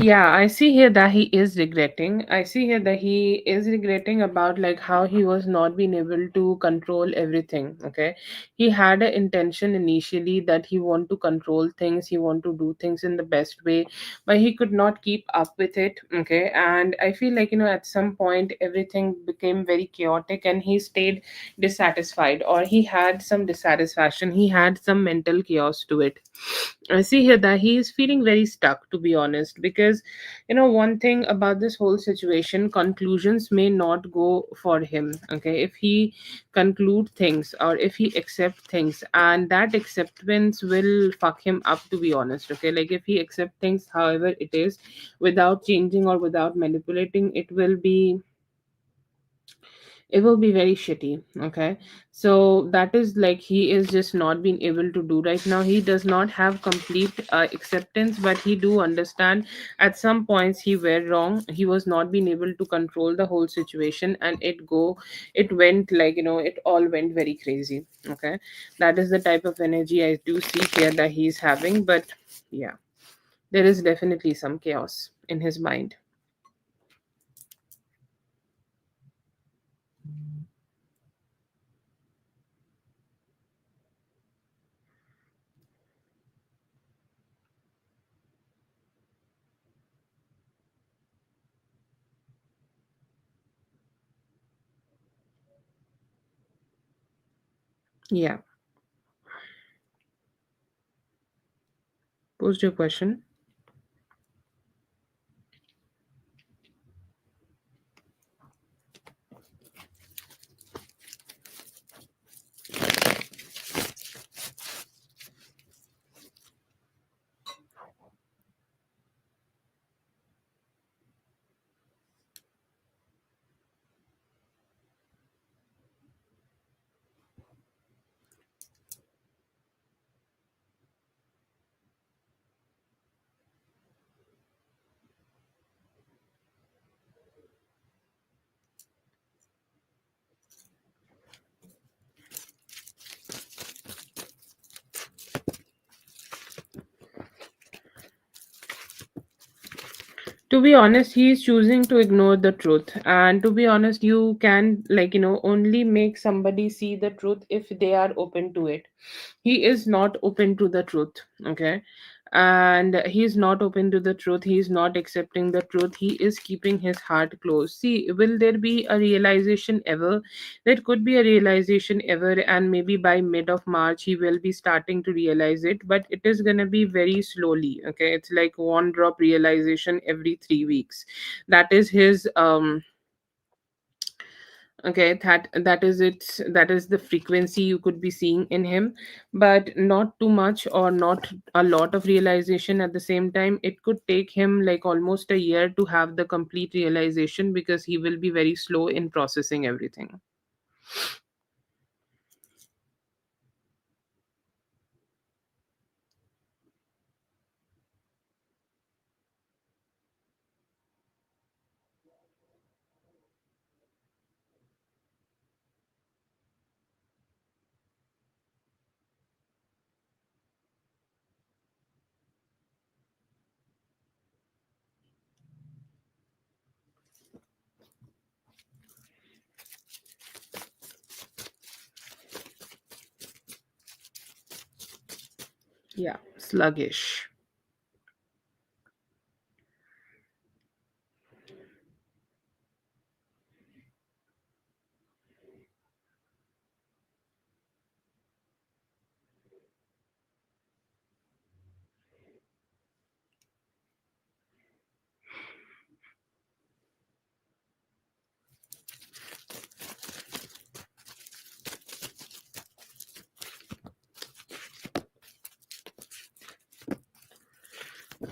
Yeah, I see here that he is regretting. I see here that he is regretting about like how he was not being able to control everything. Okay. He had an intention initially that he want to control things, he want to do things in the best way, but he could not keep up with it. Okay. And I feel like, at some point everything became very chaotic and he stayed dissatisfied, or he had some dissatisfaction, he had some mental chaos to it. I see here that he is feeling very stuck, to be honest, because one thing about this whole situation, conclusions may not go for him. Okay, if he conclude things or if he accept things, and that acceptance will fuck him up, to be honest. Okay, like if he accept things however it is, without changing or without manipulating, it will be very shitty. Okay, so that is like he is just not being able to do right now. He does not have complete acceptance, but he do understand at some points he were wrong, he was not being able to control the whole situation, and it went like it all went very crazy. Okay, that is the type of energy I do see here that he's having. But yeah, there is definitely some chaos in his mind. Yeah, post your question. To be honest, he is choosing to ignore the truth. And to be honest, you can, like, only make somebody see the truth if they are open to it. He is not open to the truth. Okay. And he is not open to the truth. He is not accepting the truth. He is keeping his heart closed. See, will there be a realization ever? There could be a realization ever, and maybe by mid of March he will be starting to realize it, but it is gonna be very slowly. Okay, it's like one drop realization every 3 weeks. That is his okay, that is it, that is the frequency you could be seeing in him, but not too much or not a lot of realization at the same time. It could take him like almost a year to have the complete realization, because he will be very slow in processing everything. Yeah, sluggish.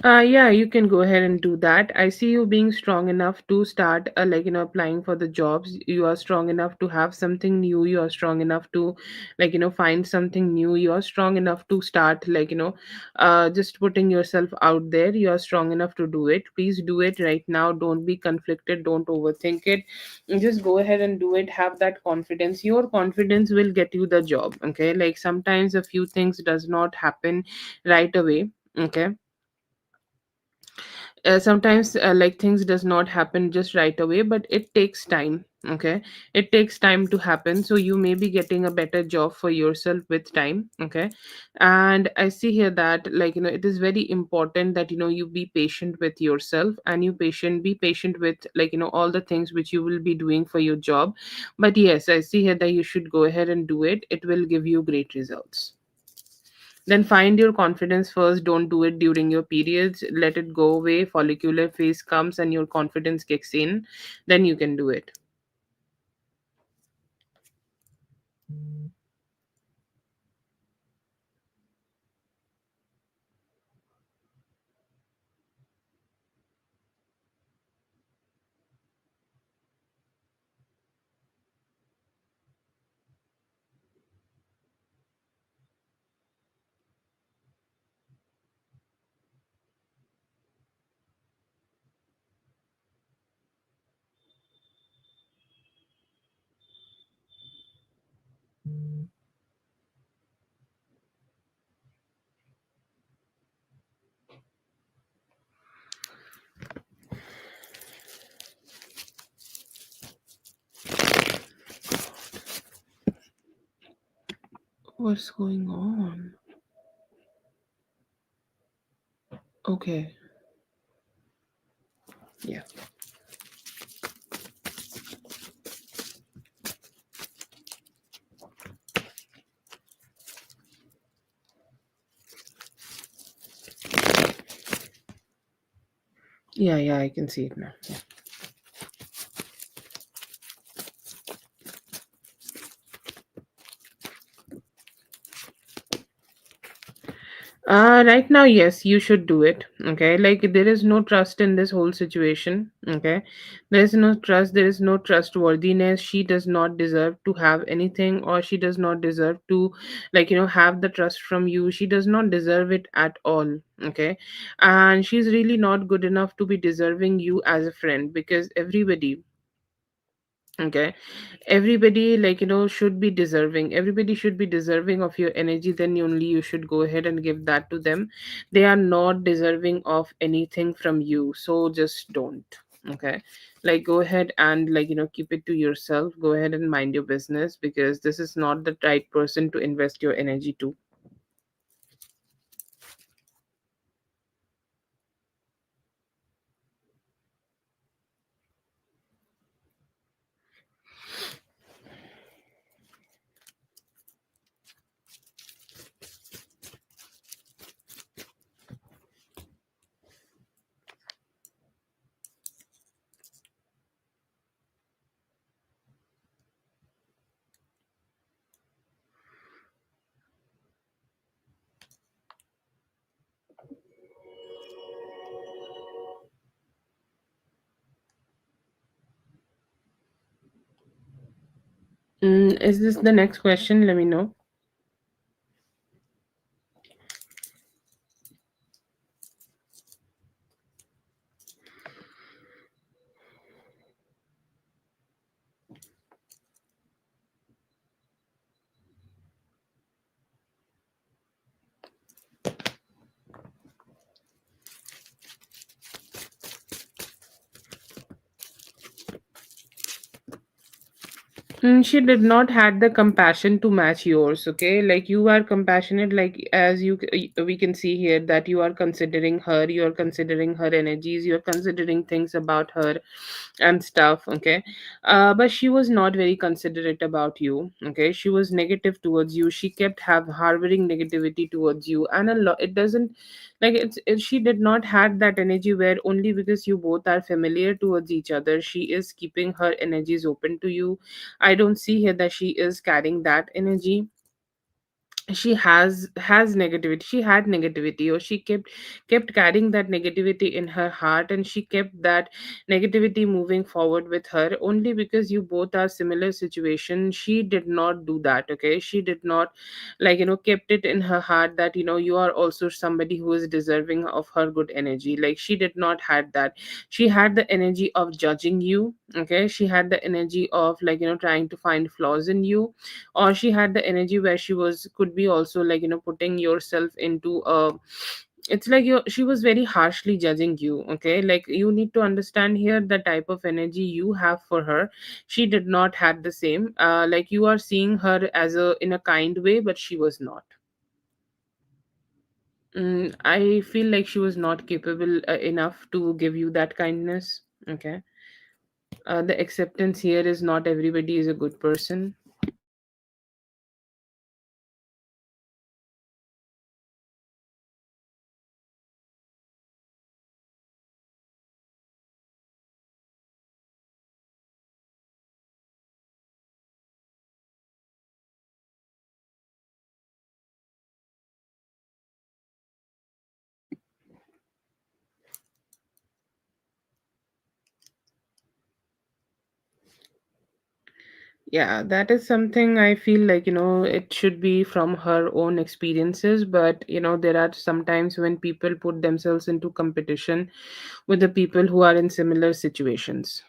Yeah, you can go ahead and do that. I see you being strong enough to start, like, applying for the jobs. You are strong enough to have something new. You are strong enough to, like, find something new. You are strong enough to start, like, just putting yourself out there. You are strong enough to do it. Please do it right now. Don't be conflicted. Don't overthink it. Just go ahead and do it. Have that confidence. Your confidence will get you the job. Okay. Like sometimes a few things does not happen right away. Okay, Sometimes like things does not happen just right away, but it takes time. Okay, it takes time to happen, so you may be getting a better job for yourself with time. Okay, and I see here that, like, it is very important that you be patient with yourself, and be patient with, like, all the things which you will be doing for your job. But yes, I see here that you should go ahead and do it. It will give you great results. Then find your confidence first. Don't do it during your periods. Let it go away. Follicular phase comes and your confidence kicks in. Then you can do it. What's going on? Okay. Yeah. Yeah, yeah, I can see it now. Yeah. Right now, yes, you should do it. Okay, like there is no trust in this whole situation. Okay, there is no trust, there is no trustworthiness. She does not deserve to have anything, or she does not deserve to, like, have the trust from you. She does not deserve it at all. Okay, and she's really not good enough to be deserving you as a friend, because everybody, okay, everybody, like, should be deserving. Everybody should be deserving of your energy. Then only you should go ahead and give that to them. They are not deserving of anything from you, so just don't. Okay, like, go ahead and, like, keep it to yourself. Go ahead and mind your business, because this is not the right person to invest your energy to. Is this the next question? Let me know. She did not had the compassion to match yours. Okay, like, you are compassionate, like, as we can see here that you are considering her, you are considering her energies, you are considering things about her and stuff. Okay, but she was not very considerate about you. Okay, she was negative towards you. She kept have harboring negativity towards you, and a lot, it doesn't, like, she did not had that energy where only because you both are familiar towards each other she is keeping her energies open to you. I don't see here that she is carrying that energy. She has negativity, she had negativity, or she kept carrying that negativity in her heart, and she kept that negativity moving forward with her only because you both are similar situation. She did not do that. Okay, she did not, like, kept it in her heart that you are also somebody who is deserving of her good energy. Like, she did not had that. She had the energy of judging you. Okay, she had the energy of, like, trying to find flaws in you, or she had the energy where she was could be also, like, putting yourself into It's like she was very harshly judging you. Okay, like you need to understand here the type of energy you have for her. She did not had the same. Like you are seeing her as a in a kind way, but she was not. I feel like she was not capable enough to give you that kindness. Okay. The acceptance here is not everybody is a good person. Yeah, that is something I feel like, it should be from her own experiences. But, there are sometimes when people put themselves into competition with the people who are in similar situations.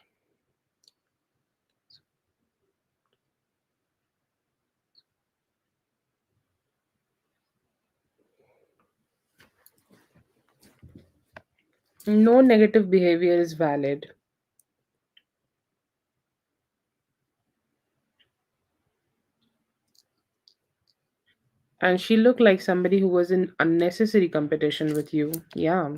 No negative behavior is valid. And she looked like somebody who was in unnecessary competition with you. Yeah,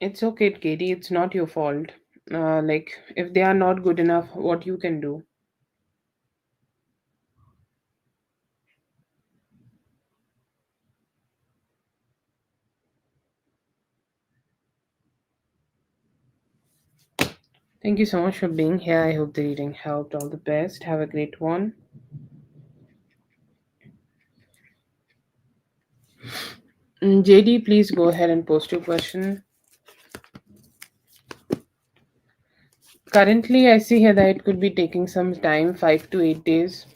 it's okay, Katie. It's not your fault. Like, if they are not good enough, what you can do? Thank you so much for being here. I hope the reading helped. All the best. Have a great one. JD, please go ahead and post your question. Currently, I see here that it could be taking some time, 5 to 8 days.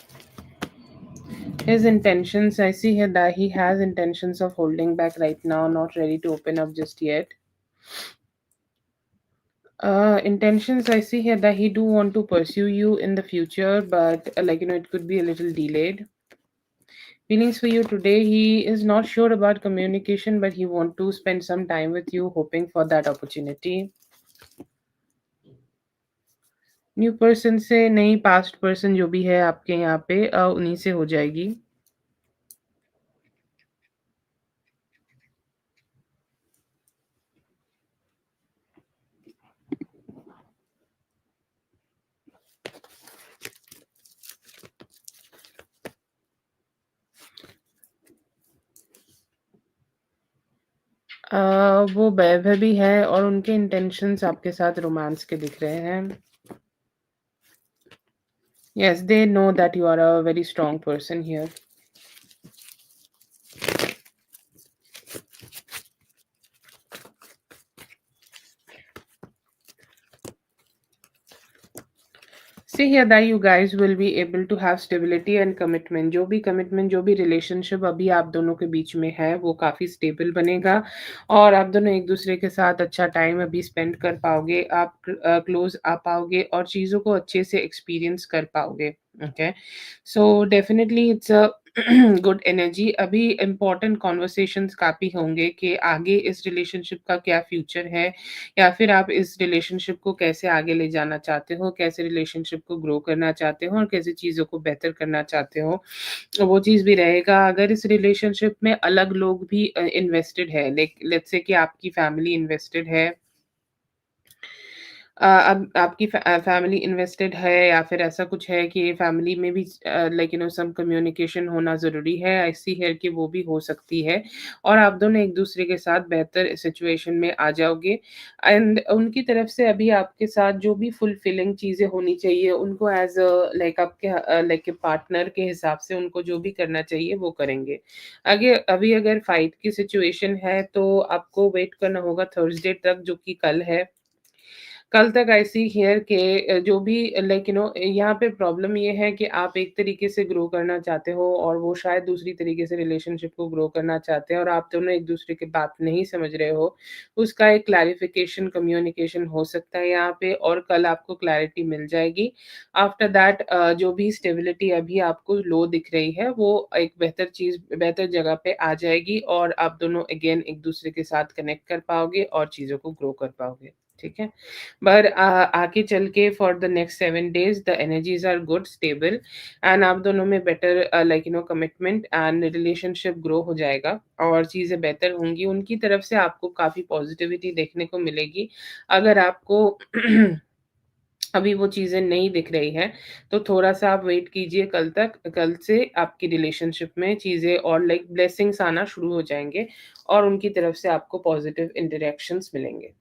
His intentions, I see here that he has intentions of holding back right now, not ready to open up just yet. Intentions, I see here that he do want to pursue you in the future, but it could be a little delayed. Feelings for you today, he is not sure about communication, but he want to spend some time with you, hoping for that opportunity. New person से नहीं, past person जो भी है आपके यहाँ पे उन्हीं से हो जाएगी. वो वैभवी है और उनके इंटेंशंस आपके साथ रोमांस के दिख रहे हैं. Yes, they know that you are a very strong person here. See here that you guys will be able to have stability and commitment. जो भी commitment, जो भी relationship अभी आप दोनों के बीच में है, वो काफ़ी stable बनेगा और आप दोनों एक दूसरे के साथ अच्छा टाइम अभी spend कर पाओगे. आप close आ पाओगे और चीज़ों को अच्छे से experience कर पाओगे. Okay, so definitely it's a good energy. अभी इम्पोर्टेंट कॉन्वर्सेशंस काफ़ी होंगे कि आगे इस रिलेशनशिप का क्या फ्यूचर है, या फिर आप इस रिलेशनशिप को कैसे आगे ले जाना चाहते हो, कैसे रिलेशनशिप को ग्रो करना चाहते हो और कैसे चीज़ों को बेहतर करना चाहते हो, वो चीज़ भी रहेगा. अगर इस रिलेशनशिप में अलग लोग भी इन्वेस्टेड है, लाइक लेट्स से कि आपकी फैमिली इन्वेस्टेड है, अब आपकी फैमिली इन्वेस्टेड है या फिर ऐसा कुछ है कि फैमिली में भी सम कम्युनिकेशन होना ज़रूरी है, आई सी हियर कि वो भी हो सकती है और आप दोनों एक-दूसरे के साथ बेहतर सिचुएशन में आ जाओगे. एंड उनकी तरफ से अभी आपके साथ जो भी फुलफिलिंग चीज़ें होनी चाहिए, उनको एज़ आपके पार्टनर के हिसाब से उनको जो भी करना चाहिए वो करेंगे. आगे अभी अगर फाइट की सिचुएशन है तो आपको वेट करना होगा थर्सडे तक, जो कि कल है. कल तक आई सी हियर के जो भी यहाँ पे प्रॉब्लम ये है कि आप एक तरीके से ग्रो करना चाहते हो और वो शायद दूसरी तरीके से रिलेशनशिप को ग्रो करना चाहते हैं, और आप दोनों एक दूसरे की बात नहीं समझ रहे हो। उसका एक क्लैरिफिकेशन कम्युनिकेशन हो सकता है यहाँ पे, और कल आपको क्लैरिटी मिल जाएगी। आफ्टर दैट जो भी स्टेबिलिटी अभी आपको लो दिख रही है वो एक बेहतर चीज़, बेहतर जगह पे आ जाएगी, और आप दोनों अगेन एक दूसरे के साथ कनेक्ट कर पाओगे और चीज़ों को ग्रो कर पाओगे। ठीक है। पर आगे चल के for the next 7 days the energies are good stable, and आप दोनों में better commitment and relationship grow हो जाएगा, और चीज़ें बेहतर होंगी उनकी तरफ से। आपको काफ़ी पॉजिटिविटी देखने को मिलेगी। अगर आपको अभी वो चीज़ें नहीं दिख रही हैं, तो थोड़ा-सा आप वेट कीजिए कल तक। कल से आपकी रिलेशनशिप में चीज़ें और ब्लेसिंग्स आना शुरू हो जाएँगे, और उनकी तरफ से आपको पॉजिटिव इंटरैक्शंस मिलेंगे।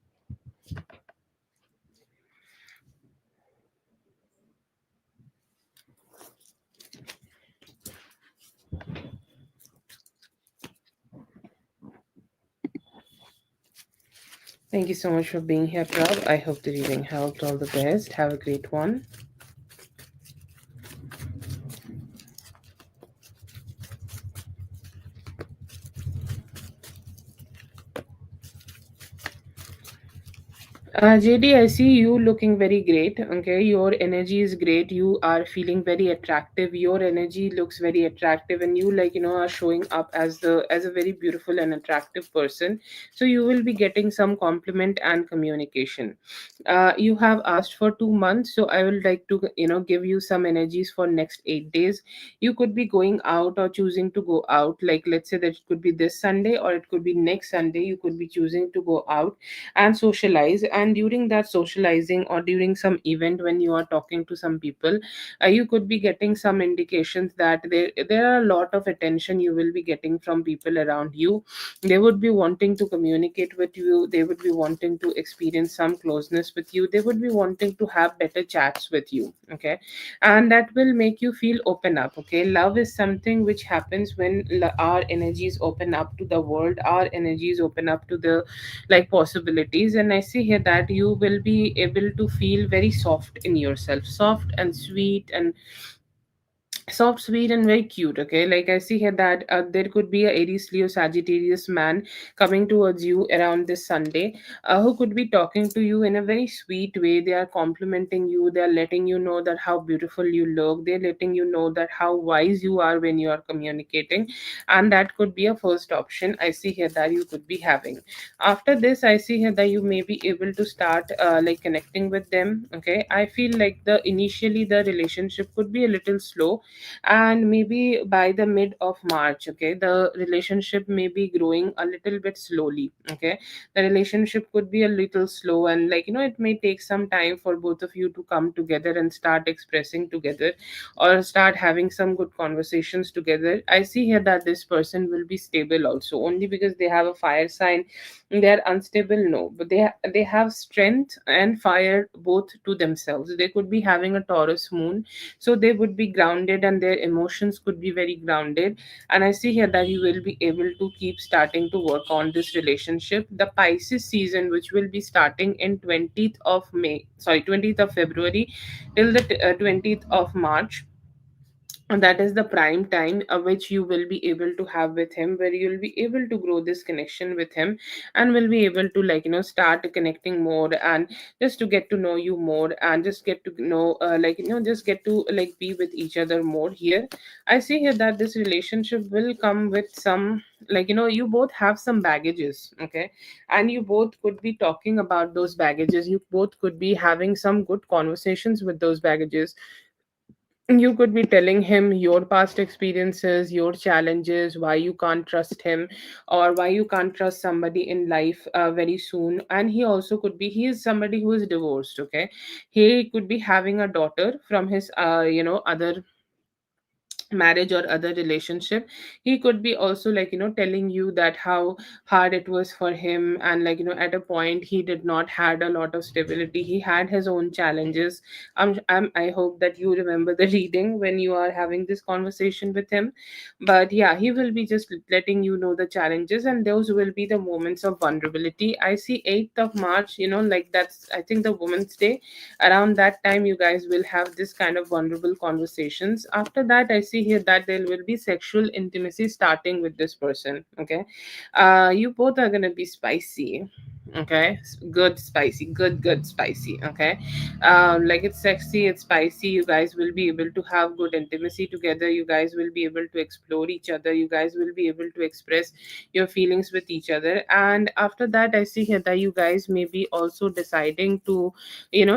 Thank you so much for being here, Prab. I hope the reading helped. All the best. Have a great one. JD, I see you looking very great. Okay, your energy is great. You are feeling very attractive. Your energy looks very attractive, and you are showing up as a very beautiful and attractive person. So you will be getting some compliment and communication. You have asked for 2 months, so I will like to give you some energies for next 8 days. You could be going out or choosing to go out. Like let's say that it could be this Sunday or it could be next Sunday. You could be choosing to go out and socialize, and during that socializing or during some event when you are talking to some people, you could be getting some indications that there are a lot of attention you will be getting from people around you. They would be wanting to communicate with you, they would be wanting to experience some closeness with you, they would be wanting to have better chats with you. Okay, and that will make you feel open up. Okay, love is something which happens when our energies open up to the world, our energies open up to the possibilities. And I see here that you will be able to feel very soft in yourself, soft and sweet, and soft, sweet, and very cute. Okay, like I see here that there could be a Aries, Leo, Sagittarius man coming towards you around this Sunday, who could be talking to you in a very sweet way. They are complimenting you, they are letting you know that how beautiful you look, they're letting you know that how wise you are when you are communicating. And that could be a first option I see here that you could be having. After this, I see here that you may be able to start connecting with them. Okay, I feel like the initially the relationship could be a little slow, and maybe by the mid of March, okay, the relationship may be growing a little bit slowly. Okay, the relationship could be a little slow, and it may take some time for both of you to come together and start expressing together, or start having some good conversations together. I see here that this person will be stable also, only because they have a fire sign. They're unstable, no, but they have strength and fire both to themselves. They could be having a Taurus moon, so they would be grounded and their emotions could be very grounded. And I see here that you will be able to keep starting to work on this relationship. The Pisces season, which will be starting in 20th of May, sorry, 20th of February till the 20th of March, and that is the prime time which you will be able to have with him, where you'll be able to grow this connection with him, and will be able to start connecting more, and just to get to know you more, and just get to know just get to be with each other more here. I see here that this relationship will come with some, you both have some baggages. Okay, and you both could be talking about those baggages, you both could be having some good conversations with those baggages. You could be telling him your past experiences, your challenges, why you can't trust him, or why you can't trust somebody in life very soon. And he also could be, he is somebody who is divorced. Okay, he could be having a daughter from his other marriage or other relationship. He could be also telling you that how hard it was for him, and at a point he did not had a lot of stability, he had his own challenges. I hope that you remember the reading when you are having this conversation with him. But yeah, he will be just letting you know the challenges, and those will be the moments of vulnerability. I see 8th of March, that's, I think, the Women's Day. Around that time you guys will have this kind of vulnerable conversations. After that, I see here that there will be sexual intimacy starting with this person. Okay, you both are gonna be spicy. Okay, good spicy, good spicy. Okay, it's sexy, it's spicy. You guys will be able to have good intimacy together. You guys will be able to explore each other. You guys will be able to express your feelings with each other. And after that, I see here that you guys may be also deciding to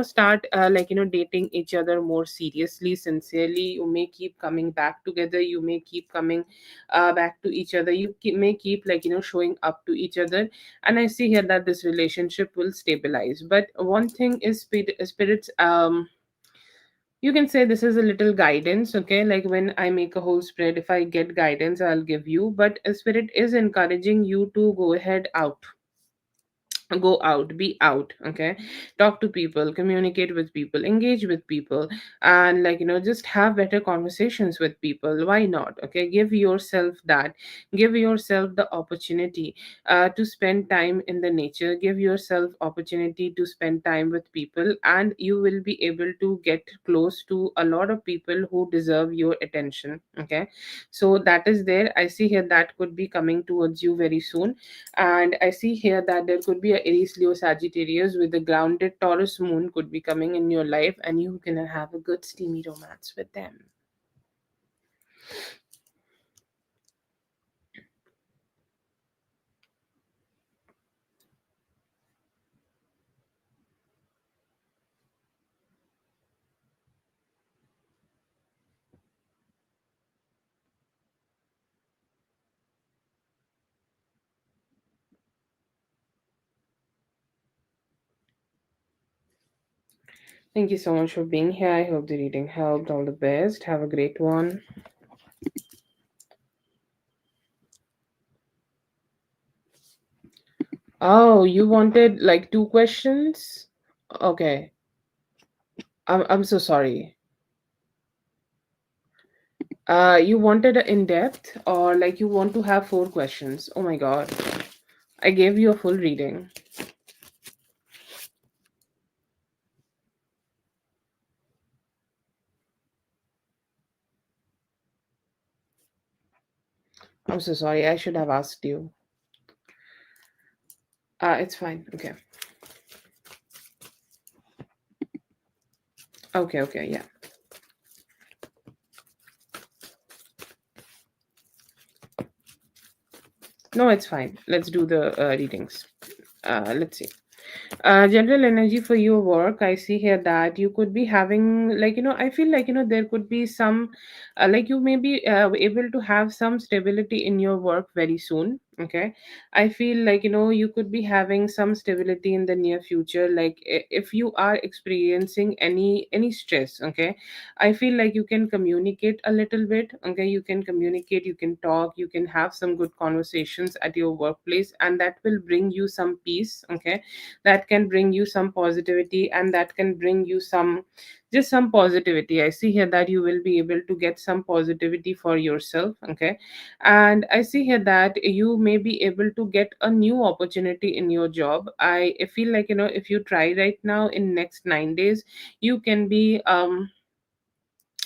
start dating each other more seriously, sincerely. You may keep coming back together, you may keep coming back to each other, may keep showing up to each other. And I see here that this relationship will stabilize. But one thing is spirits, you can say this is a little guidance. Okay, like when I make a whole spread, if I get guidance I'll give you, but a spirit is encouraging you to go out, be out. Okay, talk to people, communicate with people, engage with people, and just have better conversations with people. Why not? Okay, give yourself that, give yourself the opportunity to spend time in the nature, give yourself opportunity to spend time with people, and you will be able to get close to a lot of people who deserve your attention. Okay, so that is there. I see here that could be coming towards you very soon. And I see here that there could be a Aries, Leo, Sagittarius with the grounded Taurus moon could be coming in your life, and you can have a good steamy romance with them. Thank you so much for being here. I hope the reading helped. All the best. Have a great one. Oh, you wanted like two questions? Okay. I'm so sorry. You wanted a in depth, or like you want to have four questions? Oh my god. I gave you a full reading. I'm so sorry. I should have asked you. It's fine. Okay. Okay, okay, yeah. No, it's fine. Let's do the readings. Let's see. General energy for your work, I see here that you could be having I feel there could be some you may be able to have some stability in your work very soon. Okay, I feel you could be having some stability in the near future. If you are experiencing any stress, okay, I feel like you can communicate a little bit. Okay, you can communicate, you can talk, you can have some good conversations at your workplace, and that will bring you some peace. Okay, that can bring you some positivity, and that can bring you some positivity. I see here that you will be able to get some positivity for yourself. Okay, and I see here that you may be able to get a new opportunity in your job. I feel if you try right now, in next 9 days you can be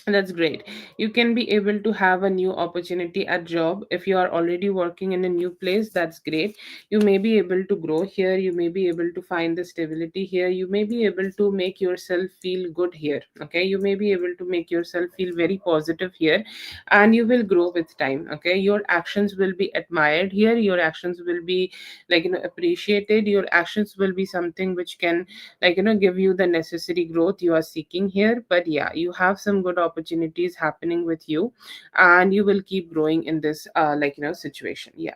that's great. You can be able to have a new opportunity at job. If you are already working in a new place, that's great. You may be able to grow here, you may be able to find the stability here, you may be able to make yourself feel good here. Okay, you may be able to make yourself feel very positive here, and you will grow with time. Okay, your actions will be admired here, your actions will be appreciated, your actions will be something which can give you the necessary growth you are seeking here. But yeah, you have some good opportunities happening with you, and you will keep growing in this situation. Yeah.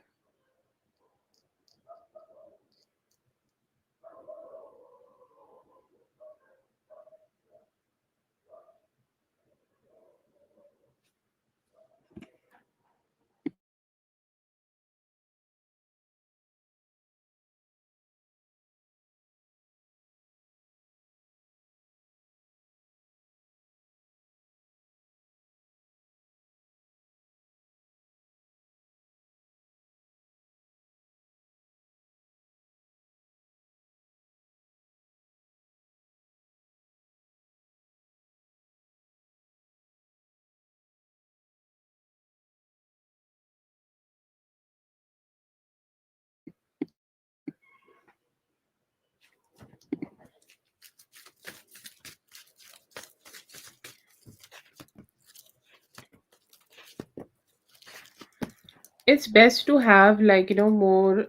It's best to have, like, more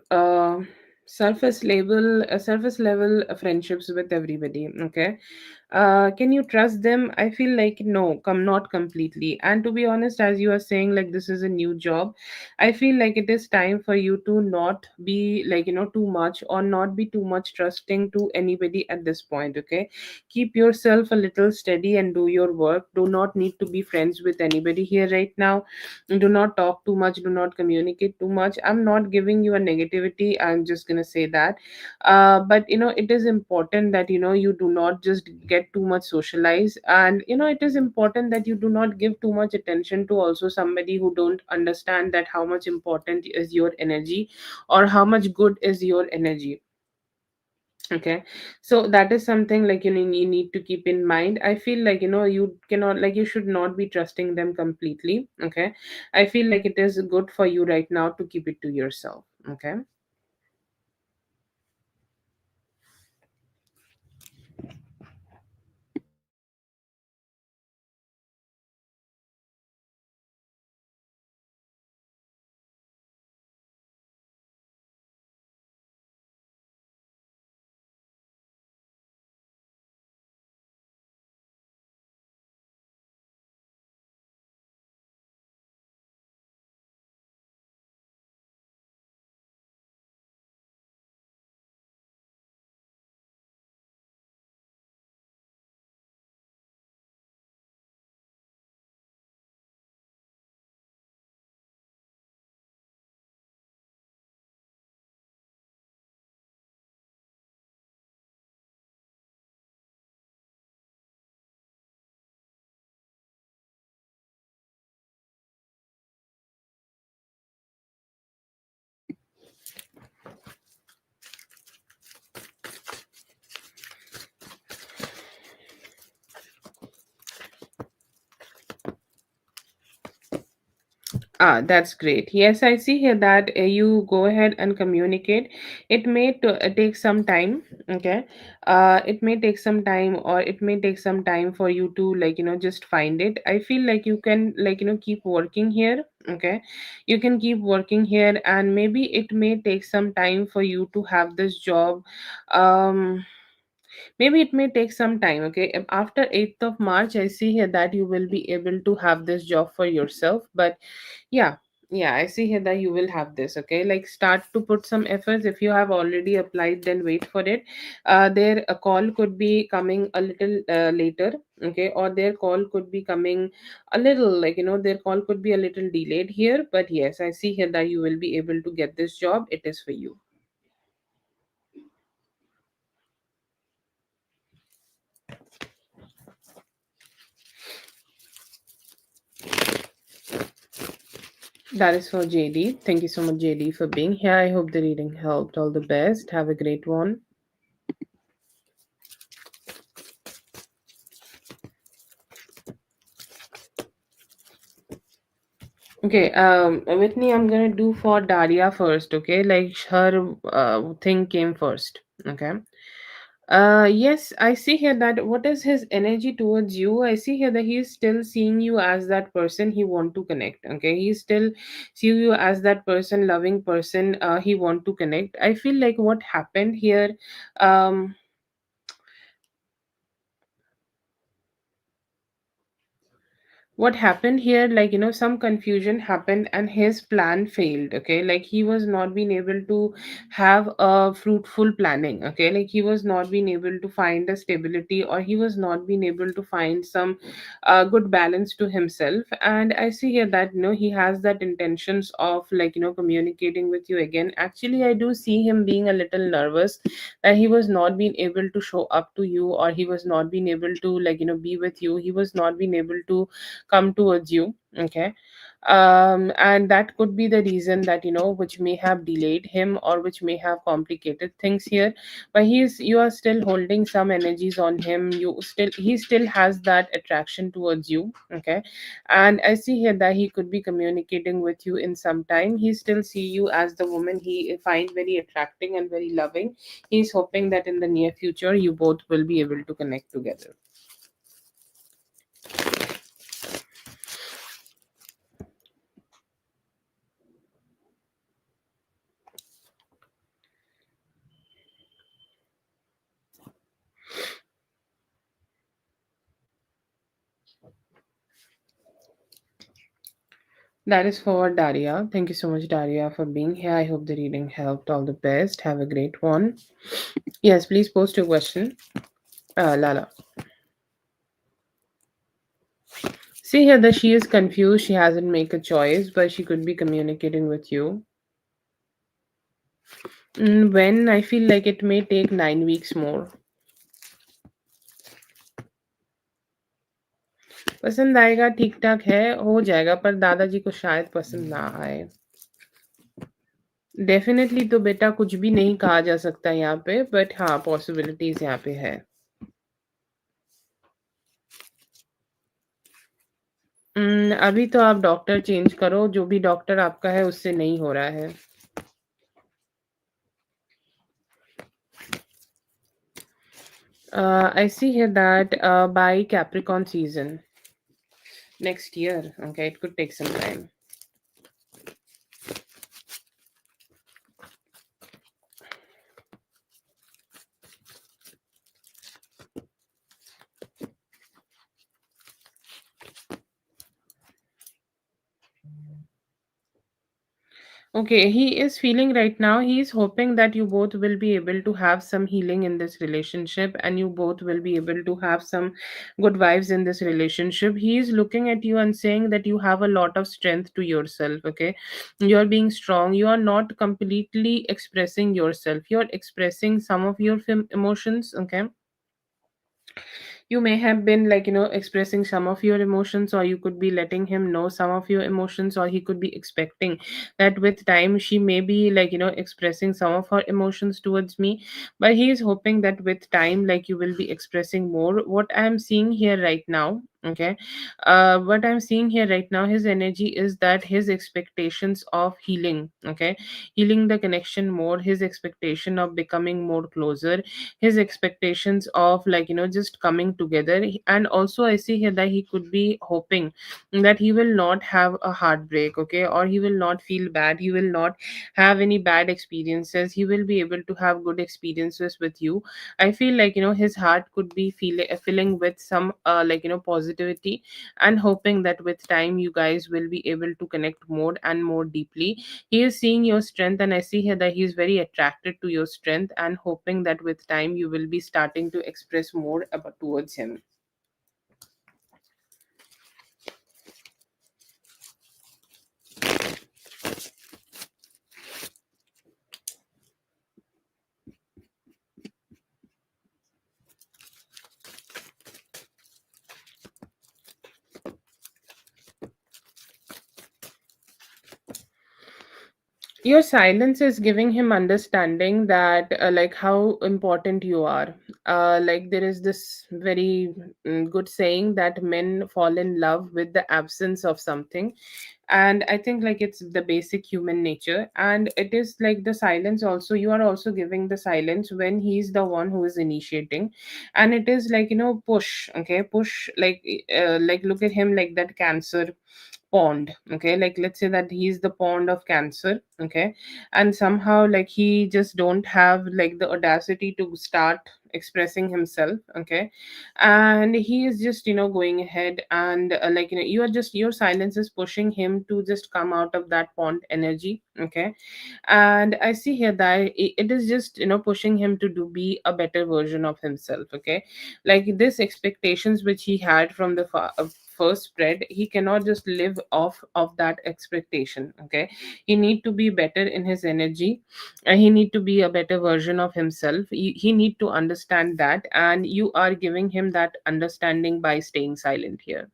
surface level friendships with everybody. Okay. Can you trust them? I feel like no, come not completely. And to be honest, as you are saying, like, this is a new job, I feel like it is time for you to not be, like, too much, or not be too much trusting to anybody at this point. Okay. Keep yourself a little steady and do your work. Do not need to be friends with anybody here right now. Do not talk too much, do not communicate too much. I'm not giving you a negativity, I'm just going to say that. But it is important that you do not just get too much socialized, and it is important that you do not give too much attention to also somebody who don't understand that how much important is your energy, or how much good is your energy. Okay. So that is something, like, you need to keep in mind. I feel like you cannot, like, you should not be trusting them completely. Okay. I feel like it is good for you right now to keep it to yourself. Okay. Ah, that's great. Yes, I see here that you go ahead and communicate. It may take some time. Okay. It may take some time, or it may take some time for you to, like, just find it. I feel like you can, like, keep working here. Okay. You can keep working here, and maybe it may take some time for you to have this job. Maybe it may take some time. Okay. After 8th of March, I see here that you will be able to have this job for yourself. But yeah, yeah, I see here that you will have this. Okay, like, start to put some efforts. If you have already applied, then wait for it. Their a call could be coming a little later. Okay, or their call could be coming a little, like, their call could be a little delayed here. But yes, I see here that you will be able to get this job. It is for you. That is for JD. Thank you so much, JD, for being here. I hope the reading helped. All the best. Have a great one. Okay, Whitney, I'm gonna do for Daria first. Okay, like, her thing came first. Okay. Yes, I see here that what is his energy towards you. I see here that he's still seeing you as that person he want to connect. Okay, he still see you as that person, loving person. He want to connect. I feel like what happened here. Um, what happened here, like, some confusion happened and his plan failed. Okay, like, he was not being able to have a fruitful planning. Okay, like, he was not being able to find a stability, or he was not being able to find some good balance to himself. And I see here that he has that intentions of, like, communicating with you again. Actually, I do see him being a little nervous that he was not being able to show up to you, or he was not being able to, like, be with you. He was not being able to come towards you. Okay. And that could be the reason that, which may have delayed him, or which may have complicated things here. But you are still holding some energies on him. He still has that attraction towards you. Okay. And I see here that he could be communicating with you in some time. He still see you as the woman he find very attracting and very loving. He's hoping that in the near future you both will be able to connect together. That is for Daria. Thank you so much, Daria, for being here. I hope the reading helped. All the best. Have a great one. Yes, please post your question. Lala. See here that she is confused. She hasn't made a choice, but she could be communicating with you. When I feel like it may take 9 weeks more. पसंद आएगा ठीक ठाक है हो जाएगा पर दादाजी को शायद पसंद ना आए डेफिनेटली तो बेटा कुछ भी नहीं कहा जा सकता यहाँ पे बट हाँ पॉसिबिलिटीज यहाँ पे है अभी तो आप डॉक्टर चेंज करो जो भी डॉक्टर आपका है उससे नहीं हो रहा है I see here that by Capricorn season next year, okay, it could take some time. Okay, he is feeling right now, he is hoping that you both will be able to have some healing in this relationship and you both will be able to have some good vibes in this relationship. He is looking at you and saying that you have a lot of strength to yourself, okay? You're being strong, you are not completely expressing yourself, you're expressing some of your emotions, okay? You may have been like expressing some of your emotions or you could be letting him know some of your emotions or he could be expecting that with time she may be like expressing some of her emotions towards me but he is hoping that with time like you will be expressing more what I am seeing here right now. Okay, what I'm seeing here right now, his energy is that his expectations of healing, okay, healing the connection more, his expectation of becoming more closer, his expectations of like just coming together. And also I see here that he could be hoping that he will not have a heartbreak, okay, or he will not feel bad, he will not have any bad experiences, he will be able to have good experiences with you. I feel like his heart could be filling with some like positivity and hoping that with time you guys will be able to connect more and more deeply. He is seeing your strength, and I see here that he is very attracted to your strength and hoping that with time you will be starting to express more about towards him. Your silence is giving him understanding that like how important you are. Like there is this very good saying that men fall in love with the absence of something, and I think like it's the basic human nature, and it is like the silence also, you are also giving the silence when he's the one who is initiating. And it is like push, okay, push like look at him like that cancer pond, okay, like let's say that he's the pond of cancer, okay, and somehow like he just don't have like the audacity to start expressing himself, okay, and he is just going ahead and like you are just, your silence is pushing him to just come out of that pond energy, okay. And I see here that it is just pushing him to do be a better version of himself, okay. Like this expectations which he had from the first spread, he cannot just live off of that expectation, okay. He need to be better in his energy, and he need to be a better version of himself. He need to understand that, and you are giving him that understanding by staying silent here.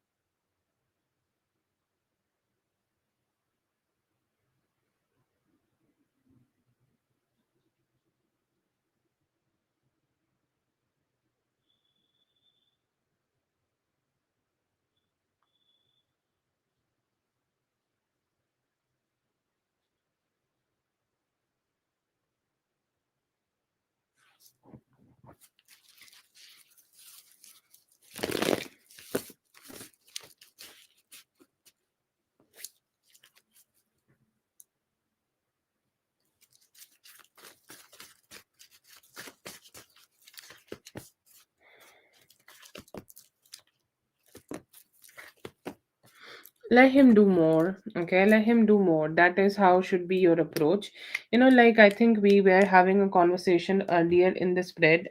Let him do more. Okay, let him do more. That is how should be your approach. Like I think we were having a conversation earlier in the spread,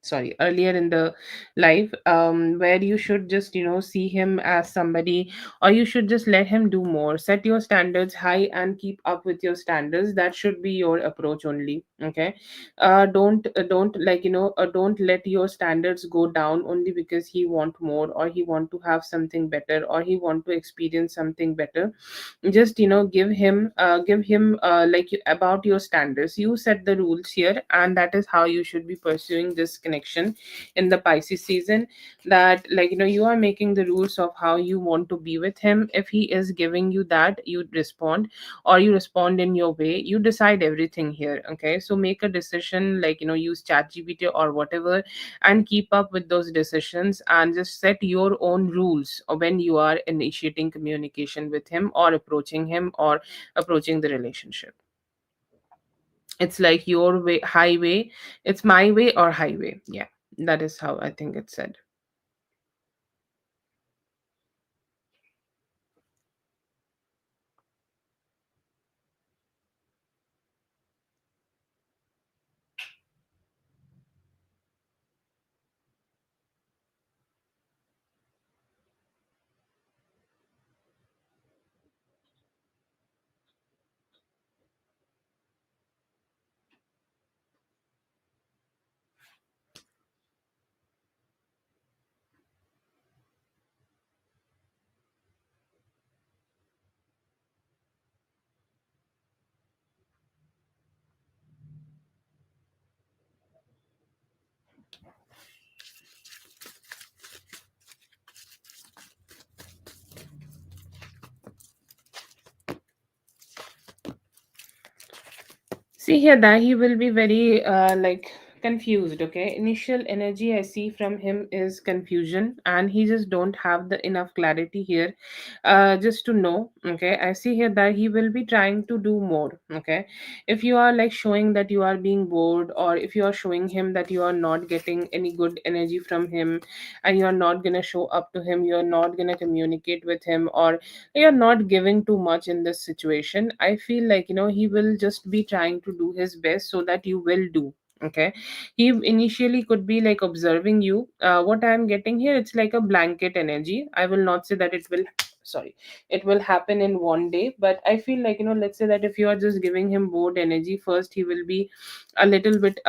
sorry, earlier in the live, where you should just see him as somebody, or you should just let him do more. Set your standards high and keep up with your standards. That should be your approach only. Okay, don't don't let your standards go down only because he want more, or he want to have something better, or he want to experience something better. Just give him about your standards. You set the rules here, and that is how you should be pursuing this connection in the Pisces season. That you are making the rules of how you want to be with him. If he is giving you that, you respond, or you respond in your way. You decide everything here. Okay, so make a decision, use chat gpt or whatever, and keep up with those decisions, and just set your own rules when you are initiating communication with him, or approaching him, or approaching the relationship. It's like your way, highway. It's my way or highway. Yeah, that is how I think it's said. See here that he will be very confused. Okay, initial energy I see from him is confusion, and he just don't have the enough clarity here, just to know. Okay, I see here that he will be trying to do more. Okay, if you are like showing that you are being bored, or if you are showing him that you are not getting any good energy from him, and you are not gonna show up to him, you are not gonna communicate with him, or you're not giving too much in this situation, I feel like he will just be trying to do his best so that you will do. Okay, he initially could be like observing you. What I'm getting here, it's like a blanket energy. I will not say that it will sorry, it will happen in one day, but I feel like let's say that if you are just giving him bored energy, first he will be a little bit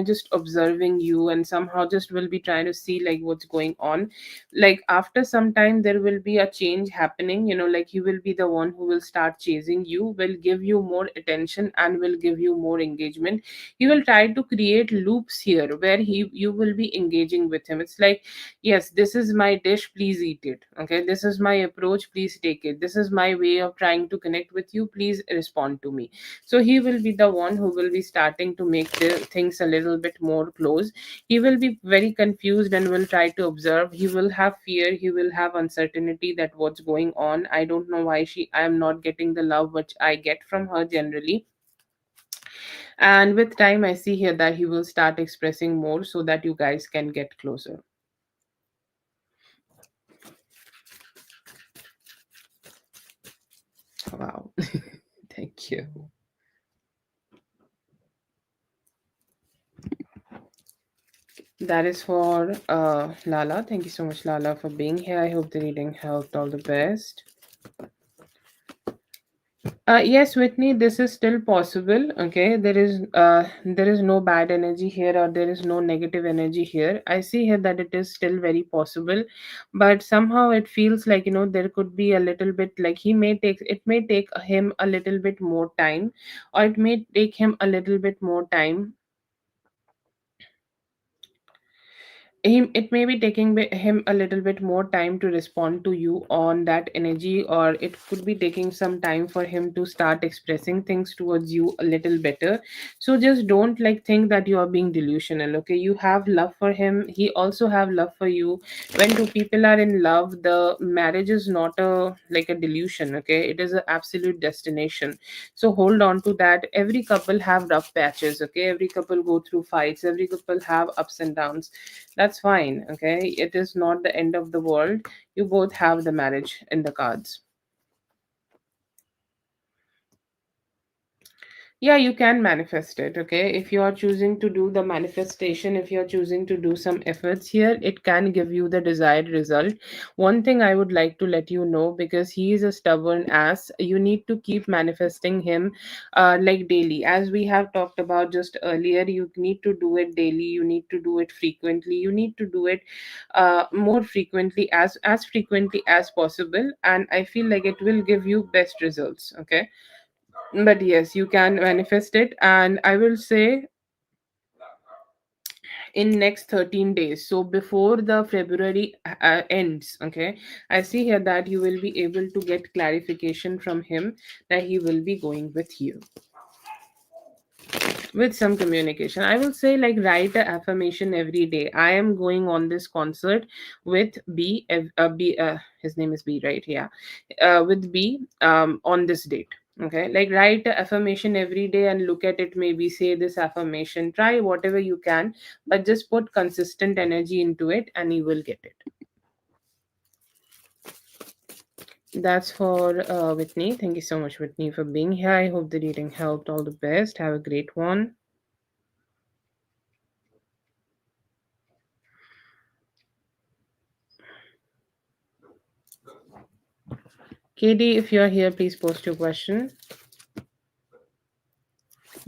just observing you, and somehow just will be trying to see like what's going on. Like after some time there will be a change happening, like he will be the one who will start chasing you, will give you more attention, and will give you more engagement. He will try to create loops here where you will be engaging with him. It's like, yes, this is my dish, please eat it. Okay, this is my approach, please take it. This is my way of trying to connect with you, please respond to me. So he will be the one who will be starting to make the things a little bit more close. He will be very confused and will try to observe. He will have fear, he will have uncertainty that what's going on. I don't know why I am not getting the love which I get from her generally. And with time I see here that he will start expressing more so that you guys can get closer. Wow. Thank you. That is for Lala. Thank you so much, Lala, for being here. I hope the reading helped. All the best. Yes, Whitney, this is still possible. Okay, there is no bad energy here, or there is no negative energy here. I see here that it is still very possible, but somehow it feels like there could be a little bit like it may take him a little bit more time, or it may take him a little bit more time. It may be taking him a little bit more time to respond to you on that energy, or it could be taking some time for him to start expressing things towards you a little better. So just don't like think that you are being delusional. Okay, you have love for him, he also have love for you. When two people are in love, the marriage is not a like a delusion. Okay, it is an absolute destination. So hold on to that. Every couple have rough patches. Okay, every couple go through fights, every couple have ups and downs. That's that's fine. Okay, it is not the end of the world. You both have the marriage in the cards. Yeah, you can manifest it. Okay, if you are choosing to do the manifestation, if you are choosing to do some efforts here, it can give you the desired result. One thing I would like to let you know, because he is a stubborn ass, you need to keep manifesting him like daily, as we have talked about just earlier. You need to do it daily, you need to do it frequently, you need to do it more frequently, as frequently as possible, and I feel like it will give you best results. Okay, but yes, you can manifest it, and I will say in next 13 days, so before the February ends. Okay, I see here that you will be able to get clarification from him that he will be going with you with some communication. I will say, like, write a affirmation every day. I am going on this concert with his name is B, right? Yeah, with B on this date. Okay, like, write a affirmation every day and look at it. Maybe say this affirmation, try whatever you can, but just put consistent energy into it and you will get it. That's for Whitney. Thank you so much, Whitney, for being here. I hope the reading helped. All the best. Have a great one. Katie, if you're here, please post your question.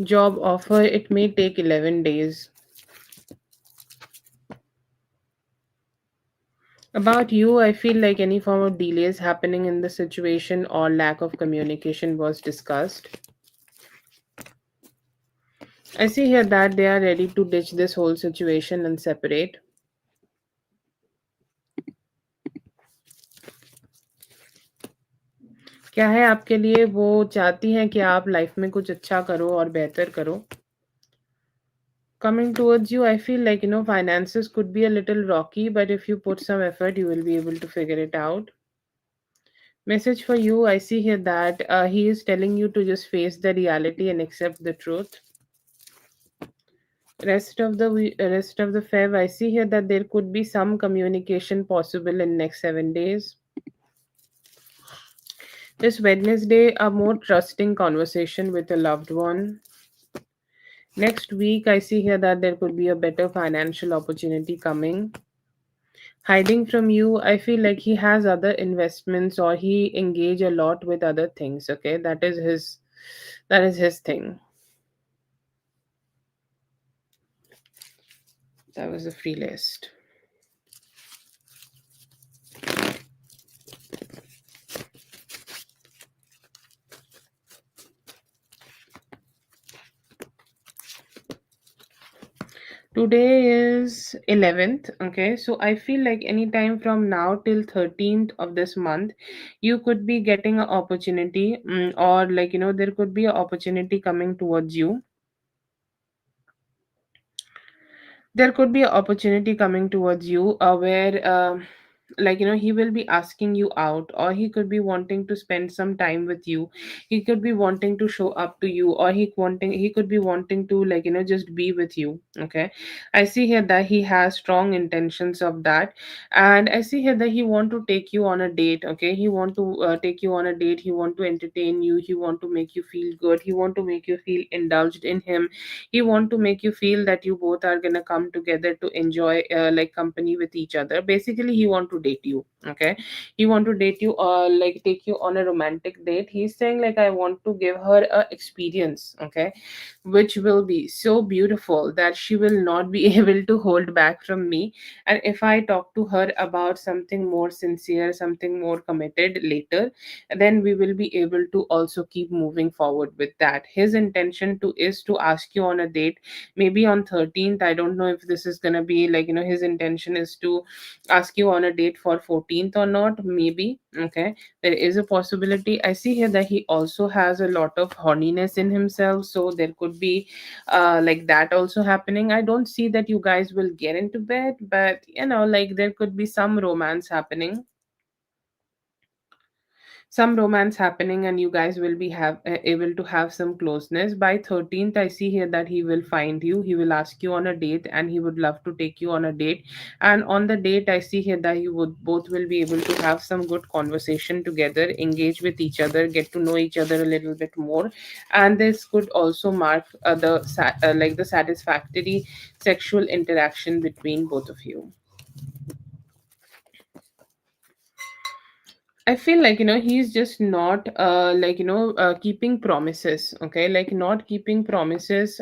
Job offer, it may take 11 days. About you, I feel like any form of delays happening in the situation or lack of communication was discussed. I see here that they are ready to ditch this whole situation and separate. क्या है आपके लिए, वो चाहती हैं कि आप life में कुछ अच्छा करो और बेहतर करो. Coming towards you, I feel like, finances could be a little rocky, but if you put some effort, you will be able to figure it out. Message for you, I see here that he is telling you to just face the reality and accept the truth. Rest of the Feb, I see here that there could be some communication possible in next 7 days. This Wednesday, a more trusting conversation with a loved one. Next week, I see here that there could be a better financial opportunity coming. Hiding from you, I feel like he has other investments or he engage a lot with other things. Okay, that is his thing. That was a free list. Today is 11th. Okay, so I feel like anytime from now till 13th of this month, you could be getting an opportunity, or like, there could be an opportunity coming towards you. There could be an opportunity coming towards you where like, he will be asking you out, or he could be wanting to spend some time with you. He could be wanting to show up to you, or he could be wanting to, like, just be with you. Okay, I see here that he has strong intentions of that, and I see here that he want to take you on a date. Okay, he want to take you on a date. He want to entertain you, he want to make you feel good, he want to make you feel indulged in him. He want to make you feel that you both are gonna come together to enjoy like company with each other. Basically, he want to date you. Okay, he want to date you, like take you on a romantic date. He's saying, like, I want to give her a experience. Okay, which will be so beautiful that she will not be able to hold back from me. And if I talk to her about something more sincere, something more committed later, then we will be able to also keep moving forward with that. His intention to is to ask you on a date, maybe on 13th. I don't know if this is going to be like, his intention is to ask you on a date for 14th or not, maybe. Okay, there is a possibility. I see here that he also has a lot of horniness in himself, so there could be like that also happening. I don't see that you guys will get into bed, but like there could be some romance happening. some romance happening, and you guys will be able to have some closeness. By 13th, I see here that he will find you, he will ask you on a date, and he would love to take you on a date. And on the date, I see here that you would both will be able to have some good conversation together, engage with each other, get to know each other a little bit more. And this could also mark like the satisfactory sexual interaction between both of you. I feel like, he's just not keeping promises. Okay, like not keeping promises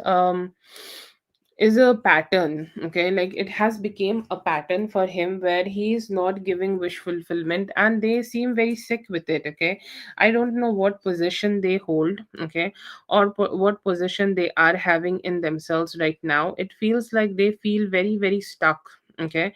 is a pattern. Okay, like it has become a pattern for him where he's not giving wish fulfillment, and they seem very sick with it. Okay, I don't know what position they hold. Okay, or what position they are having in themselves right now. It feels like they feel very very stuck. Okay,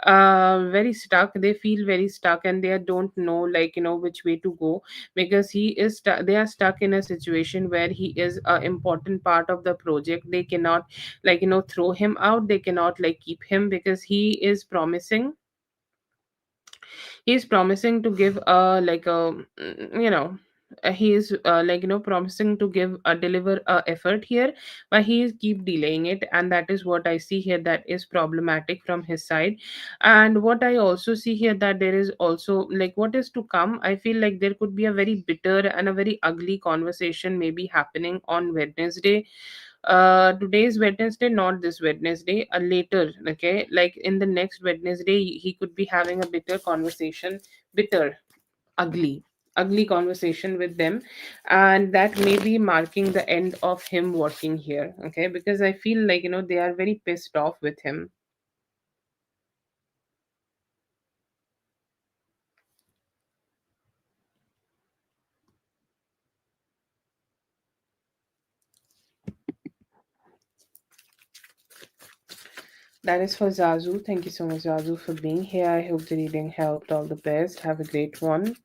very stuck, they feel very stuck, and they don't know, like, which way to go, because they are stuck in a situation where he is an important part of the project. They cannot, like, throw him out, they cannot like keep him, because he's promising to give like a he is like, promising to give deliver a effort here, but he is keep delaying it, and that is what I see here that is problematic from his side. And what I also see here, that there is also like what is to come. I feel like there could be a very bitter and a very ugly conversation maybe happening on Wednesday. Today's Wednesday, not this Wednesday, later. Okay, like in the next Wednesday, he could be having a bitter conversation, bitter, ugly, ugly conversation with them, and that may be marking the end of him working here. Okay, because I feel like, they are very pissed off with him. That is for Zazu. Thank you so much, Zazu, for being here. I hope the reading helped. All the best. Have a great one.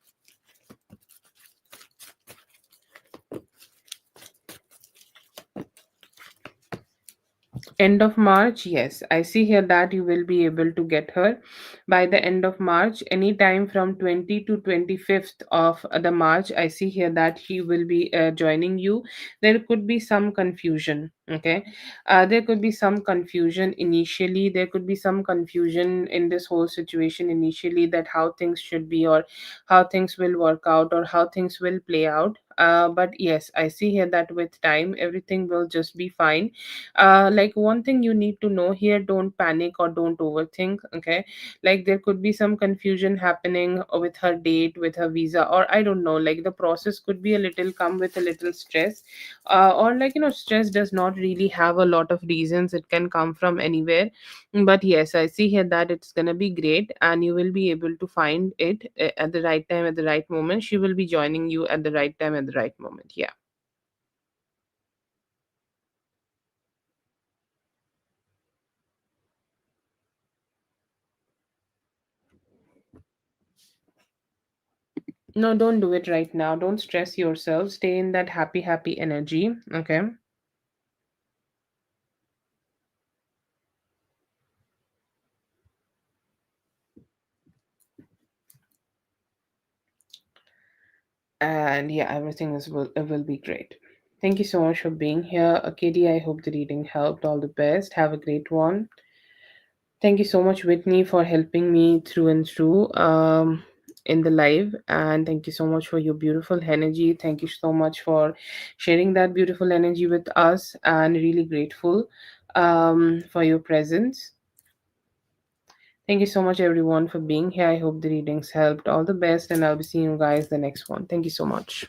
End of March, yes. I see here that you will be able to get her by the end of March, anytime from 20 to 25th of the March. I see here that she will be joining you. There could be some confusion. Okay. There could be some confusion initially. There could be some confusion in this whole situation initially, that how things should be, or how things will work out, or how things will play out. But yes, I see here that with time, everything will just be fine. Like one thing you need to know here, don't panic or don't overthink. Okay, like there could be some confusion happening with her date, with her visa, or I don't know, like the process could be a little come with a little stress. Or like, stress does not really have a lot of reasons, it can come from anywhere. But yes, I see here that it's gonna be great, and you will be able to find it at the right time, at the right moment. She will be joining you at the right time, at the right moment. Yeah. No, don't do it right now. Don't stress yourself. Stay in that happy, happy energy. Okay. And yeah, everything will be great. Thank you so much for being here. Katie, I hope the reading helped. All the best. Have a great one. Thank you so much, Whitney, for helping me through and through in the live. And thank you so much for your beautiful energy. Thank you so much for sharing that beautiful energy with us. And really grateful for your presence. Thank you so much, everyone, for being here. I hope the readings helped. All the best, and I'll be seeing you guys the next one. Thank you so much.